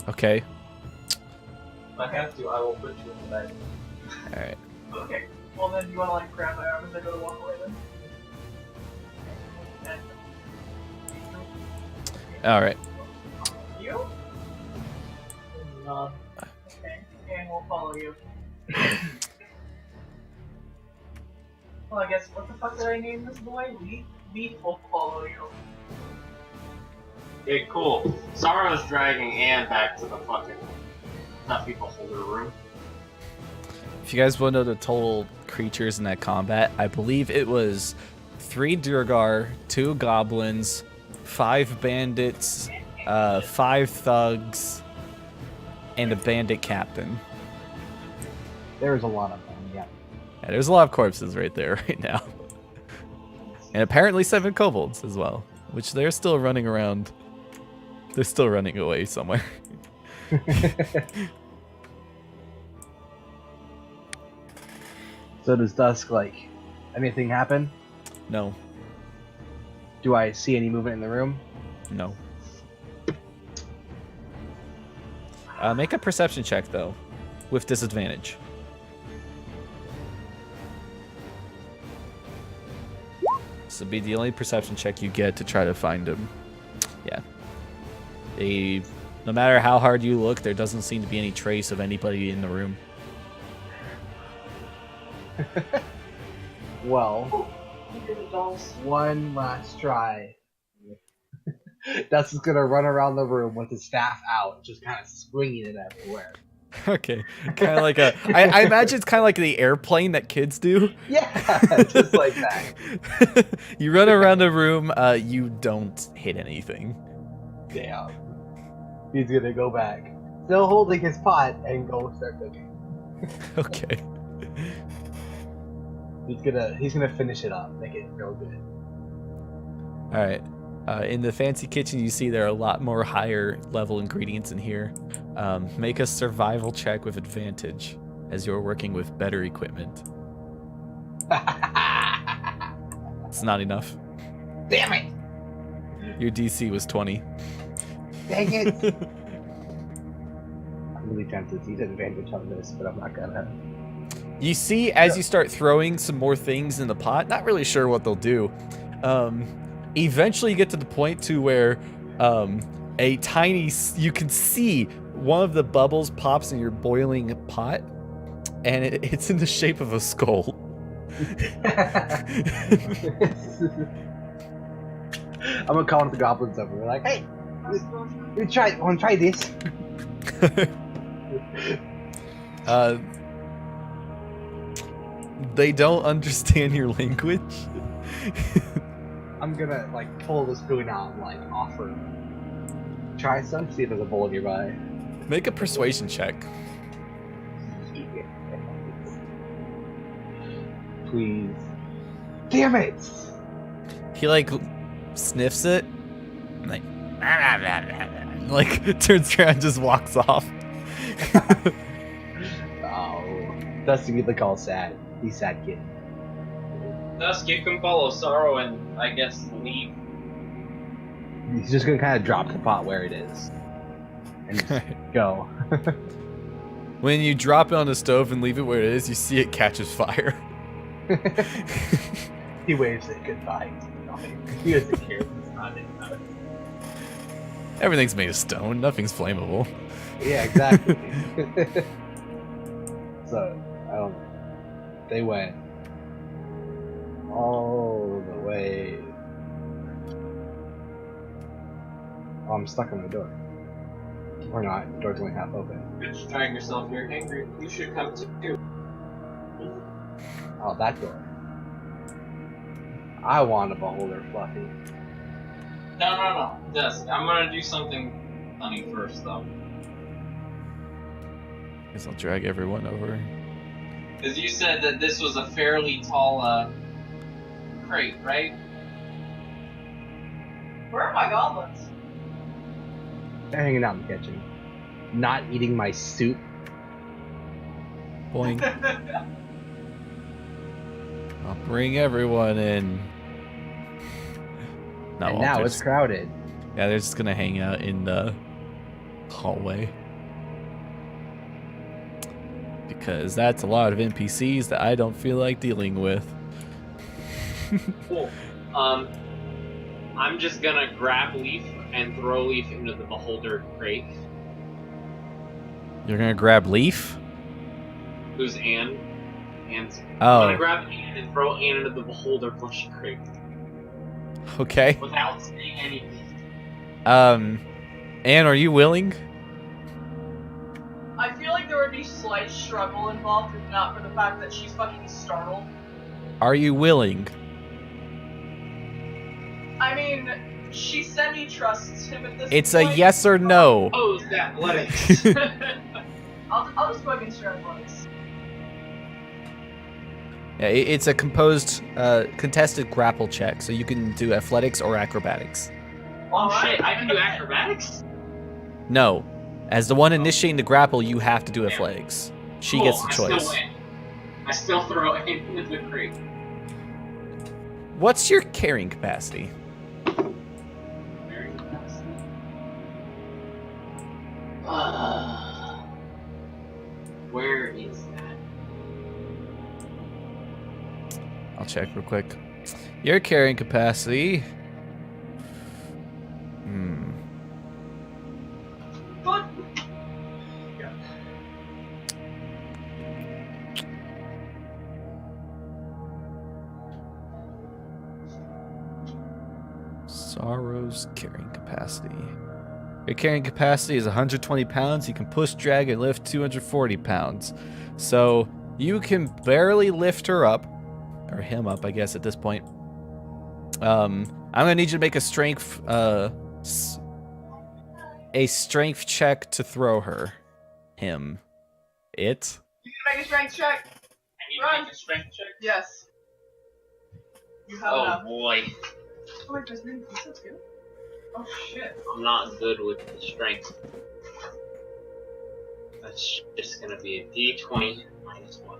Okay. If I have to, I will put you in the bed. Alright. Okay. Well then, you wanna like grab my arm as I go to walk away then? Alright. You? No. Okay. And we'll follow you. Well, I guess, what the fuck did I name this boy? Leaf will follow you. Okay, cool. Zara's dragging Anne back to the fucking Tuffy beholder room. If you guys want to know the total creatures in that combat, I believe it was 3 Durgar, 2 goblins, 5 bandits, 5 thugs, and a bandit captain. There's a lot of them, yeah. Yeah, there's a lot of corpses right there right now. And apparently 7 kobolds as well, which they're still running around. They're still running away somewhere. So does dusk, like, anything happen? No, Do I see any movement in the room? no. Make a perception check, though, with disadvantage. This will be the only perception check you get to try to find him. Yeah. No matter how hard you look, there doesn't seem to be any trace of anybody in the room. Well, one last try. Dusk is gonna run around the room with his staff out, just kind of swinging it everywhere. Okay, kind of like I imagine it's kind of like the airplane that kids do. Yeah, just like that. You run around the room, you don't hit anything. Damn. He's gonna go back, still holding his pot, and go start cooking. Okay. He's gonna finish it up, make it real good. All right. In the fancy kitchen, you see there are a lot more higher level ingredients in here. Make a survival check with advantage, as you're working with better equipment. It's not enough. Damn it! Your DC was 20. Dang it! I'm really tempted to use advantage on this, but I'm not gonna. You see, as you start throwing some more things in the pot, not really sure what they'll do. Eventually you get to the point to where you can see one of the bubbles pops in your boiling pot, and it's in the shape of a skull. I'm gonna call one of the goblins over. We're like, hey, wanna try this? They don't understand your language. I'm gonna like pull the spoon out and like offer. Try some, see if there's a bowl nearby. Make a persuasion check. Please. Damn it! He like sniffs it, and like turns around and just walks off. Oh, Dusty, we look all sad. He's sad kid. Thus, you can follow sorrow and, I guess, leave. He's just gonna kind of drop the pot where it is and just go. When you drop it on the stove and leave it where it is, you see it catches fire. He waves it goodbye. He doesn't care. It's not in. Everything's made of stone. Nothing's flammable. Yeah, exactly. So, they went all the way. Oh, I'm stuck on the door. Or not, the door's only half open. You're just trying yourself, you're angry. You should come too. Oh, that door. I want a beholder, Fluffy. No. Dusk, I'm gonna do something funny first, though. Guess I'll drag everyone over. Because you said that this was a fairly tall, crate, right? Where are my goblins? They're hanging out in the kitchen. Not eating my soup. Boing. I'll bring everyone in. No, And now it's crowded. Yeah, they're just gonna hang out in the hallway. Because that's a lot of NPCs that I don't feel like dealing with. Cool. I'm just gonna grab Leaf and throw Leaf into the beholder crate. You're gonna grab Leaf? Who's Anne? Anne's. I'm Oh, gonna grab Anne and throw Anne into the beholder plushie crate okay. without saying anything. Anne, are you willing? I feel like there would be slight struggle involved if not for the fact that she's fucking startled. Are you willing? I mean, she semi-trusts him at this It's point. a yes or no. Oh, it's athletics. I'll just go against your athletics. Yeah, it's a composed, contested grapple check, so you can do athletics or acrobatics. Oh shit, I can do acrobatics? No. As the one initiating the grapple, you have to do athletics. She Cool, gets the I still choice. win. I still throw it into the crate. What's your carrying capacity? Very fast. Where is that? I'll check real quick. Your carrying capacity. But Sorrow's carrying capacity. Your carrying capacity is 120 pounds. You can push, drag, and lift 240 pounds. So you can barely lift her up, or him up, I guess, at this point. I'm gonna need you to make a strength, check to throw her. Him. It. you can make a strength check. I need to make a strength check. Yes. You have Oh enough. boy, Oh wait, there's been pieces too. Oh shit. I'm not good with the strength. That's just gonna be a D20 minus 1.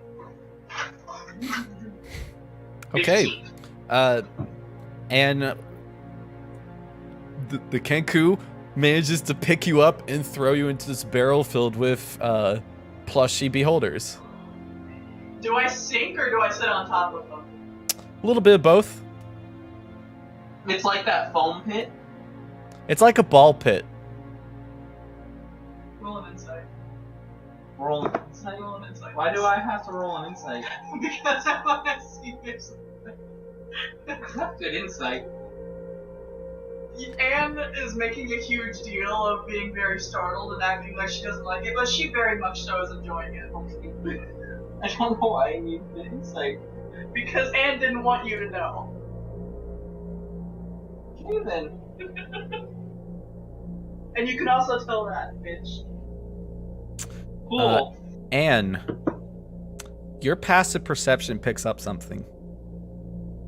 Okay. 15. And the Kenku manages to pick you up and throw you into this barrel filled with plushy beholders. Do I sink or do I sit on top of them? A little bit of both. It's like that foam pit. It's like a ball pit. Roll an insight. Roll. Roll an insight. Why do I have to roll an insight? Because I want to see this. Good insight. Anne is making a huge deal of being very startled and acting like she doesn't like it, but she very much so is enjoying it. I don't know why I need the insight. Because Anne didn't want you to know. Okay then. And you can also tell that, bitch. Cool. Anne, your passive perception picks up something.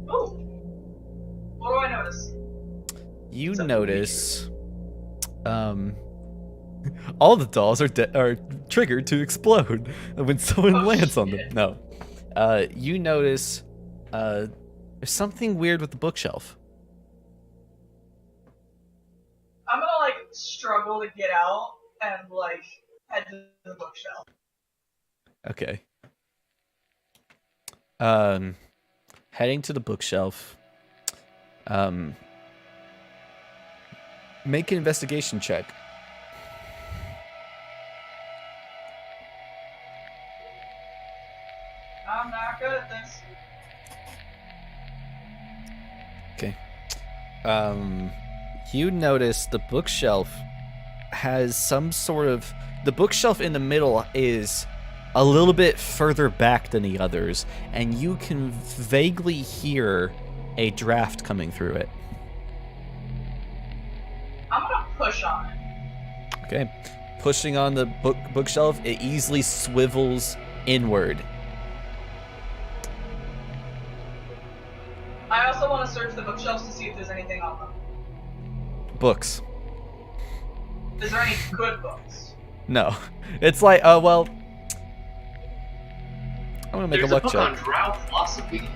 Ooh. What do I notice? You Something notice, all the dolls are triggered to explode when someone Oh, lands on them. shit. No, you notice, there's something weird with the bookshelf. I'm gonna like struggle to get out and like head to the bookshelf. Okay. Heading to the bookshelf. Make an investigation check. I'm not good at this. Okay. You notice the bookshelf has some sort of... The bookshelf in the middle is a little bit further back than the others, and you can vaguely hear a draft coming through it. I'm gonna push on it. Okay. Pushing on the bookshelf, it easily swivels inward. I also want to search the bookshelves to see if there's anything on them. Books. Is there any good books? No. It's like, well... I'm gonna make There's a luck book check. on drow philosophy.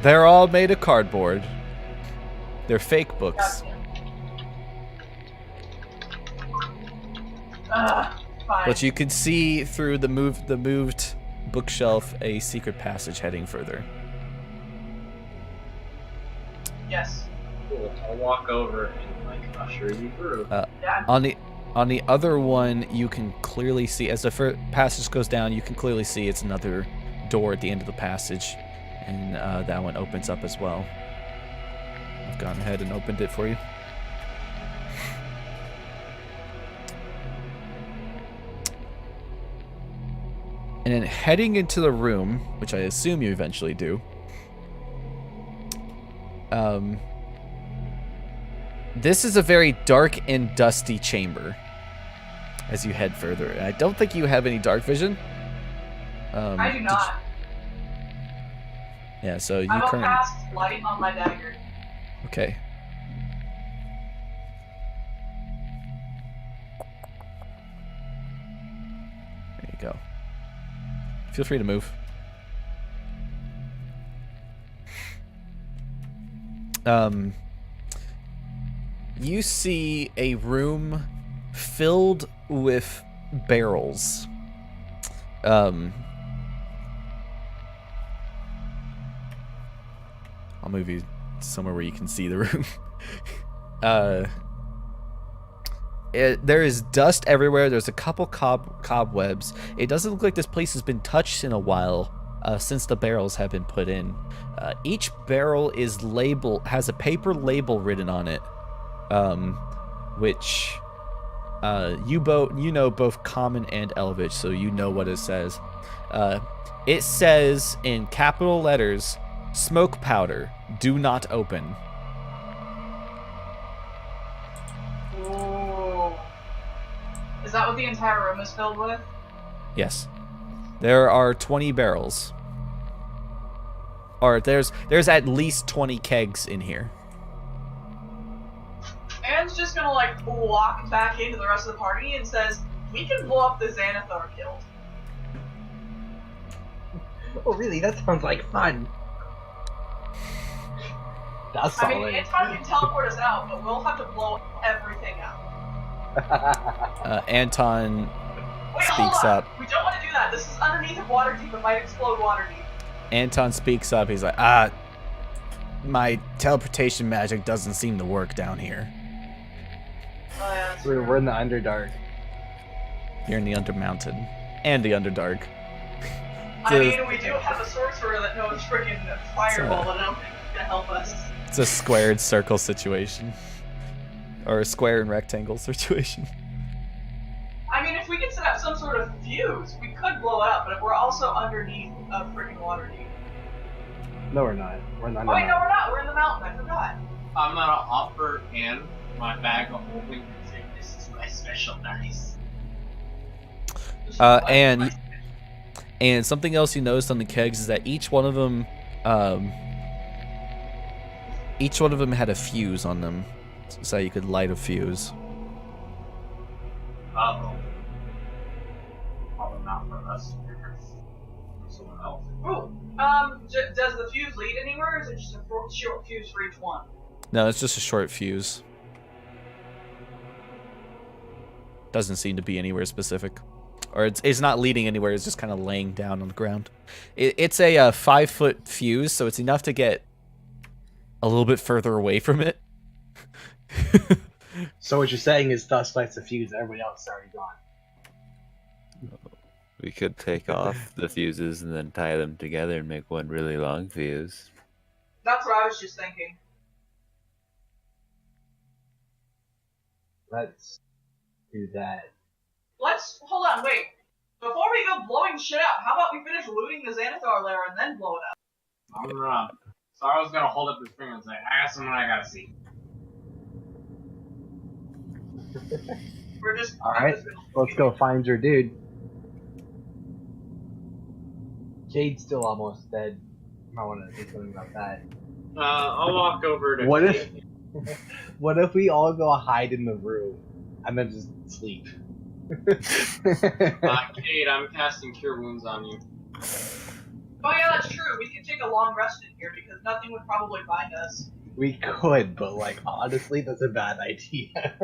They're all made of cardboard. They're fake books. Fine. But you can see through the moved bookshelf a secret passage heading further. Yes. Cool. I'll walk over and like usher you through. Yeah. On the other one, you can clearly see, as the passage goes down, you can clearly see it's another door at the end of the passage, and that one opens up as well. I've gone ahead and opened it for you. And then heading into the room, which I assume you eventually do, this is a very dark and dusty chamber as you head further. And I don't think you have any dark vision. I do not. Yeah, so you I will currently... cast light on my dagger. Okay. There you go. Feel free to move. You see a room filled with barrels. I'll move you somewhere where you can see the room. There is dust everywhere. There's a couple cobwebs. It doesn't look like this place has been touched in a while since the barrels have been put in. Each barrel is has a paper label written on it, which you know both Common and Elvish, so you know what it says. It says in capital letters, "Smoke powder. Do not open." Ooh. Is that what the entire room is filled with? Yes. There are 20 barrels. Or there's at least 20 kegs in here. Anne's just gonna like walk back into the rest of the party and says, "We can blow up the Xanathar guild." Oh, really? That sounds like fun. That's I solid. mean, Anton can teleport us out, but we'll have to blow everything out. Anton Wait, speaks hold on. up. We don't want to do that. This is underneath of Waterdeep. It might explode Waterdeep. Anton speaks up. He's like, my teleportation magic doesn't seem to work down here. Oh, yeah, that's We're true. in the Underdark. You're in the Undermountain. And the Underdark. I mean, we do have a sorcerer that knows freaking fireball, and I don't think he's gonna help us. It's a squared circle situation. Or a square and rectangle situation. I mean, if we could set up some sort of fuse, we could blow it up, but we're also underneath a freaking Waterdeep. No, we're not. We're not. Oh, wait, no, we're not. We're in the mountain. I forgot. I'm gonna offer Anne my bag of holding and say, "This is my special dice." And something else you noticed on the kegs is that each one of them had a fuse on them, so you could light a fuse. Uh-oh. Probably not for us. For someone else. Ooh, does the fuse lead anywhere, or is it just a short fuse for each one? No, it's just a short fuse. Doesn't seem to be anywhere specific. Or it's not leading anywhere, it's just kind of laying down on the ground. It's a 5-foot fuse, so it's enough to get a little bit further away from it. So what you're saying is Dust lights the fuse, everybody else is already gone. We could take off the fuses and then tie them together and make one really long fuse. That's what I was just thinking. Let's do that. Hold on, wait. Before we go blowing shit up, how about we finish looting the Xanathar lair and then blow it up? I'm gonna. Sorrow's gonna hold up his finger and say, "I got someone I gotta see." We're just... Alright, let's go find your dude. Jade's still almost dead. I might want to do something about that. I'll walk over to. What if we all go hide in the room and then just sleep? Kate, I'm casting Cure Wounds on you. Oh yeah, that's true. We could take a long rest in here because nothing would probably find us. We could, but like honestly, that's a bad idea.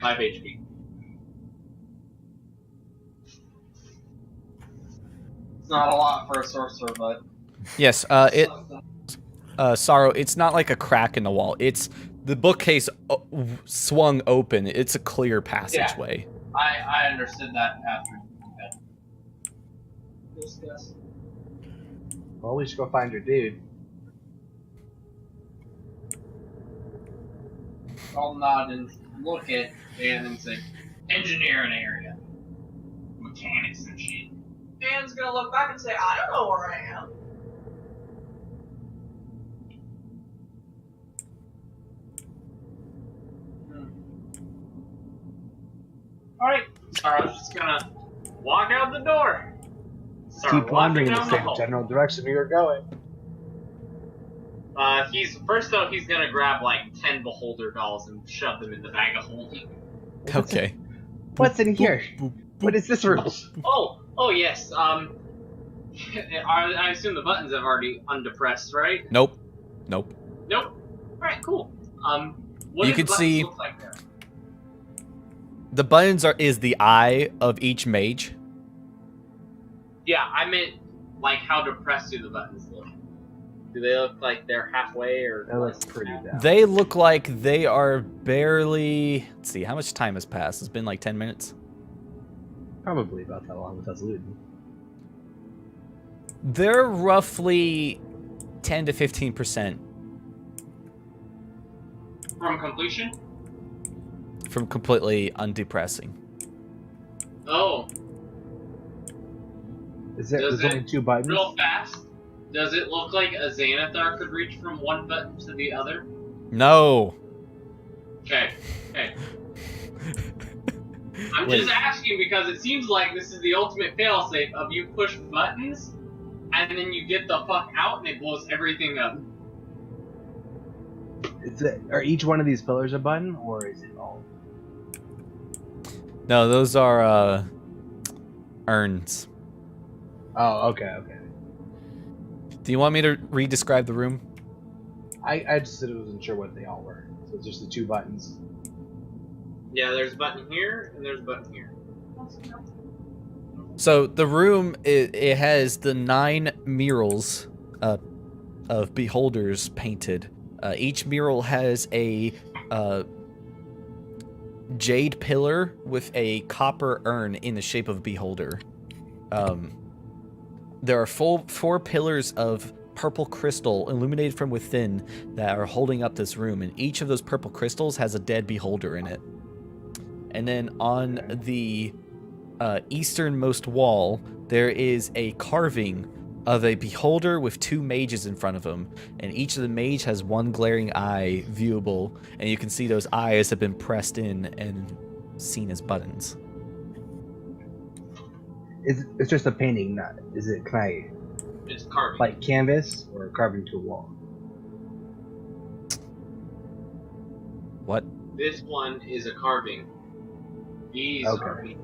5 HP. It's not a lot for a sorcerer, but... Yes, Sorrow, it's not like a crack in the wall. It's the bookcase swung open. It's a clear passageway. I understood that after. Discuss. Well, we should go find your dude. I'll nod and look at Dan and say, "Engineering area. Mechanics and shit." Dan's gonna look back and say, "I don't know where I am." Alright, sorry, I was just gonna walk out the door. Start Keep wandering in walking the down the same hall. general direction we were going. He's gonna grab like 10 beholder dolls and shove them in the bag of holding. Okay. What's in here? What is this room? Oh yes. I assume the buttons have already undepressed, right? Nope. Nope. All right, cool. What You do can the buttons see- look like there? The buttons is the eye of each mage. Yeah, I meant like how depressed do the buttons look? Do they look like they're halfway or? That looks pretty bad. They look like they are barely. Let's see, how much time has passed? It's been like 10 minutes. Probably about that long with us looting. They're roughly 10 to 15% From completion? from completely undepressing. Oh, Is Does there's only it 2 buttons? real fast. Does it look like a Xanathar could reach from one button to the other? No. Okay. I'm just asking because it seems like this is the ultimate failsafe of you push buttons and then you get the fuck out and it blows everything up. Are each one of these pillars a button, or is it all? No, those are urns. Oh, okay. Do you want me to re-describe the room? I just wasn't sure what they all were. So it's just the 2 buttons. Yeah, there's a button here and there's a button here. So the room, it has the 9 murals of beholders painted. Each mural has a jade pillar with a copper urn in the shape of a beholder. There are 4 pillars of purple crystal illuminated from within that are holding up this room, and each of those purple crystals has a dead beholder in it. And then on the easternmost wall, there is a carving of a beholder with 2 mages in front of him, and each of the mage has 1 glaring eye viewable, and you can see those eyes have been pressed in and seen as buttons. It's just a painting, not is it? Can I It's carving. like canvas or carving to a wall? What? This one is a carving. These Okay. are me.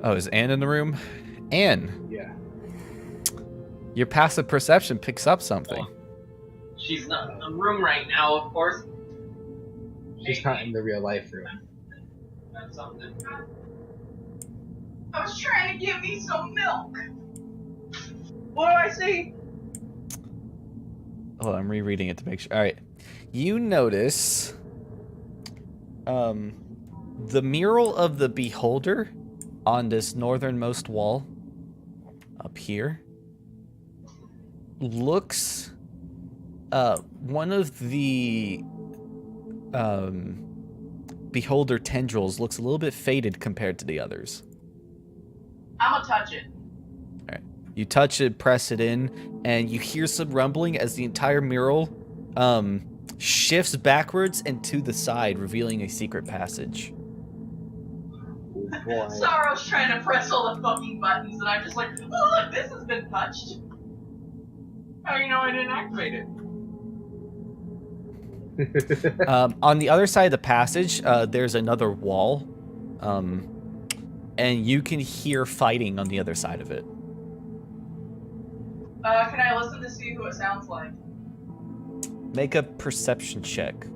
Oh, is Anne in the room? Anne, Yeah. your passive perception picks up something. She's not in the room right now, of course. She's not in the real life room. That's something. I was trying to give me some milk. What do I see? Oh, I'm rereading it to make sure. All right. You notice the mural of the beholder on this northernmost wall up here looks one of the beholder tendrils looks a little bit faded compared to the others. I'm gonna touch it. You touch it, press it in, and you hear some rumbling as the entire mural shifts backwards and to the side, revealing a secret passage. Oh boy. Sorrow's trying to press all the fucking buttons, and I'm just like, oh look, this has been touched. How do you know I didn't activate it? On the other side of the passage, there's another wall, and you can hear fighting on the other side of it. Can I listen to see who it sounds like? Make a perception check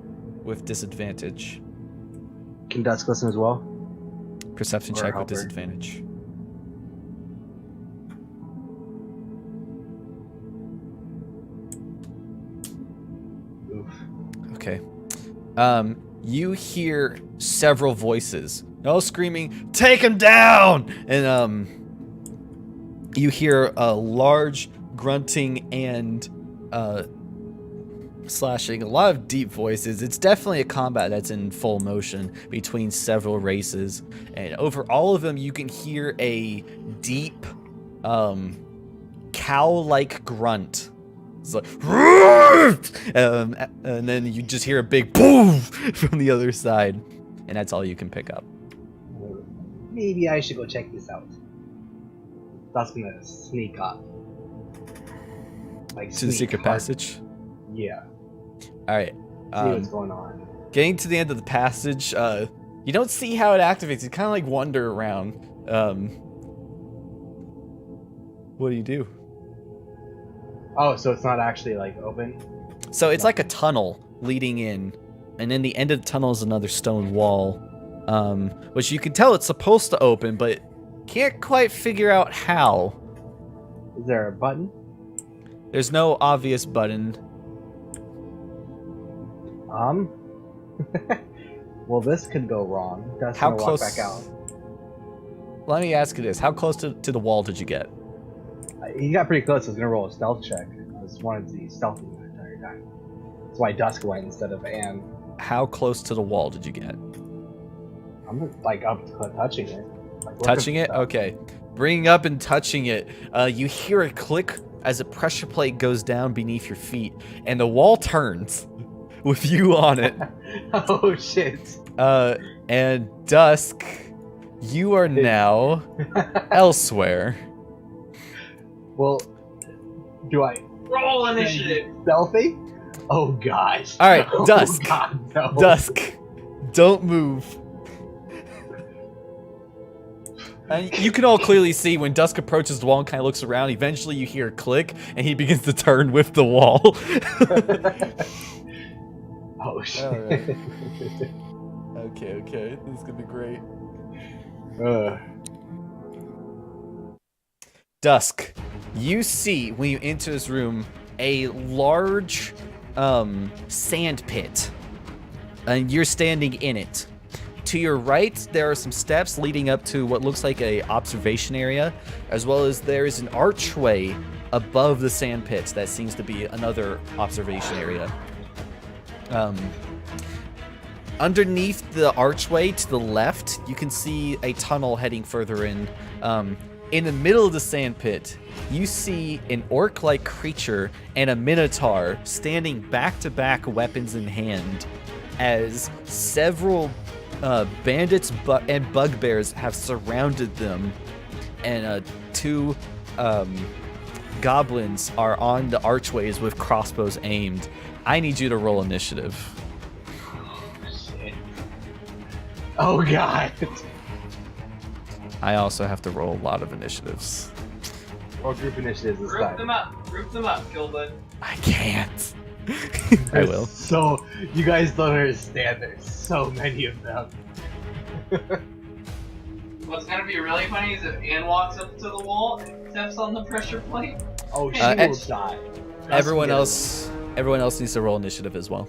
with disadvantage. Can Dusk listen as well? Perception Or check with help her. disadvantage. Oof. Okay. You hear several voices, all screaming, "Take him down!" And you hear a large grunting and slashing, a lot of deep voices. It's definitely a combat that's in full motion between several races, and over all of them you can hear a deep cow-like grunt It's like, and then you just hear a big boom from the other side, and that's all you can pick up. Maybe I should go check this out. That's gonna sneak up. Like To the secret passage. Yeah. All right. See what's going on. Getting to the end of the passage, you don't see how it activates. You kind of like wander around. What do you do? Oh, so it's not actually like open? So it's like a tunnel leading in, and in the end of the tunnel is another stone wall, which you can tell it's supposed to open, but can't quite figure out how. Is there a button? There's no obvious button. Well, this could go wrong. That's How gonna close? walk back out. Let me ask you this: how close to the wall did you get? He got pretty close. I was gonna roll a stealth check. I just wanted to be stealthy the entire time. That's why Dusk went instead of Anne. How close to the wall did you get? I'm like up to touching it. Like, Touching it? Okay. Bringing up and touching it, you hear a click as a pressure plate goes down beneath your feet, and the wall turns with you on it. Oh shit. And Dusk, you are now elsewhere. Well, do I Roll initiative. stealthy? Oh gosh. All right, Oh, Dusk. God, no. Dusk, don't move. And you can all clearly see when Dusk approaches the wall and kind of looks around. Eventually, you hear a click, and he begins to turn with the wall. Oh shit. Alright. Okay. This is gonna be great. Dusk, you see when you enter this room a large sand pit, and you're standing in it. To your right, there are some steps leading up to what looks like a observation area, as well as there is an archway above the sand pit that seems to be another observation area. Underneath the archway to the left, you can see a tunnel heading further in. In the middle of the sand pit, you see an orc-like creature and a minotaur standing back-to-back, weapons in hand, as several bandits and bugbears have surrounded them, and two goblins are on the archways with crossbows aimed. I need you to roll initiative. Shit. Oh god. I also have to roll a lot of initiatives. Or group initiatives this Group time. them up. Group them up, Kilbud. I can't. I will. So, you guys don't understand, there's so many of them. What's gonna be really funny is if Anne walks up to the wall and steps on the pressure plate. Oh, she and- will die. Everyone else needs to roll initiative as well.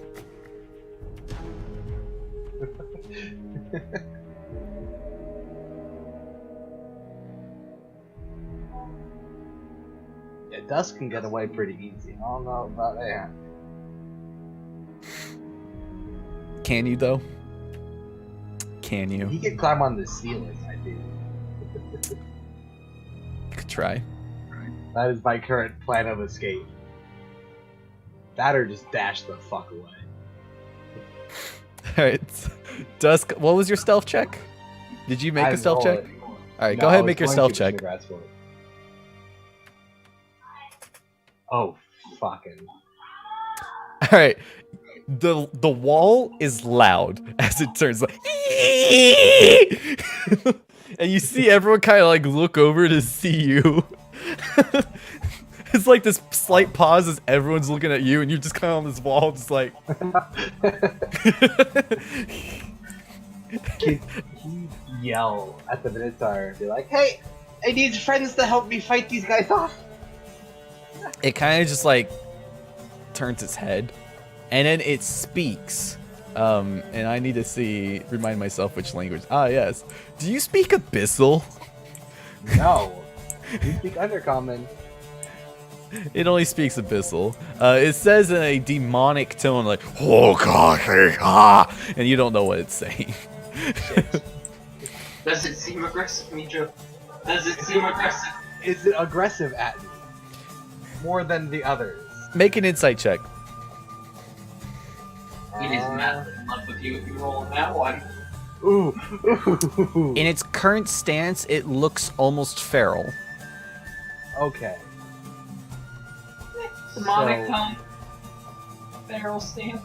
Yeah, Dusk can get away pretty easy. I don't know about Anne. Can you though? Can you? He can climb on the ceiling, I think. You could try. That is my current plan of escape. That or just dash the fuck away. Alright. Dusk, what was your stealth check? Did you make I a stealth roll check? it. Alright, No, go I ahead and was make your going stealth to, check. but congrats for it. Oh, fucking. Alright. The wall is loud as it turns like and you see everyone kind of like look over to see you. It's like this slight pause as everyone's looking at you and you're just kind of on this wall just like Can he yell at the Minotaur and be like, hey, I need friends to help me fight these guys off? it kind of just like turns its head and then it speaks. And I need to remind myself which language. Ah, yes. Do you speak Abyssal? No. You speak Undercommon. It only speaks Abyssal. It says in a demonic tone like, oh god, and you don't know what it's saying. Does it seem aggressive, Mitra? Does it seem aggressive? Is it aggressive at me? More than the others? Make an insight check. It is madly in love with you if you roll on that one. Ooh. In its current stance, it looks almost feral. Okay. Demonic So- tongue. Feral stance.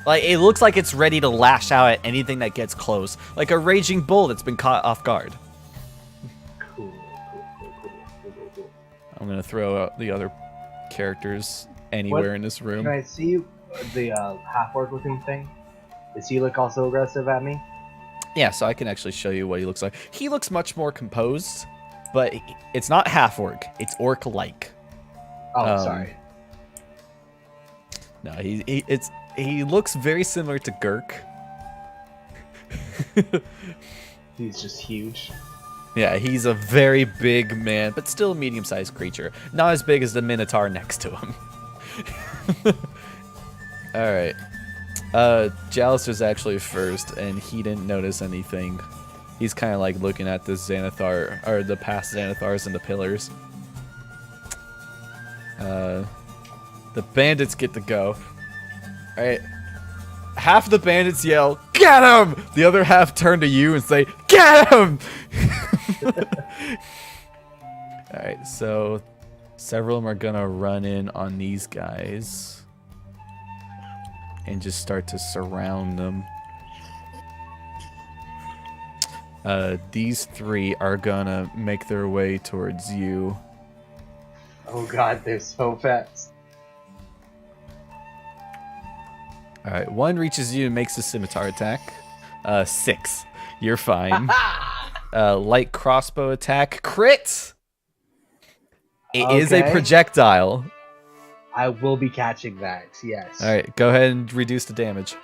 Like, it looks like it's ready to lash out at anything that gets close. Like a raging bull that's been caught off guard. Cool. I'm gonna throw out the other characters anywhere What? in this room. Can I see the half-orc looking thing? Does he look also aggressive at me? Yeah, so I can actually show you what he looks like. He looks much more composed, but it's not half orc. It's orc-like. Oh, sorry. No, he looks very similar to Gurk. He's just huge. Yeah, he's a very big man, but still a medium-sized creature. Not as big as the Minotaur next to him. Alright. Jalister's actually first, and he didn't notice anything. He's kind of like looking at the Xanathar, or the past Xanathars and the pillars. The bandits get to go. Alright. Half the bandits yell, "Get him!" The other half turn to you and say, "Get him!" Alright, so several of them are gonna run in on these guys and just start to surround them. These three are gonna make their way towards you. Oh god, they're so fast. Alright, one reaches you and makes a scimitar attack. 6. You're fine. Light crossbow attack. Crit! It is a Okay. projectile. I will be catching that, yes. Alright, go ahead and reduce the damage.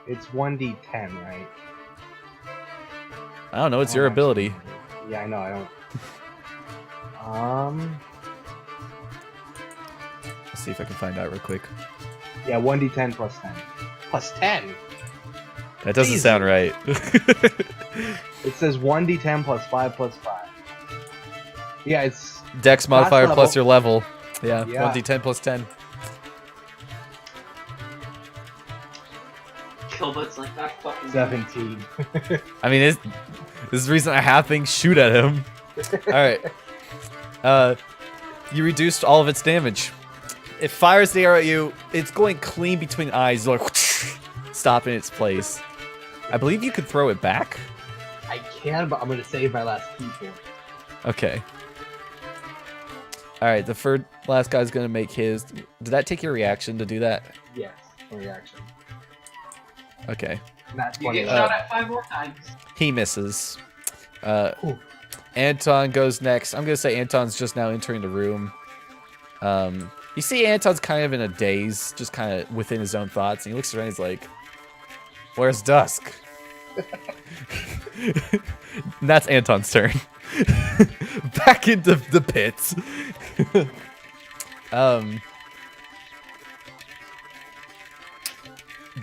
It's 1d10, right? I don't know, it's your Oh, ability. Yeah, I know, I don't... Let's see if I can find out real quick. Yeah, 1d10 plus 10. Plus 10? That doesn't Jesus. sound right. It says 1d10 plus 5 plus 5. Yeah, it's... Dex modifier level. plus your level. Yeah, Yeah. 1d10 plus 10. Killbut's like that fucking 17. I mean, this is the reason I have things shoot at him. Alright. You reduced all of its damage. It fires the arrow at you. It's going clean between eyes, like stop in its place. I believe you could throw it back. I can, but I'm gonna save my last key for it. Okay. Alright, the last guy's gonna make his. Did that take your reaction to do that? Yes, reaction. Okay. Not You 20. get shot at 5 more times. He misses. Ooh. Anton goes next. I'm gonna say Anton's just now entering the room. You see Anton's kind of in a daze, just kind of within his own thoughts, and he looks around and he's like, "Where's Dusk?" And that's Anton's turn. Back into the pits.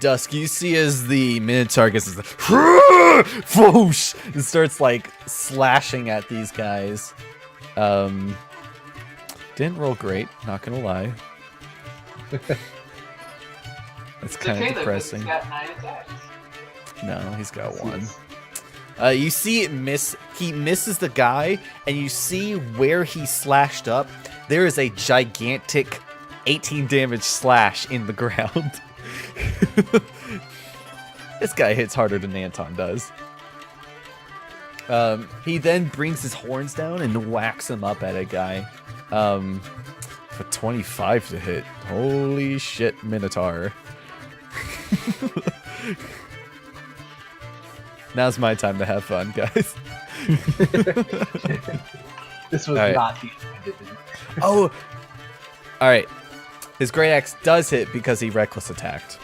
Dusk, you see as the Minotaur gets this whoosh, and starts like slashing at these guys. Didn't roll great, not gonna lie. That's It's kind okay of though, 'cause depressing. he's got 9 attacks. No, he's got 1. You see it miss. He misses the guy, and you see where he slashed up. There is a gigantic 18 damage slash in the ground. This guy hits harder than Anton does. He then brings his horns down and whacks him up at a guy. For 25 to hit. Holy shit, Minotaur. Now's my time to have fun, guys. This was Alright. not the Oh! Alright. His Great Axe does hit because he reckless attacked.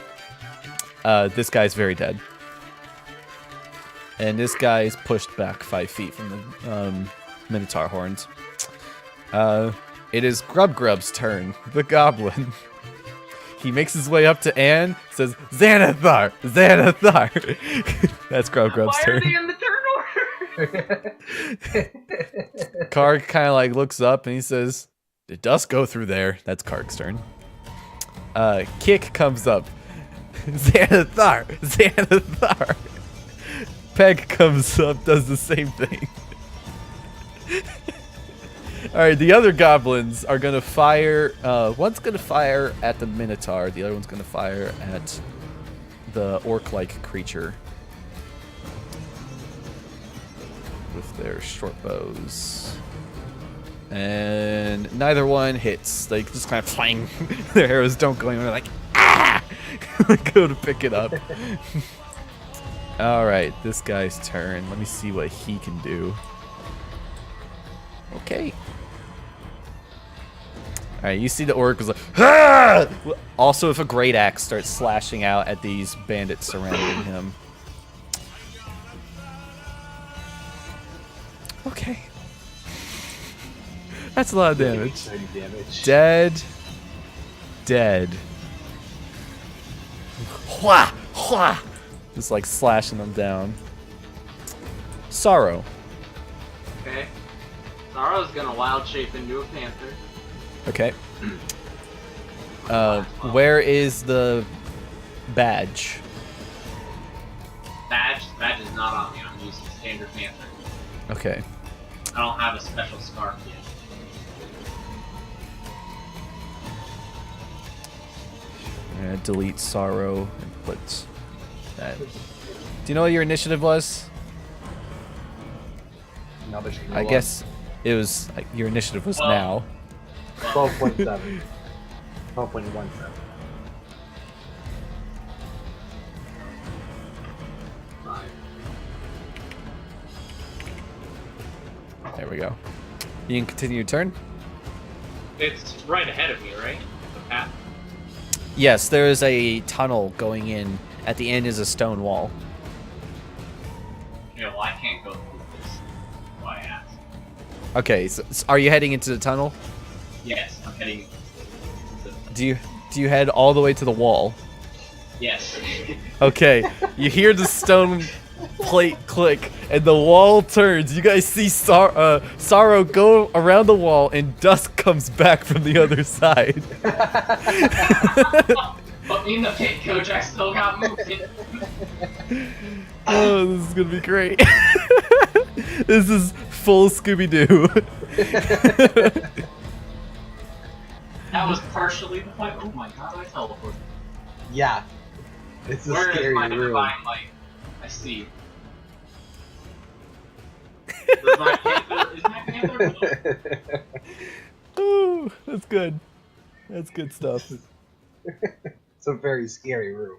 This guy's very dead. And this guy is pushed back 5 feet from the Minotaur horns. It is Grub's turn, the goblin. He makes his way up to Anne, says, "Xanathar! Xanathar!" That's Grub's Why are turn. they in the turn order? Karg kind of like looks up and he says, it does go through there. That's Kark's turn. Kick comes up. Xanathar! Xanathar! Peg comes up, does the same thing. Alright, the other goblins are gonna fire. One's gonna fire at the Minotaur, the other one's gonna fire at the orc-like creature with their short bows. And neither one hits. They just kind of fling. Their arrows don't go anywhere. Like, ah! Go to pick it up. Alright, this guy's turn. Let me see what he can do. Okay. Alright, you see the orc was like, ah! Also, if a great axe starts slashing out at these bandits surrounding him. Okay. That's a lot of damage. Dead. Dead. Hwah! Hwah! Just like slashing them down. Sorrow. Okay. Sorrow's gonna wild shape into a panther. Okay. Where is the badge? Badge is not on me. I'm using standard panther. Okay. I don't have a special scarf yet. I'm gonna delete Sorrow and put that. Do you know what your initiative was? I guess it was like, your initiative was now. 12.7. 12.17. There we go. You can continue your turn. It's right ahead of me, right? The path. Yes, there is a tunnel going in. At the end is a stone wall. Yeah, well, I can't go through this. Why I asked. Okay, so are you heading into the tunnel? Yes, I'm heading. Do you head all the way to the wall? Yes. Okay, you hear the stone plate click, and the wall turns. You guys see Sorrow go around the wall, and dust comes back from the other side. Put me in the pit, Coach. I still got movement. Oh, this is gonna be great. This is full Scooby-Doo. That was partially the point. Oh my god, I teleported. Yeah. It's a Where is scary my room. divine light? I see. Is my panther Ooh, that's good. That's good stuff. It's a very scary room.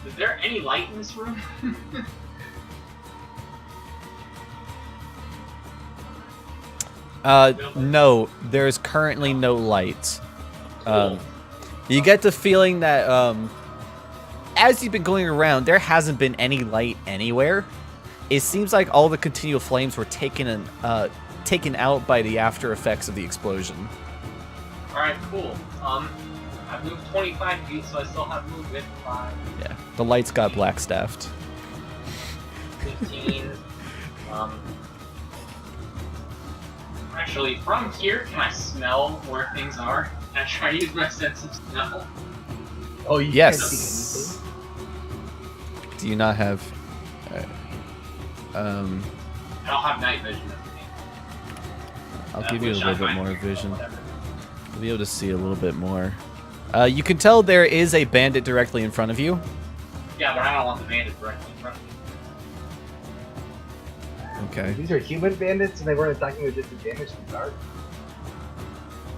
Is there any light in this room? No, there's currently no light. You get the feeling that as you've been going around, there hasn't been any light anywhere. It seems like all the continual flames were taken out by the after effects of the explosion. Alright, cool. I've moved 25 feet, so I still have movement. 5, Yeah, the lights got black staffed. 15. Actually, from here, can I smell where things are? Can I try to use my sense of smell? Oh, you Yes. can't see anything? Do you not have? I don't have night vision. I'll give you a Which little I bit find more weird, vision. whatever. You'll be able to see a little bit more. You can tell there is a bandit directly in front of you. Yeah, but I don't want the bandit directly in front of me. Okay. These are human bandits and they weren't attacking with disadvantage in the dark?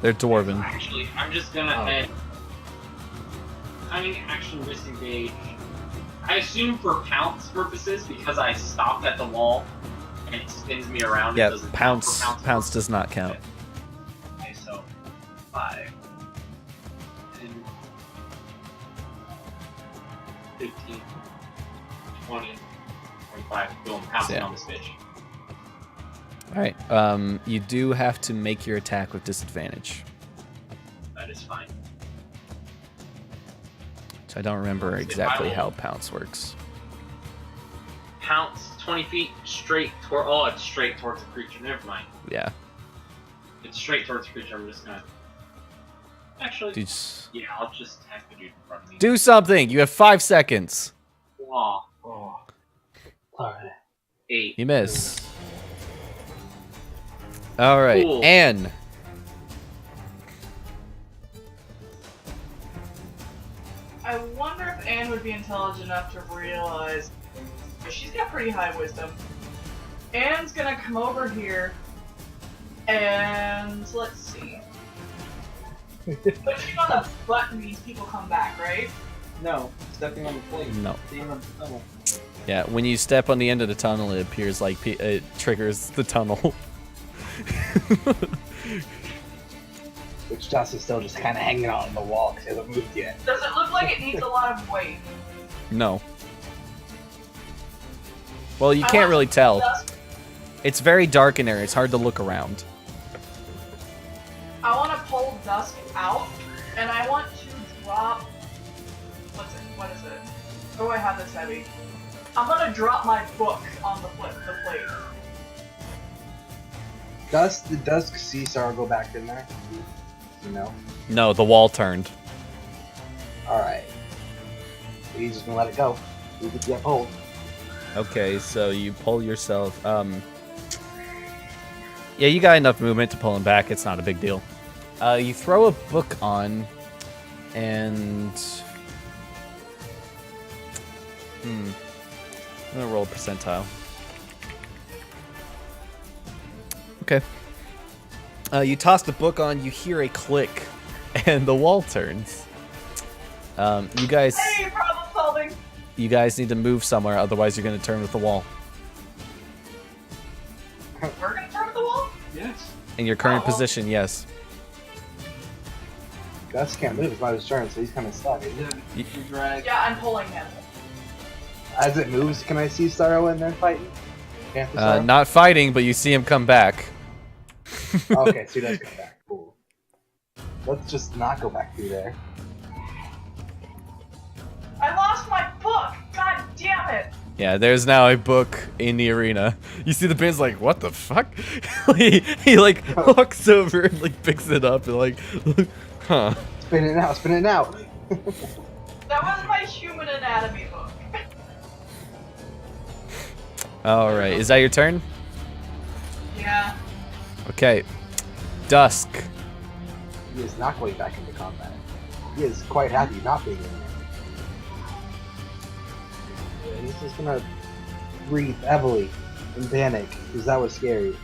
They're dwarven. Actually, I'm just gonna head. Cunning action disengage. I assume for pounce purposes, because I stopped at the wall and it spins me around. Yeah, it doesn't count for pounce does not count. Okay, so 5, 10, 15, 20, 25. Boom, pouncing Yeah. on this bitch. Alright, you do have to make your attack with disadvantage. That is fine. So I don't remember exactly how pounce works. pounce 20 feet straight toward. Oh, it's straight towards the creature. Never mind. Yeah. It's straight towards the creature. I'm just gonna. Actually, Dude, yeah, I'll just attack the dude in front of me. do something. You have 5 seconds. Aw, Oh. Alright. 8. You miss. All right, Cool. Anne. I wonder if Anne would be intelligent enough to realize she's got pretty high wisdom. Anne's gonna come over here and let's see. Pushing on the button means people come back, right? No, stepping on the plate. No. The end of the tunnel. Yeah, when you step on the end of the tunnel, it appears like it triggers the tunnel. Which Dust is still just kind of hanging out on the wall because it hasn't moved yet. Does it look like it needs a lot of weight? No. Well, you can't really tell. It's very dark in there. It's hard to look around. I want to pull Dusk out, and I want to drop. What is it? Oh, I have this heavy. I'm gonna drop my book on the plate. Did Dusk see Sarah go back in there? You know? No, the wall turned. Alright. He's just gonna let it go. You get pulled. Okay, so you pull yourself. Yeah, you got enough movement to pull him back. It's not a big deal. You throw a book on, and I'm gonna roll a percentile. Okay. You toss the book on. You hear a click, and the wall turns. You guys. Hey, problem solving. You guys need to move somewhere, otherwise you're gonna turn with the wall. We're gonna turn with the wall? Yes. In your current Oh. position, yes. Dust can't move. It's not his turn, so he's kind of stuck. You drag. Yeah, I'm pulling him. As it moves, can I see Starro in there fighting? Panther Starro? Not fighting, but you see him come back. Okay, so he does come back. Cool. Let's just not go back through there. I lost my book! God damn it! Yeah, there's now a book in the arena. You see the band's like, what the fuck? he like walks over and like picks it up and like, huh. Spin it out, spin it out! That was my human anatomy book. Alright, is that your turn? Yeah. Okay. Dusk. He is not going back into combat. He is quite happy not being in there. Yeah, he's just gonna breathe heavily in panic, because that was scary.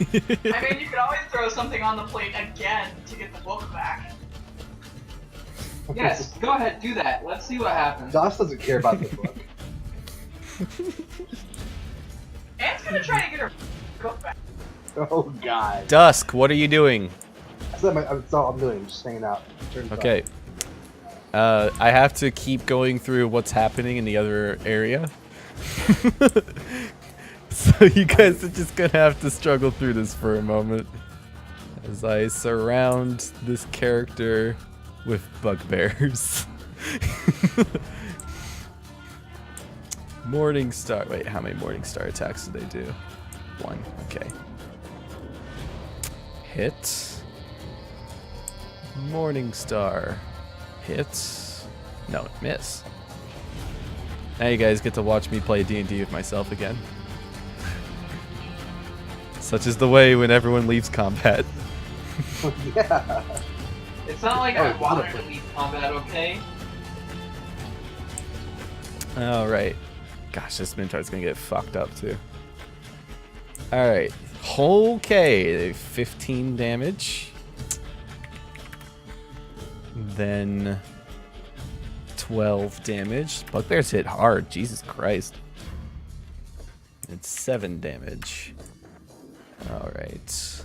I mean, you could always throw something on the plate again to get the book back. Yes, go ahead, do that. Let's see what happens. Dust doesn't care about the book. Anne's gonna try to get her book back. Oh god. Dusk, what are you doing? That's all I'm doing, just hanging out. Turns out. Okay. I have to keep going through what's happening in the other area. So you guys are just gonna have to struggle through this for a moment. As I surround this character with bugbears. Morningstar. Wait, how many Morningstar attacks do they do? 1. Okay. Hit. Morningstar. Hit. No, miss. Now you guys get to watch me play D&D with myself again. Such is the way when everyone leaves combat. Yeah. It's not like Oh, I wanted Waterdeep. to leave combat, okay? Alright. Gosh, this Minotaur's gonna get fucked up too. Alright. Okay, 15 damage. Then 12 damage. Bugbears hit hard, Jesus Christ. It's 7 damage. Alright.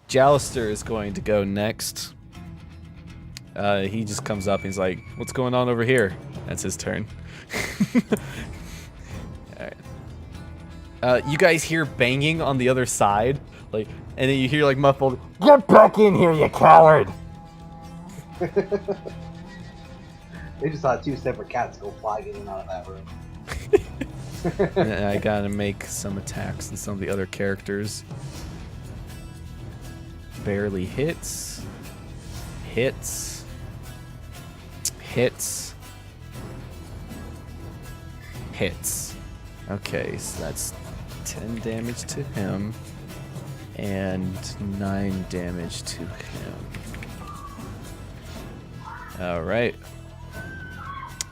Jalister is going to go next. He just comes up and he's like, what's going on over here? That's his turn. Alright. You guys hear banging on the other side. Like, and then you hear like muffled. Get back in here, you coward! They just saw two separate cats go flying in and out of that room. And I gotta make some attacks and some of the other characters. Barely hits. Hits. Hits. Hits. Okay, so that's 10 damage to him and 9 damage to him. Alright.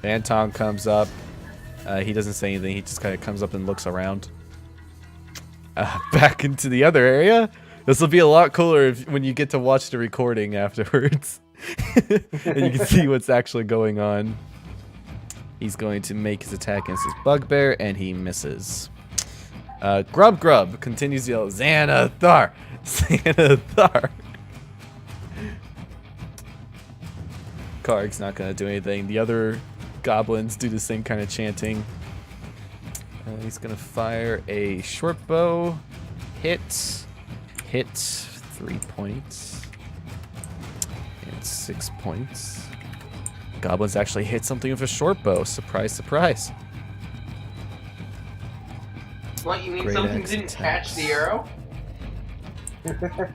Anton comes up. He doesn't say anything, he just kind of comes up and looks around. Back into the other area. This will be a lot cooler when you get to watch the recording afterwards. And you can see what's actually going on. He's going to make his attack against his bugbear, and he misses. Grub continues to yell, Xanathar! Xanathar! Karg's not going to do anything. The other goblins do the same kind of chanting. He's going to fire a short bow. Hit. 3 points. And 6 points. Goblins actually hit something with a short bow. Surprise, surprise. What, you mean Great something axe didn't attacks. catch the arrow? I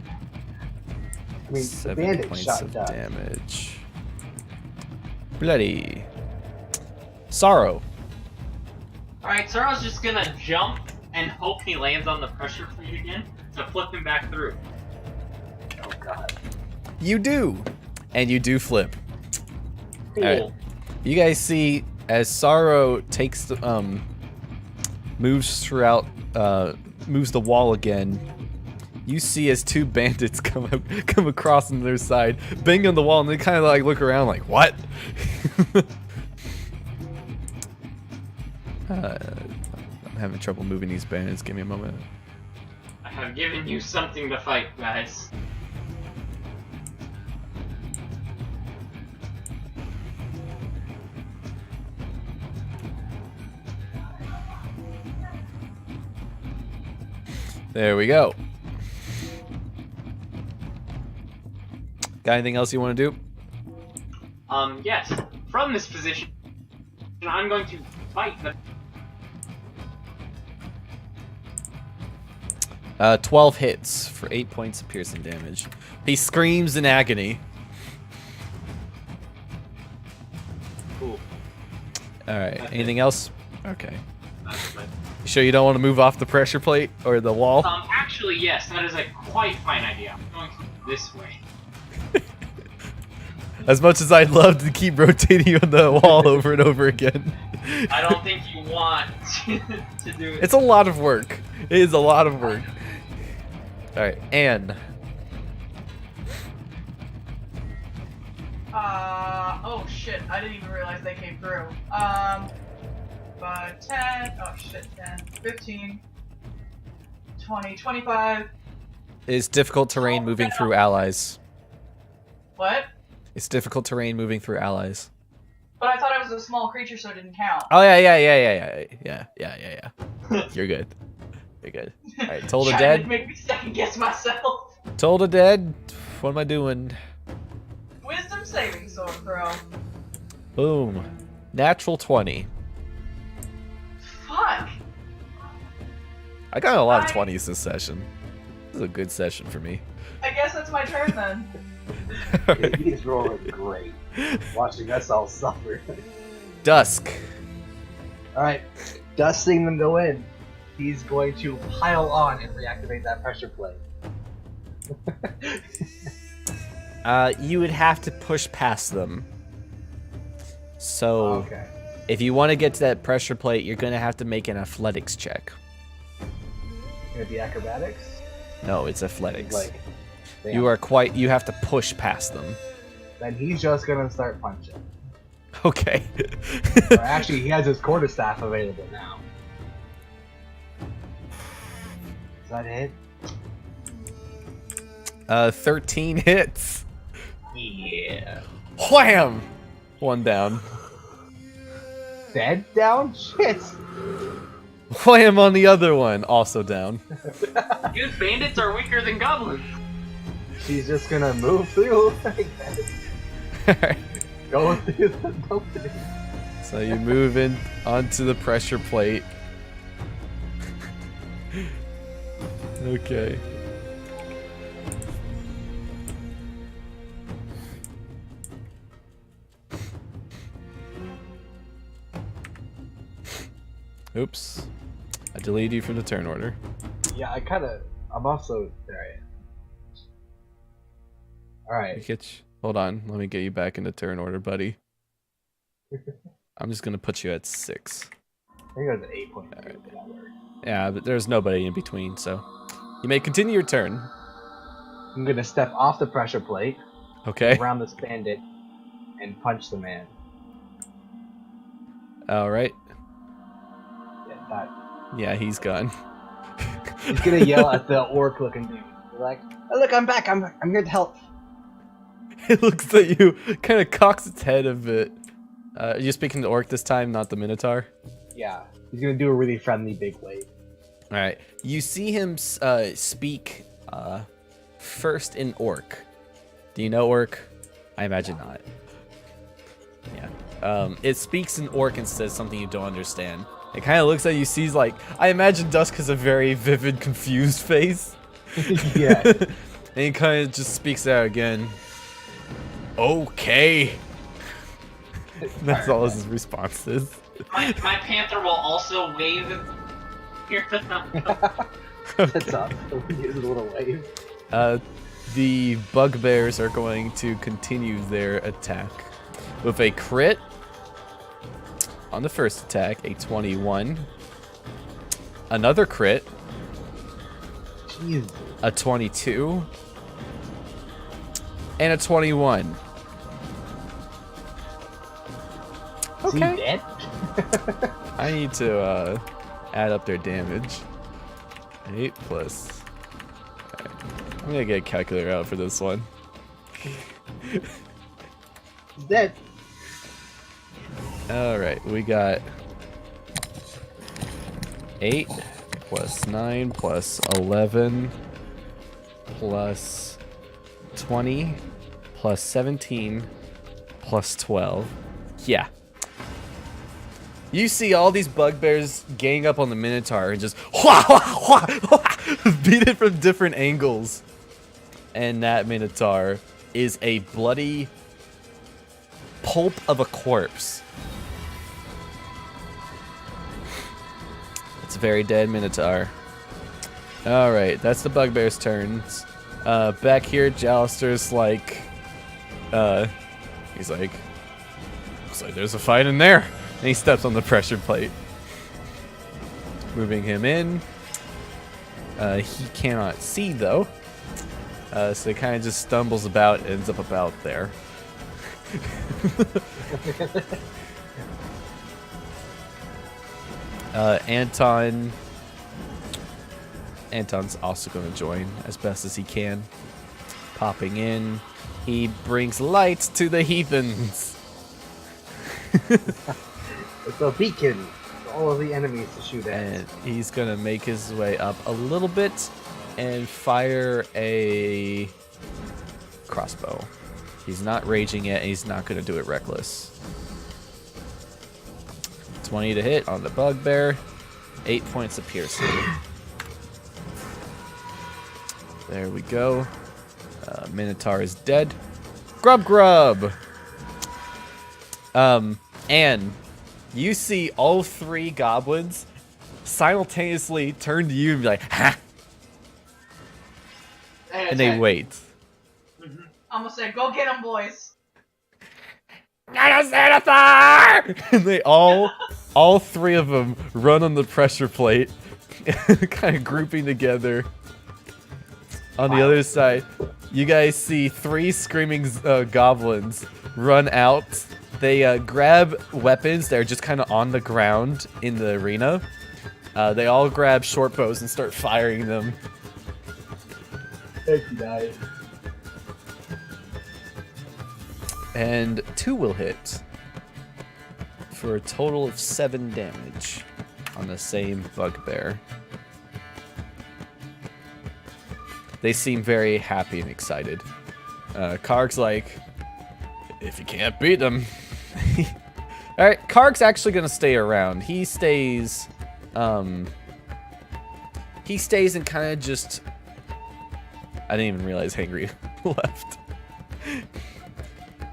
mean, 7 bandit points shot of does. damage. Bloody. Sorrow. Alright, Sorrow's just gonna jump and hope he lands on the pressure plate again to flip him back through. Oh god. You do. And you do flip. Cool. Alright. You guys see as Sorrow takes the, moves the wall again. You see as two bandits come across on their side, bang on the wall, and they kind of like look around like, what? I'm having trouble moving these bandits. Give me a moment. I have given you something to fight, guys. There we go. Got anything else you want to do? Yes. From this position, I'm going to fight the 12 hits for 8 points of piercing damage. He screams in agony. Cool. Alright, That's anything it. else? Okay. That's my... You sure you don't want to move off the pressure plate or the wall? Actually, yes, that is a quite fine idea. I'm going this way. As much as I'd love to keep rotating you on the wall over and over again. I don't think you want to do it. It's a lot of work. It is a lot of work. Alright, Anne. Oh shit, I didn't even realize they came through. 5, 10, oh shit, 10, 15, 20, 25. It's difficult terrain moving through allies. What? It's difficult terrain moving through allies. But I thought I was a small creature, so it didn't count. Oh yeah. You're good. You're good. All right, Toll the Trying dead. to make me second guess myself. Toll the dead. What am I doing? Wisdom saving throw. Boom. Natural 20. Fuck. I got a lot of 20s this session. This is a good session for me. I guess that's my turn then. Yeah, he's rolling great. Watching us all suffer. Dusk. Alright, dusting them go in. He's going to pile on and reactivate that pressure plate. You would have to push past them. So, Okay. if you want to get to that pressure plate, you're going to have to make an athletics check. Gonna be acrobatics? No, it's athletics. Like, You have to push past them. Then he's just gonna start punching. Okay. Or actually, he has his quarterstaff available now. Is that it? 13 hits. Yeah. Wham! One down. Dead down? Shit! Wham on the other one, also down. Dude, bandits are weaker than goblins. She's just gonna move through. Go through the opening. So you move in onto the pressure plate. Okay. Oops. I deleted you from the turn order. Yeah, I'm also alright. Alright. Hold on, let me get you back into turn order, buddy. I'm just gonna put you at 6. I think it was an 8 point. Alright. Yeah, but there's nobody in between, so you may continue your turn. I'm gonna step off the pressure plate, Okay. around this bandit, and punch the man. Alright. Yeah, that. Yeah, he's gone. He's gonna yell at the orc looking dude. Like, oh, look, I'm back. I'm here to help. It looks at you, kind of cocks its head a bit. Are you speaking to orc this time, not the minotaur? Yeah, he's gonna do a really friendly big wave. All right. You see him speak first in orc. Do you know orc? I imagine not. Yeah. It speaks in orc and says something you don't understand. It kind of looks at you, sees like, I imagine Dusk has a very vivid, confused face. Yeah. And he kind of just speaks out again. Okay. That's all his response is. My panther will also wave here. That's up. Here's a little wave. The bugbears are going to continue their attack with a crit on the first attack, a 21. Another crit, Jeez. a 22, and a 21. Is he dead? I need to add up their damage. 8 plus. Alright. I'm gonna get a calculator out for this one. He's dead. Alright, we got 8 plus 9 plus 11 plus 20 plus 17 plus 12. Yeah. You see all these bugbears gang up on the Minotaur and just beat it from different angles. And that Minotaur is a bloody pulp of a corpse. It's a very dead Minotaur. Alright, that's the bugbear's turns. Back here, Jalister's like, he's like, looks like there's a fight in there. And he steps on the pressure plate. Moving him in. He cannot see though. So he kind of just stumbles about, ends up about there. Anton's also going to join as best as he can. Popping in. He brings light to the heathens. It's a beacon for all of the enemies to shoot at. And he's going to make his way up a little bit and fire a crossbow. He's not raging yet, and he's not going to do it reckless. 20 to hit on the bugbear. 8 points of piercing. There we go. Minotaur is dead. Grub. And you see all 3 goblins simultaneously turn to you and be like, ha! And they wait. I'm gonna say, go get him, boys. Not a Xanathar! And they all 3 of them run on the pressure plate, kind of grouping together. On the other side, you guys see 3 screaming goblins run out. They grab weapons that are just kind of on the ground in the arena. They all grab short bows and start firing them. Thank you, guys. And 2 will hit for a total of 7 damage. on the same bugbear. They seem very happy and excited. Karg's like, if you can't beat them. Alright, Karg's actually gonna stay around. He stays and kind of just... I didn't even realize Hangry left.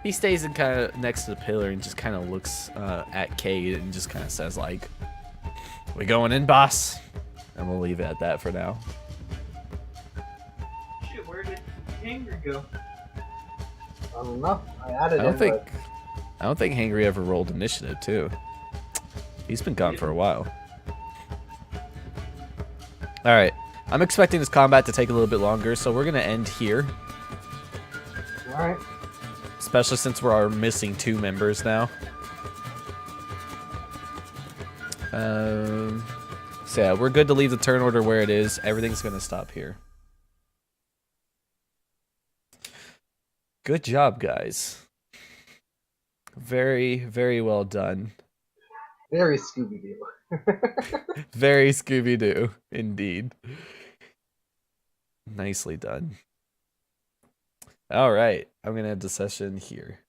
He stays and kind of next to the pillar and just kind of looks at Cade and just kind of says like, we going in, boss? And we'll leave it at that for now. Shit, where did Hangry go? I don't know. I added I don't him, think but I don't think Hangry ever rolled initiative too. He's been gone for a while. All right, I'm expecting this combat to take a little bit longer, so we're gonna end here. all right. Especially since we're missing 2 members now. So yeah, we're good to leave the turn order where it is. Everything's gonna stop here. Good job, guys. Very, very well done. Very Scooby-Doo. Very Scooby-Doo, indeed. Nicely done. All right, I'm gonna end the session here.